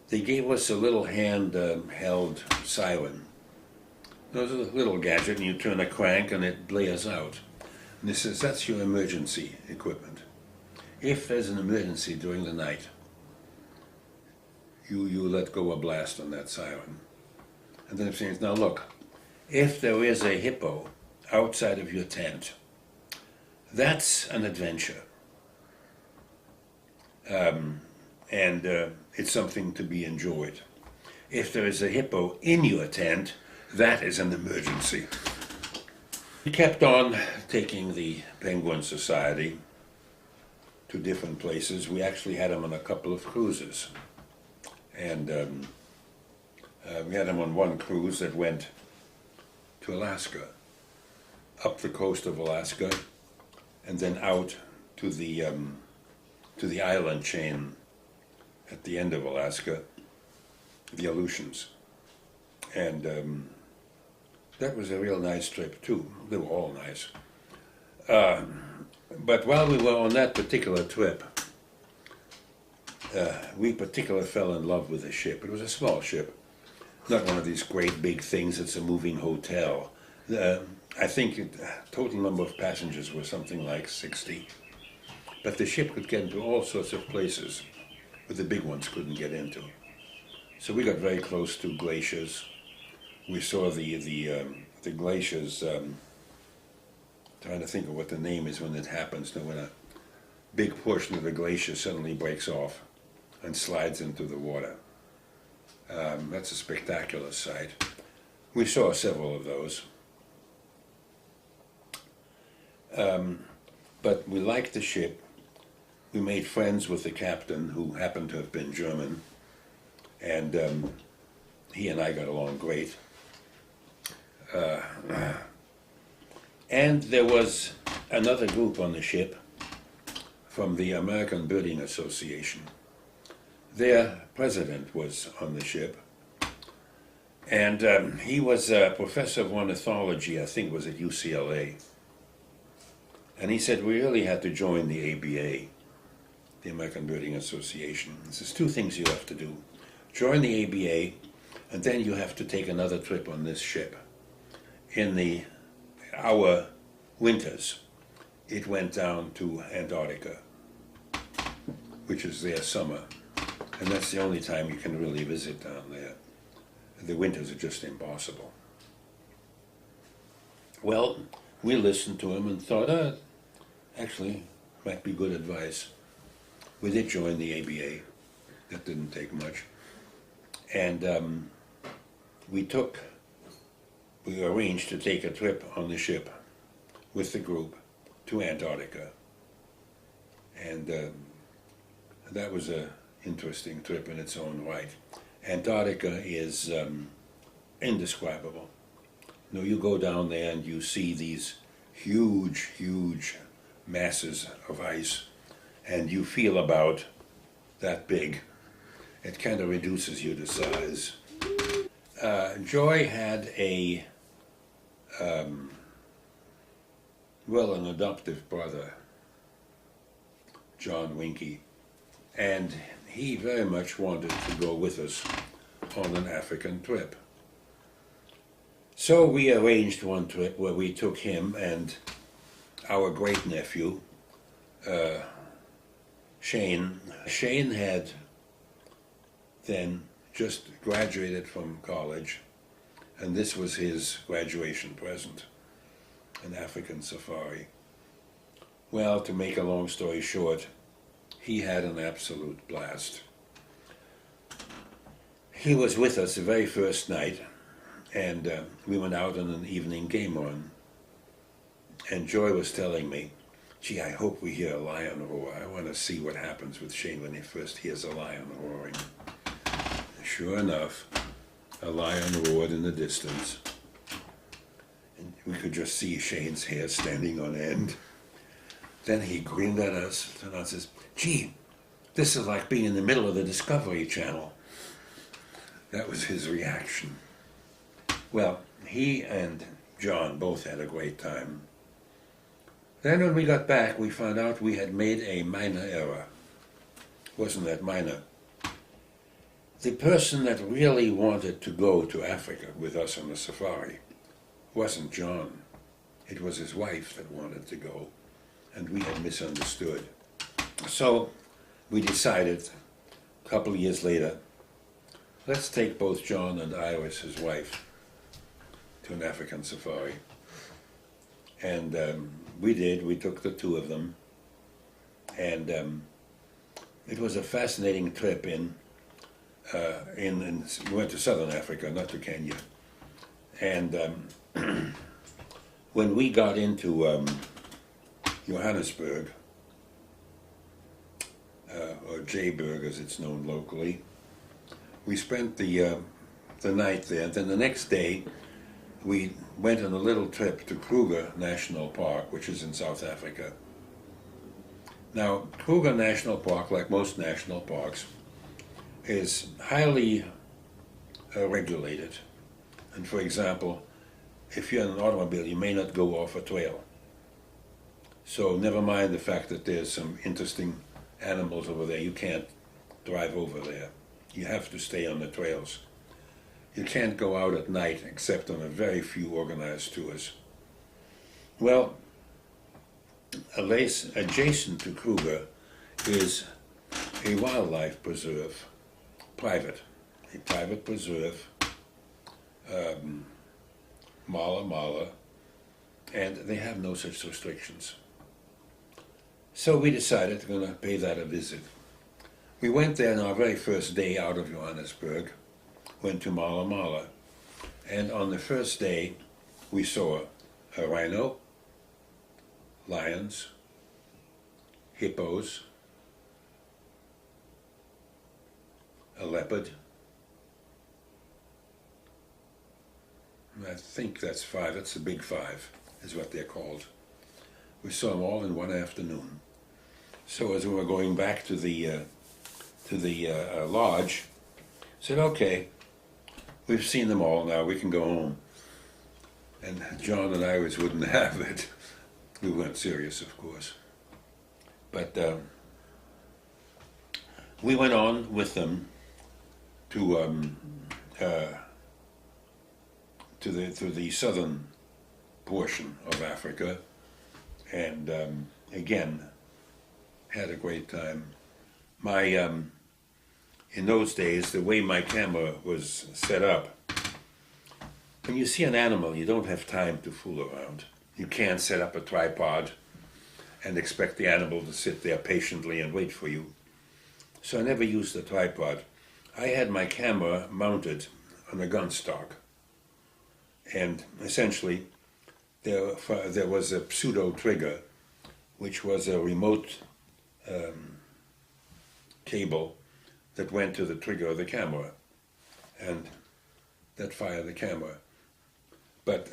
they gave us a little hand-held siren. It was a little gadget, and you turn a crank and it blares out. And this says, that's your emergency equipment. If there's an emergency during the night, you let go a blast on that siren. And then it says, now look, if there is a hippo outside of your tent, that's an adventure. And it's something to be enjoyed. If there is a hippo in your tent, that is an emergency. We kept on taking the Penguin Society to different places. We actually had them on a couple of cruises. And we had them on one cruise that went to Alaska, up the coast of Alaska, and then out to the island chain at the end of Alaska, the Aleutians. And that was a real nice trip too. They were all nice. But while we were on that particular trip, we particularly fell in love with the ship. It was a small ship, not one of these great big things. It's a moving hotel. I think the total number of passengers was something like 60. But the ship could get into all sorts of places where the big ones couldn't get into. So we got very close to glaciers. We saw the glaciers, trying to think of what the name is when it happens, when a big portion of the glacier suddenly breaks off and slides into the water. That's a spectacular sight. We saw several of those. But we liked the ship. We made friends with the captain, who happened to have been German, and he and I got along great. And there was another group on the ship from the American Birding Association. Their president was on the ship, and he was a professor of ornithology, I think it was at UCLA. And he said we really had to join the ABA, the American Birding Association. There's two things you have to do. Join the ABA, and then you have to take another trip on this ship. In our winters, it went down to Antarctica, which is their summer. And that's the only time you can really visit down there. The winters are just impossible. Well, we listened to him and thought, actually, might be good advice. We did join the ABA. That didn't take much. And we arranged to take a trip on the ship with the group to Antarctica. And that was a interesting trip in its own right. Antarctica is indescribable. You know, you go down there and you see these huge, huge masses of ice, and you feel about that big. It kind of reduces you to size. Joy had an adoptive brother, John Winky, and he very much wanted to go with us on an African trip. So we arranged one trip where we took him and our great-nephew, Shane. Shane had then just graduated from college, and this was his graduation present, an African safari. Well, to make a long story short, he had an absolute blast. He was with us the very first night, and we went out on an evening game run. And Joy was telling me, gee, I hope we hear a lion roar. I want to see what happens with Shane when he first hears a lion roaring. Sure enough, a lion roared in the distance. And we could just see Shane's hair standing on end. Then he grinned at us and says, gee, this is like being in the middle of the Discovery Channel. That was his reaction. Well, he and John both had a great time. Then when we got back, we found out we had made a minor error. Wasn't that minor? The person that really wanted to go to Africa with us on the safari wasn't John. It was his wife that wanted to go, and we had misunderstood. So we decided, a couple of years later, let's take both John and Iris, his wife, to an African safari. And we did. We took the two of them, and it was a fascinating trip. We went to southern Africa, not to Kenya. And when we got into Johannesburg, or Joburg as it's known locally, we spent the night there. And then the next day, we went on a little trip to Kruger National Park, which is in South Africa. Now, Kruger National Park, like most national parks, is highly regulated. And for example, if you're in an automobile, you may not go off a trail. So never mind the fact that there's some interesting animals over there, you can't drive over there. You have to stay on the trails. You can't go out at night except on a very few organized tours. Well, adjacent to Kruger is a wildlife preserve, a private preserve, Mala Mala, and they have no such restrictions. So we decided we're going to pay that a visit. We went there on our very first day out of Johannesburg, went to Mala Mala, and on the first day we saw a rhino, lions, hippos, a leopard. I think that's 5, that's the big 5, is what they're called. We saw them all in one afternoon. So as we were going back to the lodge, said, okay, we've seen them all now, we can go home. And John and Iris wouldn't have it. We weren't serious, of course. But we went on with them to the southern portion of Africa, and again had a great time. In those days, the way my camera was set up, when you see an animal, you don't have time to fool around. You can't set up a tripod and expect the animal to sit there patiently and wait for you. So I never used a tripod. I had my camera mounted on a gun stock. And essentially, there was a pseudo trigger, which was a remote cable that went to the trigger of the camera, and that fired the camera. But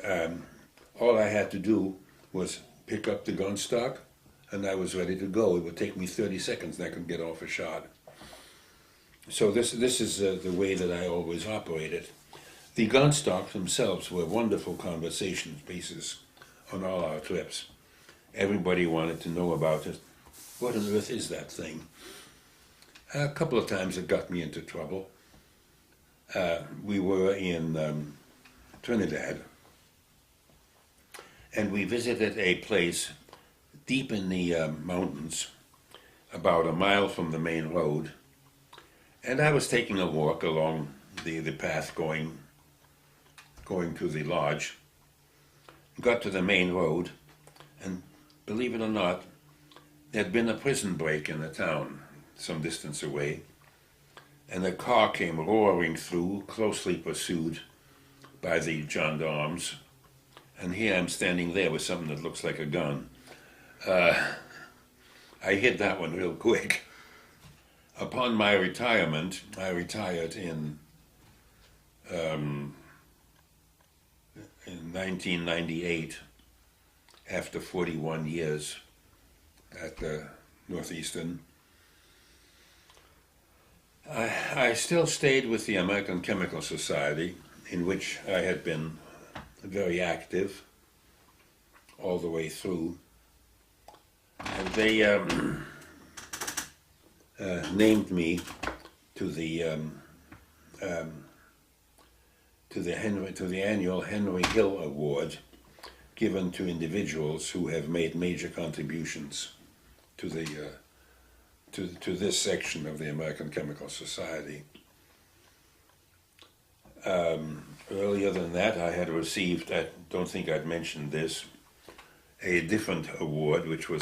all I had to do was pick up the gun stock, and I was ready to go. It would take me 30 seconds, and I could get off a shot. So this is the way that I always operated. The gun stocks themselves were wonderful conversation pieces on all our trips. Everybody wanted to know about it. What on earth is that thing? A couple of times it got me into trouble. We were in Trinidad, and we visited a place deep in the mountains, about a mile from the main road. And I was taking a walk along the path going to the lodge. Got to the main road, and believe it or not, there had been a prison break in the town some distance away, and a car came roaring through, closely pursued by the gendarmes. And here I'm standing there with something that looks like a gun. I hid that one real quick. Upon my retirement, I retired in 1998, after 41 years at Northeastern. I still stayed with the American Chemical Society, in which I had been very active all the way through. And they named me to the annual Henry Hill Award, given to individuals who have made major contributions to this section of the American Chemical Society. Earlier than that, I had received, I don't think I'd mentioned this, a different award, which was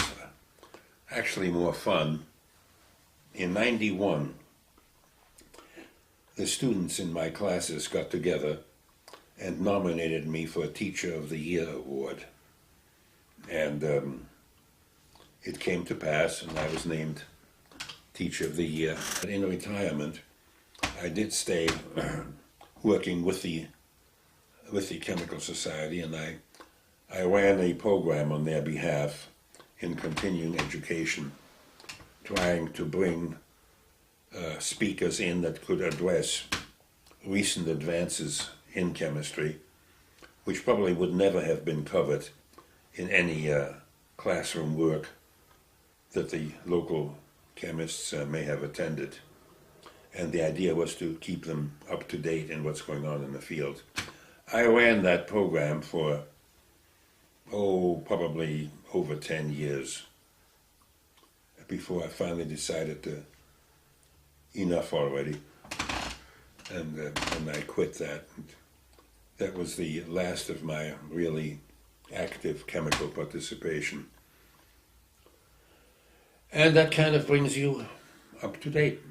actually more fun. In '91, the students in my classes got together and nominated me for a Teacher of the Year award. And it came to pass, and I was named Teacher of the Year. But in retirement, I did stay working with the Chemical Society, and I ran a program on their behalf in continuing education, trying to bring speakers in that could address recent advances in chemistry, which probably would never have been covered in any classroom work that the local chemists may have attended. And the idea was to keep them up to date in what's going on in the field. I ran that program for, probably over 10 years before I finally decided to, enough already, and I quit that. That was the last of my really active chemical participation. And that kind of brings you up to date.